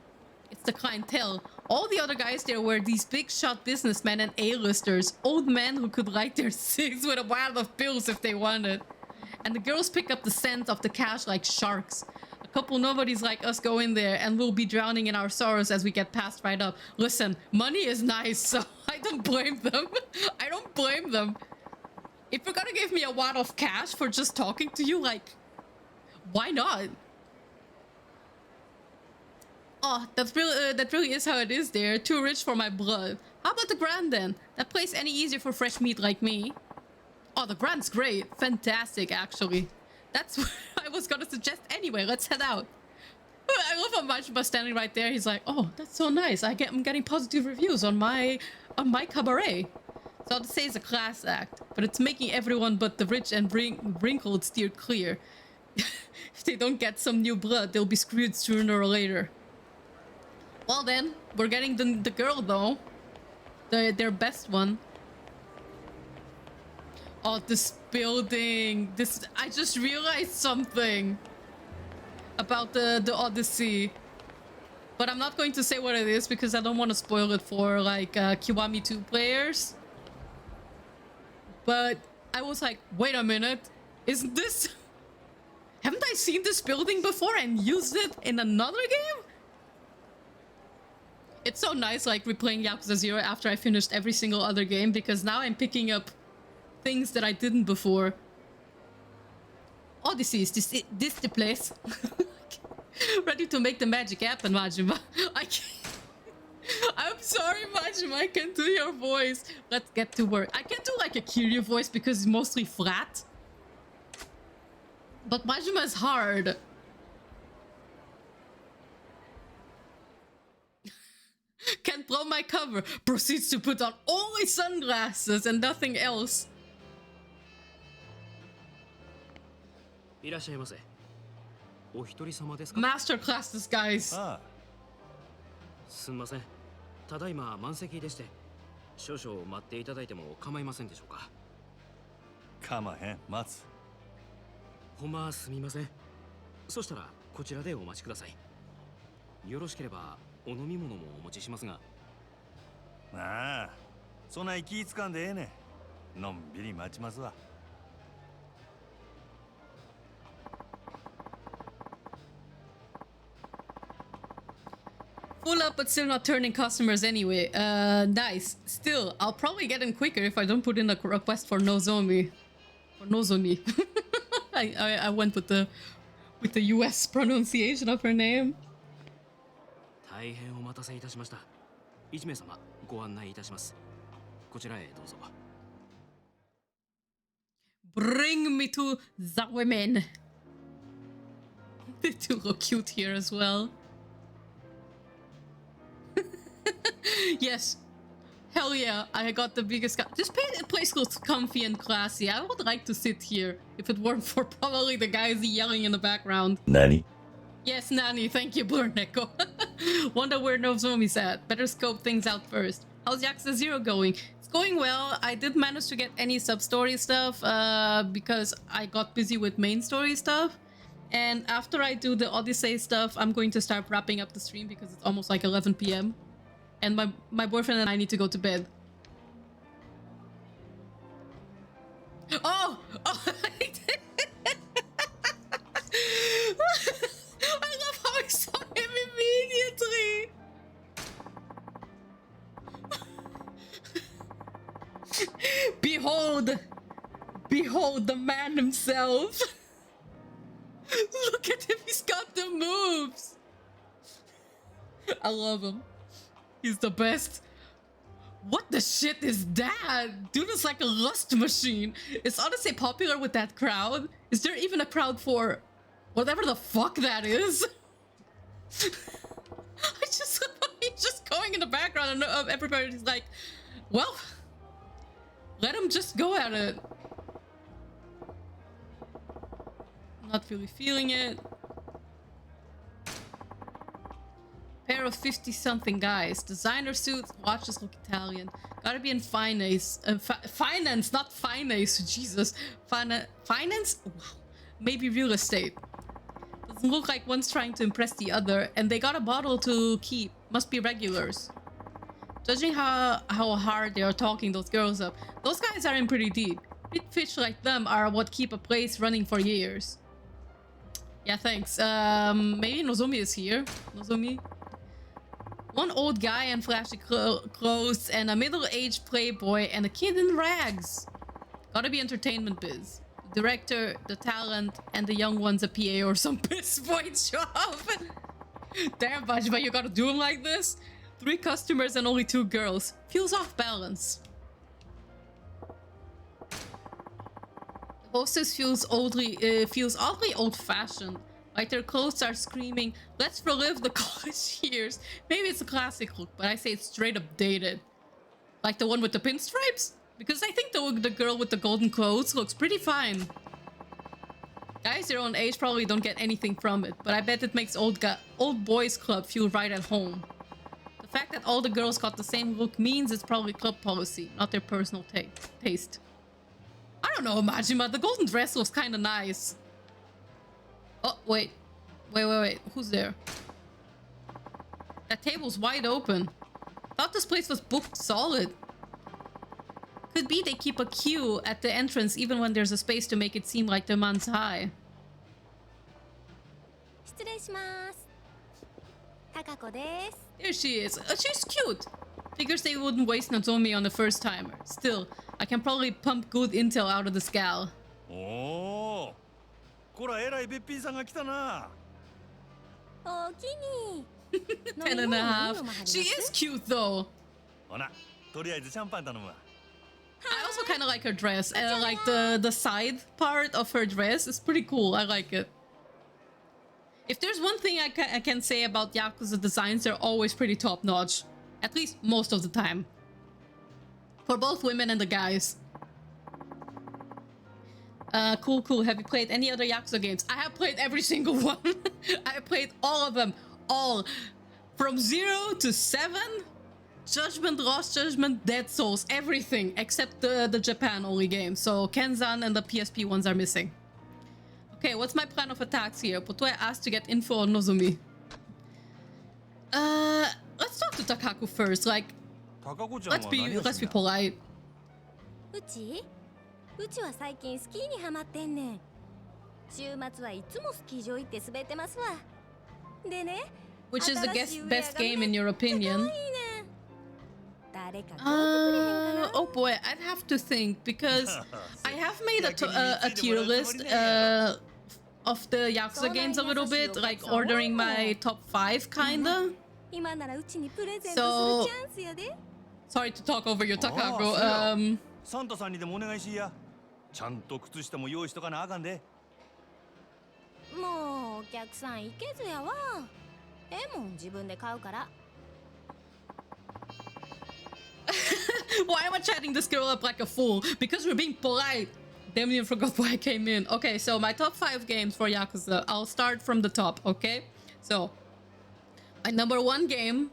It's the clientele. All the other guys there were these big shot businessmen and A-listers. Old men who could light their cigs with a bottle of pills if they wanted. And the girls pick up the scent of the cash like sharks. A couple nobodies like us go in there and we'll be drowning in our sorrows as we get passed right up. Listen, money is nice, so I don't blame them. I don't blame them. If you're gonna give me a wad of cash for just talking to you, like, why not? Oh, that really is how it is there. Too rich for my blood. How about the Grand then? That place any easier for fresh meat like me? Oh, the Grand's great. Fantastic, actually. That's what I was gonna suggest anyway. Let's head out. I love how Majima standing right there. He's like, oh, that's so nice. I'm getting positive reviews on my cabaret. So to say it's a class act, but it's making everyone but the rich and wrinkled steer clear. If they don't get some new blood, they'll be screwed sooner or later. Well then, we're getting the girl though. Their best one. Oh, this building. I just realized something about the Odyssey. But I'm not going to say what it is because I don't want to spoil it for like Kiwami 2 players. But I was like, wait a minute. Isn't this... Haven't I seen this building before and used it in another game? It's so nice like replaying Yakuza 0 after I finished every single other game because now I'm picking up things that I didn't before. Odyssey, is this the place? Ready to make the magic happen, Majima. I'm sorry, Majima, I can't do your voice. Let's get to work. I can't do like a Kiryu voice because it's mostly flat. But Majima is hard. Can't blow my cover. Proceeds to put on only sunglasses and nothing else. Masterclass disguise. すみません。ただいま満席でして、少々待っていただいても構いませんでしょうか。構へん、待つ。ほんますみません。そしたらこちらでお待ちください。よろしければお飲み物もお持ちしますが。ああ、そんな気つかんでええね。のんびり待ちますわ。Full up, but still not turning customers anyway. Nice. Still, I'll probably get in quicker if I don't put in a request for Nozomi. Or Nozomi. I went with the US pronunciation of her name. 大変お待たせいたしました。1名様ご案内いたします。こちらへどうぞ。Bring me to the women. They do look cute here as well. Yes. Hell yeah, I got the biggest... This place looks comfy and classy. I would like to sit here if it weren't for probably the guys yelling in the background. Nani? Yes, Nani. Thank you, Umineko. Wonder where Nozomi's at. Better scope things out first. How's Yakuza 0 going? It's going well. I didn't manage to get any sub-story stuff because I got busy with main story stuff. And after I do the Odyssey stuff, I'm going to start wrapping up the stream because it's almost like 11 p.m. And my boyfriend and I need to go to bed. Oh! I love how I saw him immediately! Behold! Behold the man himself! Look at him, he's got the moves! I love him. He's the best. What the shit is that? Dude is like a lust machine. Is Odyssey popular with that crowd? Is there even a crowd for whatever the fuck that is? He's just going in the background and everybody's like, well, let him just go at it. Not really feeling it. Pair of 50-something guys. Designer suits, watches look Italian. Gotta be in finance. Finance, not finance. Jesus. Finance? Wow. Maybe real estate. Doesn't look like one's trying to impress the other. And they got a bottle to keep. Must be regulars. Judging how hard they are talking those girls up. Those guys are in pretty deep. Big fish like them are what keep a place running for years. Yeah, thanks. Maybe Nozomi is here. Nozomi? One old guy in flashy clothes and a middle-aged playboy and a kid in rags. Gotta be entertainment biz. The director, the talent, and the young one's a PA or some piss boy job. Damn, Majima, you gotta do him like this? 3 customers and only 2 girls. Feels off balance. The hostess feels oddly old-fashioned. Like their clothes are screaming, let's relive the college years. Maybe it's a classic look, but I say it's straight up dated. Like the one with the pinstripes? Because I think the girl with the golden clothes looks pretty fine. Guys your own age probably don't get anything from it, but I bet it makes old boys club feel right at home. The fact that all the girls got the same look means it's probably club policy, not their personal taste. I don't know, Majima, the golden dress looks kind of nice. Oh, wait. Wait. Who's there? That table's wide open. Thought this place was booked solid. Could be they keep a queue at the entrance even when there's a space to make it seem like the man's high. There she is. She's cute. Figures they wouldn't waste Nozomi on the first timer. Still, I can probably pump good intel out of this gal. Oh, こら偉いべっぴんさんが来たな。おきに。 10 and a half. She is cute though. ほな、とりあえずシャンパン頼むわ。 I also kind of like her dress. Like the side part of her dress is pretty cool. I like it. If there's one thing I can say about Yakuza designs, they're always pretty top notch. At least most of the time. For both women and the guys. Cool. Have you played any other Yakuza games? I have played every single one. I have played all of them. All. From 0 to 7. Judgment, Lost Judgment, Dead Souls, everything except the Japan only game. So Kenzan and the PSP ones are missing. Okay, what's my plan of attacks here? Potoe asked to get info on Nozomi. Let's talk to Takaku first. Like, let's be polite. うちは最近スキーにハマってんねん。週末はいつもスキー場行って滑ってますわ。でね、 Which is the best game in your opinion? Oh boy, I'd have to think because I have made a tier list of the Yakuza games a little bit, like ordering my top 5 kinda. So sorry to talk over your Takago. サンタさんにでもお願いしや。ちゃんと靴下も用意しとかなあかんで。もうお客さん行けずやわ。もん自分で買うから。 Why am I chatting this girl up like a fool? Because we're being polite. Damn near forgot why I came in. Okay, so my top 5 games for Yakuza. I'll start from the top, okay? So, my number 1 game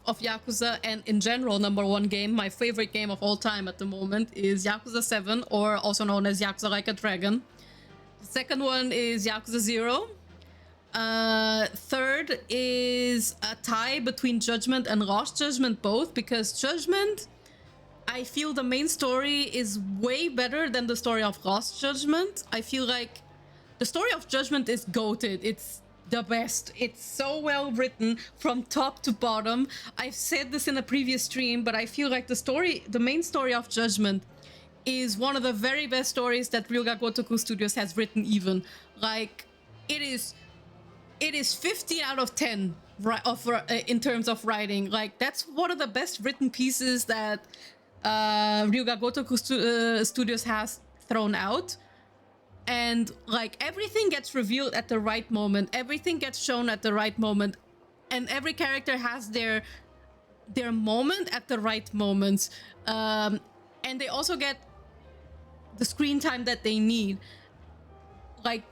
of Yakuza, and in general, number 1 game, my favorite game of all time at the moment, is Yakuza 7, or also known as Yakuza Like a Dragon. The second one is Yakuza 0. Third is a tie between Judgment and Lost Judgment both, because Judgment, I feel the main story is way better than the story of Lost Judgment. I feel like the story of Judgment is goated. It's the best. It's so well written from top to bottom. I've said this in a previous stream, but I feel like the main story of Judgment is one of the very best stories that Ryuga Gotoku Studios has written even. Like, it is 15 out of 10 in terms of writing. Like, that's one of the best written pieces that Ryuga Gotoku Studios has thrown out. And like, everything gets revealed at the right moment, everything gets shown at the right moment, and every character has their moment at the right moments, and they also get the screen time that they need. Like,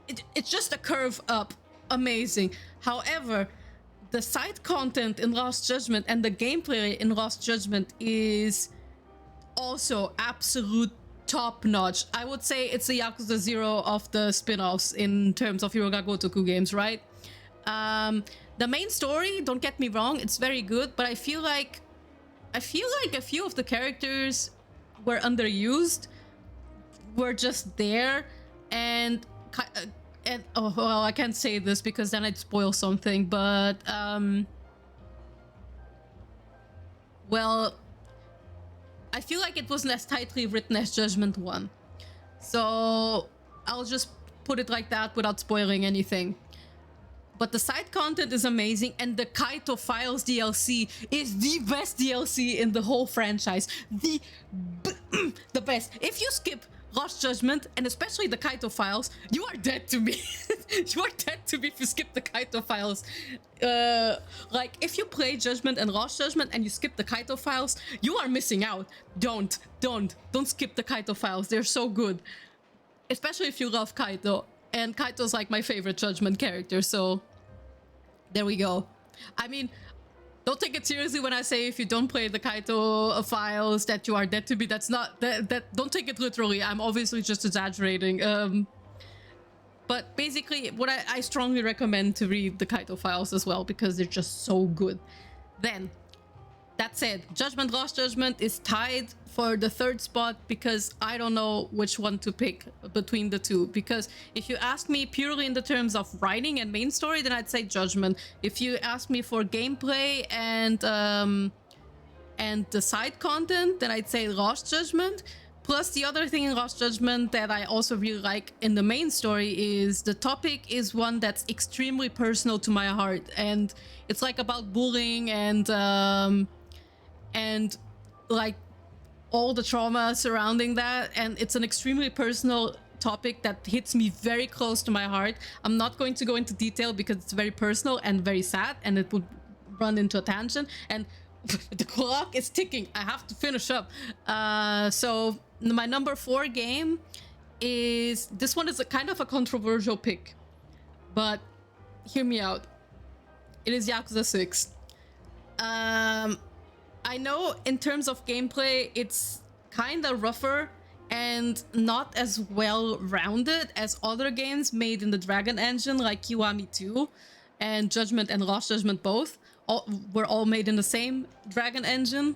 it's just a curve up. Amazing. However, the side content in Lost Judgment and the gameplay in Lost Judgment is also absolute top-notch. I would say it's the Yakuza 0 of the spin-offs in terms of Ryuga Gotoku games, right? The main story, don't get me wrong, it's very good, but I feel like a few of the characters were underused, were just there, and oh well, I can't say this because then I'd spoil something, but well, I feel like it wasn't as tightly written as Judgment 1. So I'll just put it like that without spoiling anything. But the side content is amazing, and the Kaito Files DLC is the best DLC in the whole franchise. The best. If you skip Rush Judgment, and especially the Kaito files, you are dead to me. You are dead to me if you skip the Kaito files. Like, if you play Judgment and Rush Judgment and you skip the Kaito files, you are missing out. Don't skip the Kaito files. They're so good. Especially if you love Kaito. And Kaito's like my favorite Judgment character, so there we go. I mean, don't take it seriously when I say if you don't play the Kaito files that you are dead to me. That's not that don't take it literally. I'm obviously just exaggerating. But basically what I strongly recommend to read the Kaito files as well because they're just so good. Then that said, Judgment Rush Judgment is tied for the third spot because I don't know which one to pick between the two. Because if you ask me purely in the terms of writing and main story, then I'd say Judgment. If you ask me for gameplay and the side content, then I'd say Rush Judgment. Plus, the other thing in Rush Judgment that I also really like in the main story is the topic is one that's extremely personal to my heart, and it's like about bullying and like all the trauma surrounding that, and it's an extremely personal topic that hits me very close to my heart. I'm not going to go into detail because it's very personal and very sad, and it would run into a tangent, and the clock is ticking. I have to finish up. So my number 4 game is, this one is a kind of a controversial pick, but hear me out. It is Yakuza 6. I know in terms of gameplay, it's kind of rougher and not as well-rounded as other games made in the Dragon Engine, like Kiwami 2 and Judgment and Lost Judgment both. Were all made in the same Dragon Engine.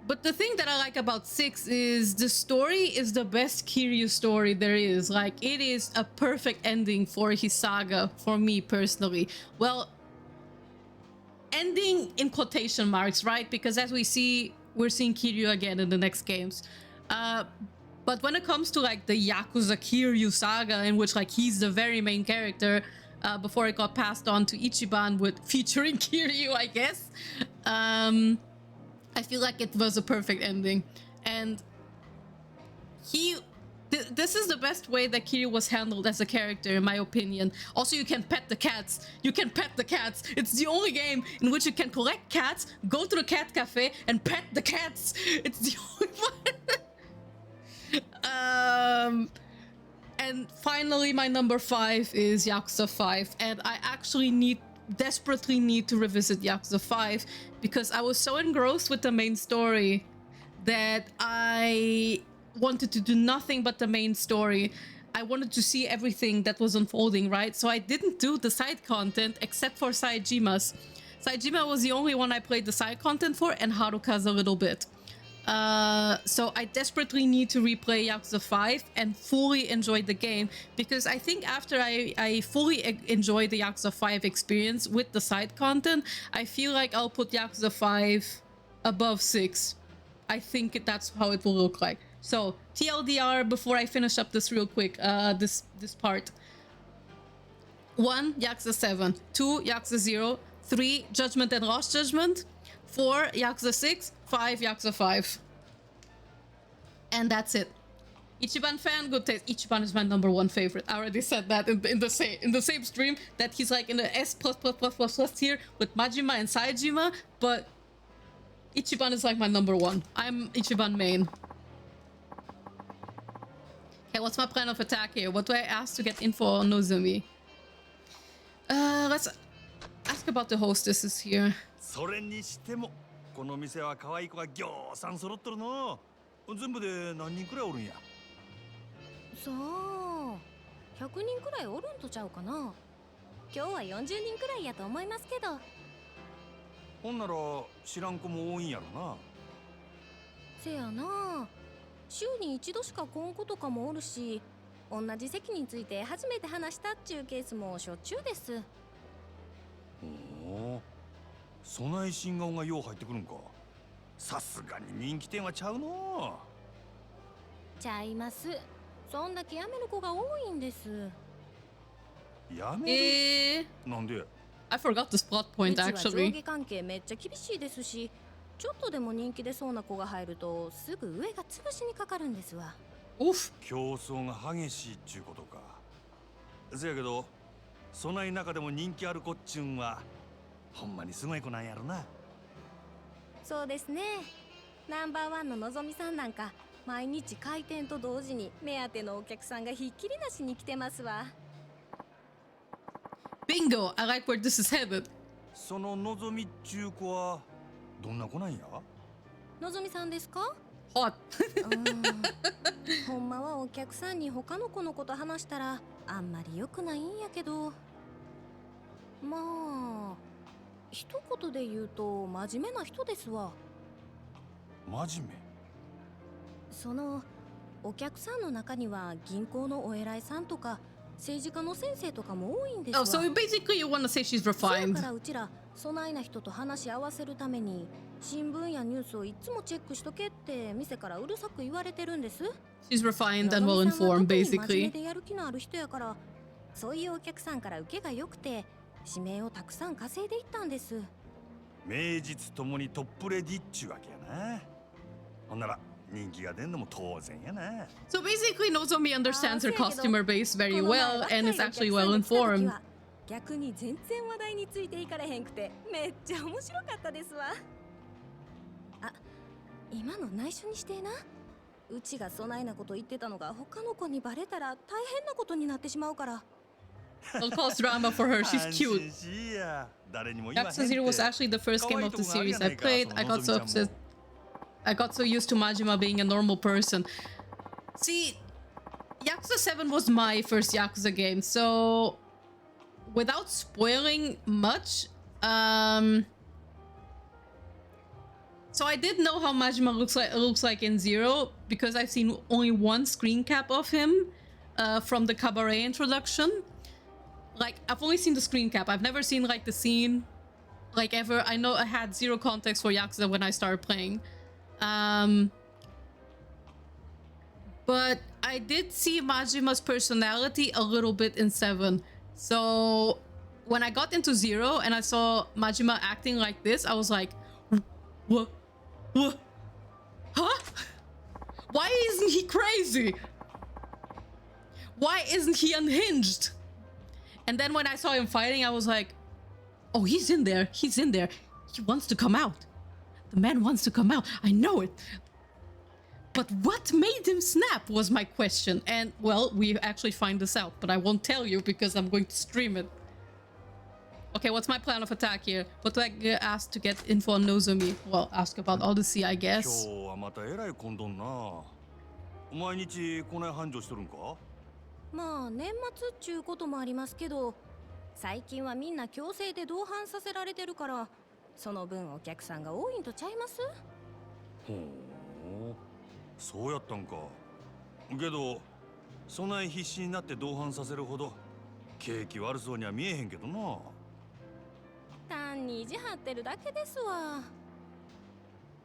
But the thing that I like about 6 is the story is the best Kiryu story there is. Like, it is a perfect ending for his saga, for me personally. Well, ending in quotation marks, right? Because as we see, we're seeing Kiryu again in the next games. But when it comes to like the Yakuza Kiryu saga, in which like he's the very main character, before it got passed on to Ichiban with featuring Kiryu, I guess. I feel like it was a perfect ending. And this is the best way that Kiryu was handled as a character, in my opinion. Also, you can pet the cats. You can pet the cats. It's the only game in which you can collect cats, go to the cat cafe, and pet the cats. It's the only one. And finally, my number 5 is Yakuza 5. And I actually desperately need to revisit Yakuza 5 because I was so engrossed with the main story that I wanted to do nothing but the main story. I wanted to see everything that was unfolding, right? So I didn't do the side content except for Saijima's. Saijima was the only one I played the side content for, and Haruka's a little bit. So I desperately need to replay Yakuza 5 and fully enjoy the game, because I think after I fully enjoy the Yakuza 5 experience with the side content, I feel like I'll put Yakuza 5 above 6. I think that's how it will look like. So TLDR, before I finish up this real quick, this part. 1, Yakuza 7. 2, Yakuza 0. 3, Judgment and Lost Judgment. 4, Yakuza 6. 5, Yakuza 5. And that's it. Ichiban fan, good taste. Ichiban is my number 1 favorite. I already said that in the same stream, that he's like in the S+++ tier with Majima and Saijima, but Ichiban is like my number 1. I'm Ichiban main. Okay, what's my plan of attack here? What do I ask to get info on Nozomi? Let's ask about the hostesses here. それにしてもこの店は可愛い子がぎょうさん揃っとるの。全部で何人くらいおるんや。さあ、100人くらいおるんとちゃうかな。今日は40人くらいやと思いますけど。ほんなら知らん子も多いんやろな。せやな。週に1度しか来ん子とかもおるし、同じ席について初めて話したっちゅうケースもしょっちゅうです。おお、そない新顔がよう入ってくるんか。さすがに人気店はちゃうの。ちゃいます。そんだけ辞める子が多いんです。辞める？なんで？ I forgot this plot point actually. うちは上下関係めっちゃ厳しいですし、ちょっとでも人気出そうな子が入るとすぐ上が潰しにかかるんですわ。競争が激しいっちゅうことか。せやけどそない中でも人気ある子っちゅうんはほんまにすごい子なんやろな。そうですね。ナンバーワンののぞみさんなんか毎日開店と同時に目当てのお客さんがひっきりなしに来てますわ。Bingo! I like where this is headed. そののぞみっちゅう子はどんな子なんや？のぞみさんですか？Hot. ほんまはお客さんに他の子のこと話したらあんまり良くないんやけど、まあ一言で言うと真面目な人ですわ。真面目？そのお客さんの中には銀行のお偉いさんとか政治家の先生とかも多いんですわ。Oh, so basically you want to say she's だ refined. からうちらそないな人と話し合わせるために新聞やニュースをいつもチェックしとけって店からうるさく言われてるんです。 She's refined and well informed, 真面目 basically. でやる気のある人やから、そういうお客さんから受けが良くて指名をたくさん稼いでいったんです。名実ともにトップレディっちゅうわけやな。ほんなら人気が出んのも当然やな。 So basically Nozomi understands her customer base very well and is actually well informed. 逆に全然話題についていかれへんくてめっちゃ面白かったですわ。あ、今の内緒にしてな。うちがそないなこと言ってたのが他の子にバレたら大変なことになってしまうから。It'll cause drama for her. She's cute. 安心しいや。誰にも言わへんて。 Yakuza 0 was actually the first game of the series I played. I got so upset. I got so used to Majima being a normal person. See, Yakuza 7 was my first Yakuza game, so without spoiling much, so I did know how Majima looks like in Zero because I've seen only one screen cap of him from the cabaret introduction. Like, I've only seen the screen cap. I've never seen like the scene, like ever. I know I had zero context for Yakuza when I started playing. But I did see Majima's personality a little bit in 7. So when I got into 0 and I saw Majima acting like this, I was like, what? Huh? Why isn't he crazy? Why isn't he unhinged? And then when I saw him fighting, I was like, oh, he's in there. He's in there. He wants to come out. The man wants to come out. I know it. But what made him snap was my question. And, well, we actually find this out. But I won't tell you because I'm going to stream it. Okay, what's my plan of attack here? What do I get asked to get info on Nozomi? Well, ask about Odyssey, I guess. 今日はまたえらい混んどんな。毎日こない繁盛しとるんか？まあ年末っちゅうこともありますけど、最近はみんな強制で同伴させられてるから、その分お客さんが多いんとちゃいます？ほう、そうやったんか。けどそない必死になって同伴させるほど景気悪そうには見えへんけどな。単に意地張ってるだけですわ。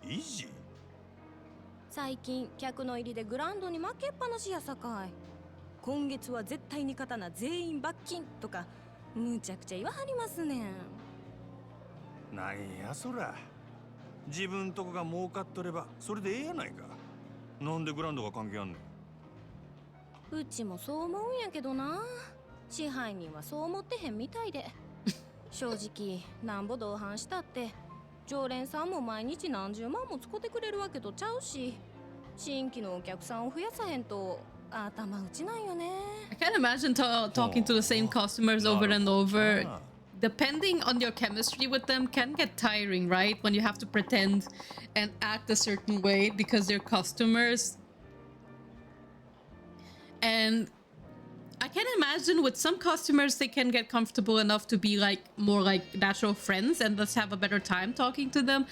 意地？最近客の入りでグラウンドに負けっぱなしやさかい。今月は絶対に勝たな全員罰金とかむちゃくちゃ言わはりますねん。なんやそら。自分とこが儲かっとればそれでええやないか。なんでグラウンドが関係あんねん。うちもそう思うんやけどな。支配人はそう思ってへんみたいで。正直なんぼ同伴したって常連さんも毎日何十万も使ってくれるわけとちゃうし、新規のお客さんを増やさへんと頭打ちなんよね。 I can't imagine talking to the same customers over and over. Depending on your chemistry with them can get tiring, right? When you have to pretend and act a certain way because they're customers. And I can imagine with some customers they can get comfortable enough to be like more like natural friends and let's have a better time talking to them.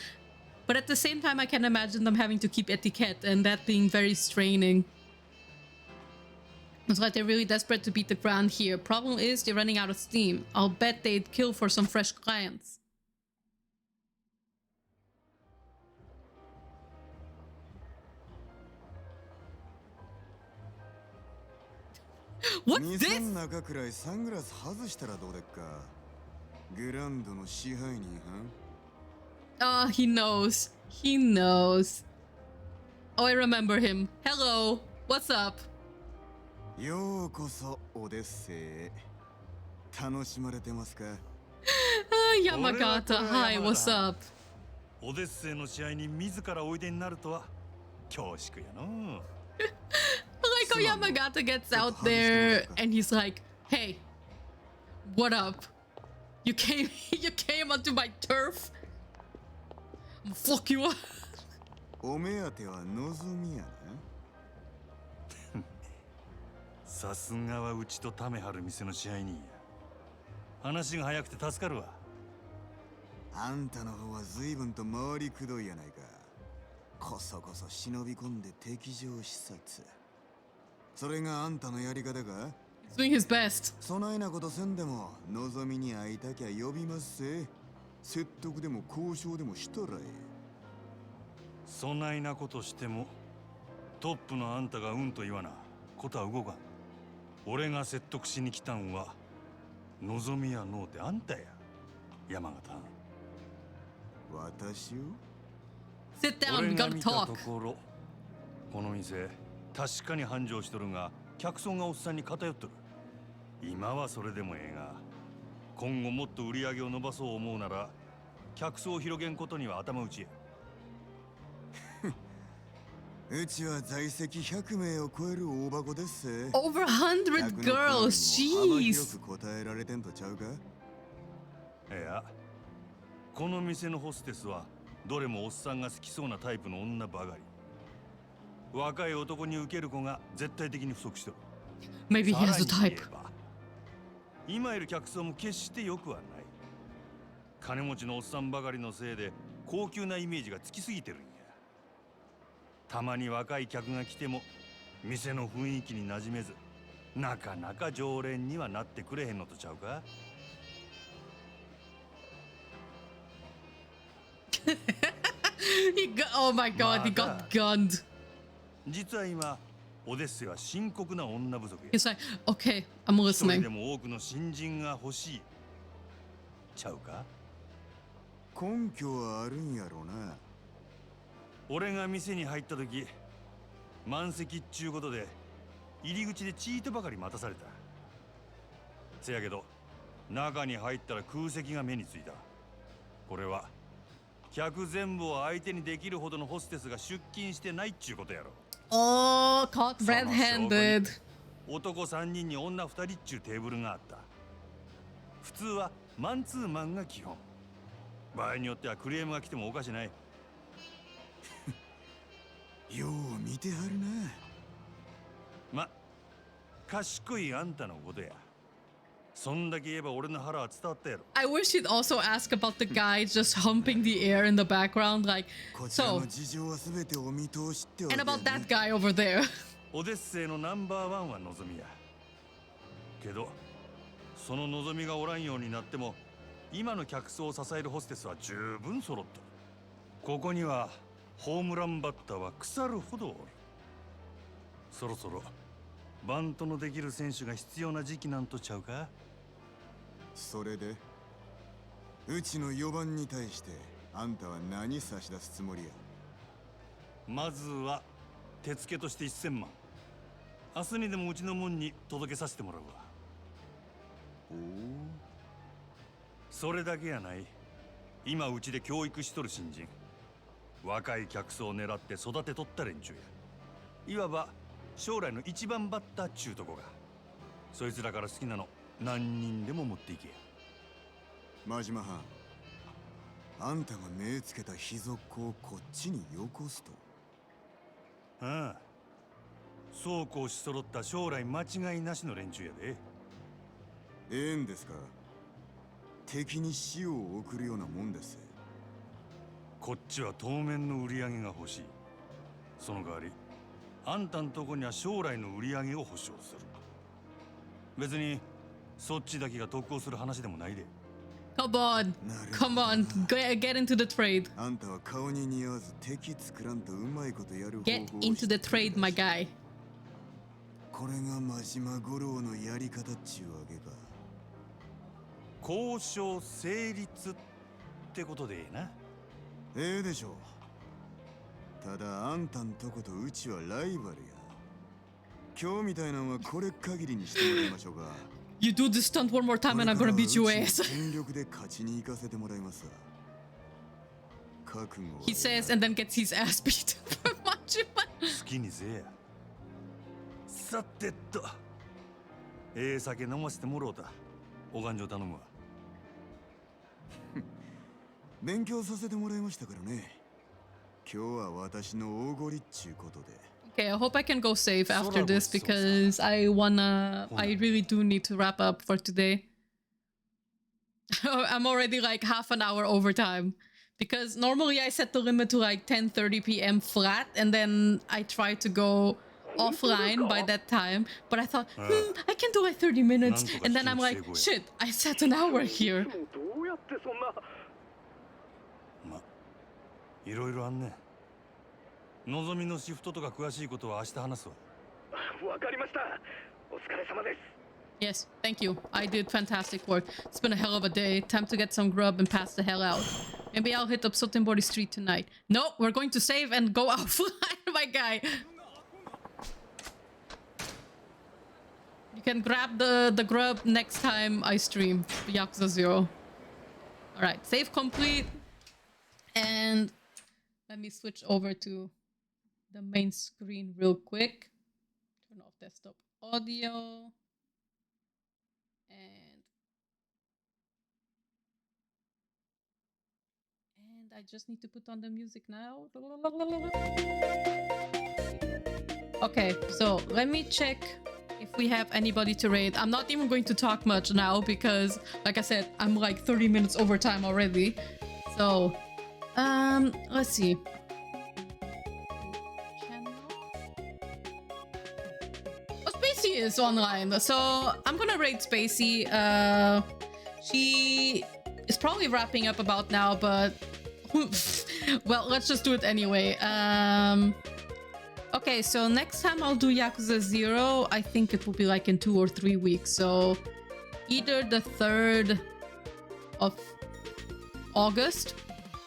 But at the same time I can imagine them having to keep etiquette and that being very straining. It's like they're really desperate to beat the ground here. Problem is they're running out of steam. I'll bet they'd kill for some fresh clients. What's this? He knows. He knows. Oh, I remember him. Hello. What's up? ようこそオデッセイへ。楽しまれてますか？Yamagata, hi, what's up? オデッセイの試合に自らおいでになるとは恐縮やの。I like how Yamagata gets out there and he's like, hey, what up? You came onto my turf? Fuck you up. お目当ては望みやな。さすがはうちとタメ張る店の支配人や。話が早くて助かるわ。あんたの方は随分と回りくどいやないか。こそこそ忍び込んで敵情視察。それがあんたのやり方か？ He's doing his best. そないなことせんでも望みに会いたきゃ呼びますせ。説得でも交渉でもしたらええ。そないなことしてもトップのあんたがうんと言わなことは動かん。俺が説得しに来たんは望みやのうてあんたや、山形。私を Sit down, 俺 we が gotta 見た talk. ところこの店確かに繁盛しとるが客層がおっさんに偏っとる。今はそれでもええが今後もっと売り上げを伸ばそう思うなら客層を広げんことには頭打ちや。うちは在籍100名を超える大箱ですせ。 Over 100 girls, jeez. 答えられてんとちゃうか？いや、この店のホステスはどれもおっさんが好きそうなタイプの女ばかり。若い男に受ける子が絶対的に不足してる。 Maybe he has a さらに言 type. えば今いる客層も決して良くはない。金持ちのおっさんばかりのせいで高級なイメージがつきすぎてるんや。たまに若い客が来ても店の雰囲気に馴染めずなかなか常連にはなってくれへんのとちゃうか？Oh my god, he got gunned. 実は今オデッセイは深刻な女不足や。 He's like, okay, I'm 一人 listening. でも多くの新人が欲しいちゃうか？根拠はあるんやろな。俺が店に入った時満席っちゅうことで入り口でチートばかり待たされた。せやけど中に入ったら空席が目についた。これは客全部を相手にできるほどのホステスが出勤してないっちゅうことやろ。 Oh, caught その証拠に red-handed. 男3人に女2人っちゅうテーブルがあった。普通はマンツーマンが基本。場合によってはクレームが来てもおかしない。よう見てはるな。ま、賢いあんたのことや。そんだけ言えば俺の腹は伝わったやろ。 I wish he'd also ask about the guy just humping the air in the background, like, こちら so, の事情はすべてお見通しってわけ and や about な。 that guy over there. オデッセイのナンバーワンは望みや。けど、その望みがおらんようになっても、今の客層を支えるホステスは十分揃った。ここにはホームランバッターは腐るほどおる。そろそろバントのできる選手が必要な時期なんとちゃうか？それでうちの4番に対してあんたは何差し出すつもりや？まずは手付けとして1000万。明日にでもうちの門に届けさせてもらうわ。おお。それだけやない。今うちで教育しとる新人。若い客層を狙って育てとった連中や。いわば将来の一番バッターっちゅうとこが。そいつらから好きなの何人でも持っていけや。真島藩、あんたが目つけた秘族をこっちによこすと。ああ、そうこうし揃った将来間違いなしの連中やで。ええんですか？敵に死を送るようなもんです。こっちは当面の売り上げが欲しい。その代わりあんたんとこには将来の売り上げを保証する。別にそっちだけが得をする話でもないで。Come on, come on, get into the trade. あんたは顔に似合わず敵作らんとうまいことやる方法を Get into the trade, my guy. これが真島五郎のやり方っちゅうわけか。交渉成立ってことでええな。ええでしょう。ただあんたんとことうちはライバルや。You do this stunt one more time and I'm gonna beat your ass. He says and then gets his ass beat for Majima. 好きにせえや。さてと。酒飲ませてもろうた。お勘定頼むわ。勉強させてもらいましたからね。今日は私の大ごりっちゅうことで。Okay, I hope I can go save after this because I really do need to wrap up for today. I'm already like half an hour over time because normally I set the limit to like 10:30 p.m. flat and then I try to go offline by that time, but I thought, I can do like 30 minutes and then I'm like, shit, I set an hour here. いろいろあんね。のぞみのシフトとか詳しいことは明日話すわ。わかりました。お疲れ様です。Yes, thank you. I did fantastic work. It's been a hell of a day. Time to get some grub and pass the hell out. Maybe I'll hit up Sotenbori Street tonight. No, we're going to save and go offline, my guy. You can grab the grub next time I stream Yakuza 0. Alright, save complete. And let me switch over to the main screen real quick. Turn off desktop audio. And I just need to put on the music now. Okay, so let me check if we have anybody to raid. I'm not even going to talk much now because, like I said, I'm like 30 minutes over time already. So, let's see. Oh, Spacey is online, so I'm gonna raid Spacey. She is probably wrapping up about now, but well, let's just do it anyway. Okay, so next time I'll do Yakuza 0. I think it will be like in 2 or 3 weeks. So either the 3rd of August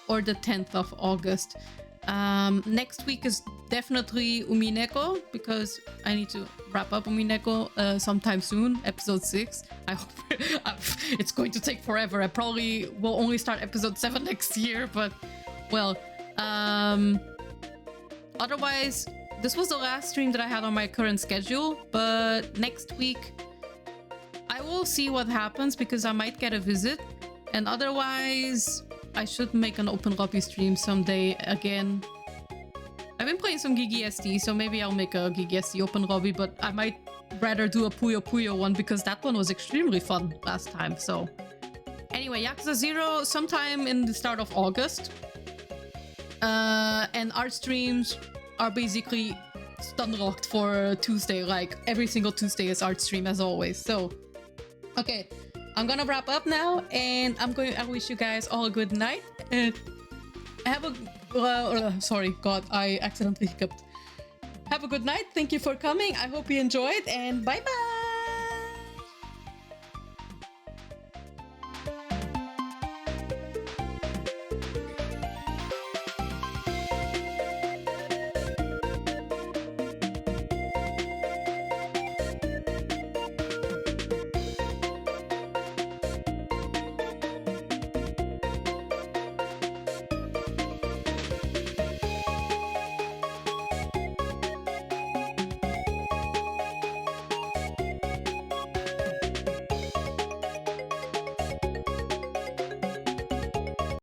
or the 10th of August. Next week is definitely Umineko because I need to wrap up Umineko sometime soon, episode 6. I hope it's going to take forever. I probably will only start episode 7 next year, but well, otherwise, this was the last stream that I had on my current schedule, but next week I will see what happens because I might get a visit, and otherwise I should make an open lobby stream someday again. I've been playing some Gigi SD, so maybe I'll make a Gigi SD open lobby, but I might rather do a Puyo Puyo one because that one was extremely fun last time. So anyway, Yakuza 0 sometime in the start of August. And art streams are basically stun locked for Tuesday. Like every single Tuesday is art stream as always. So okay, I'm gonna wrap up now, and I wish you guys all a good night and have a sorry, God, I accidentally hiccuped. Have a good night. Thank you for coming. I hope you enjoyed, and bye bye.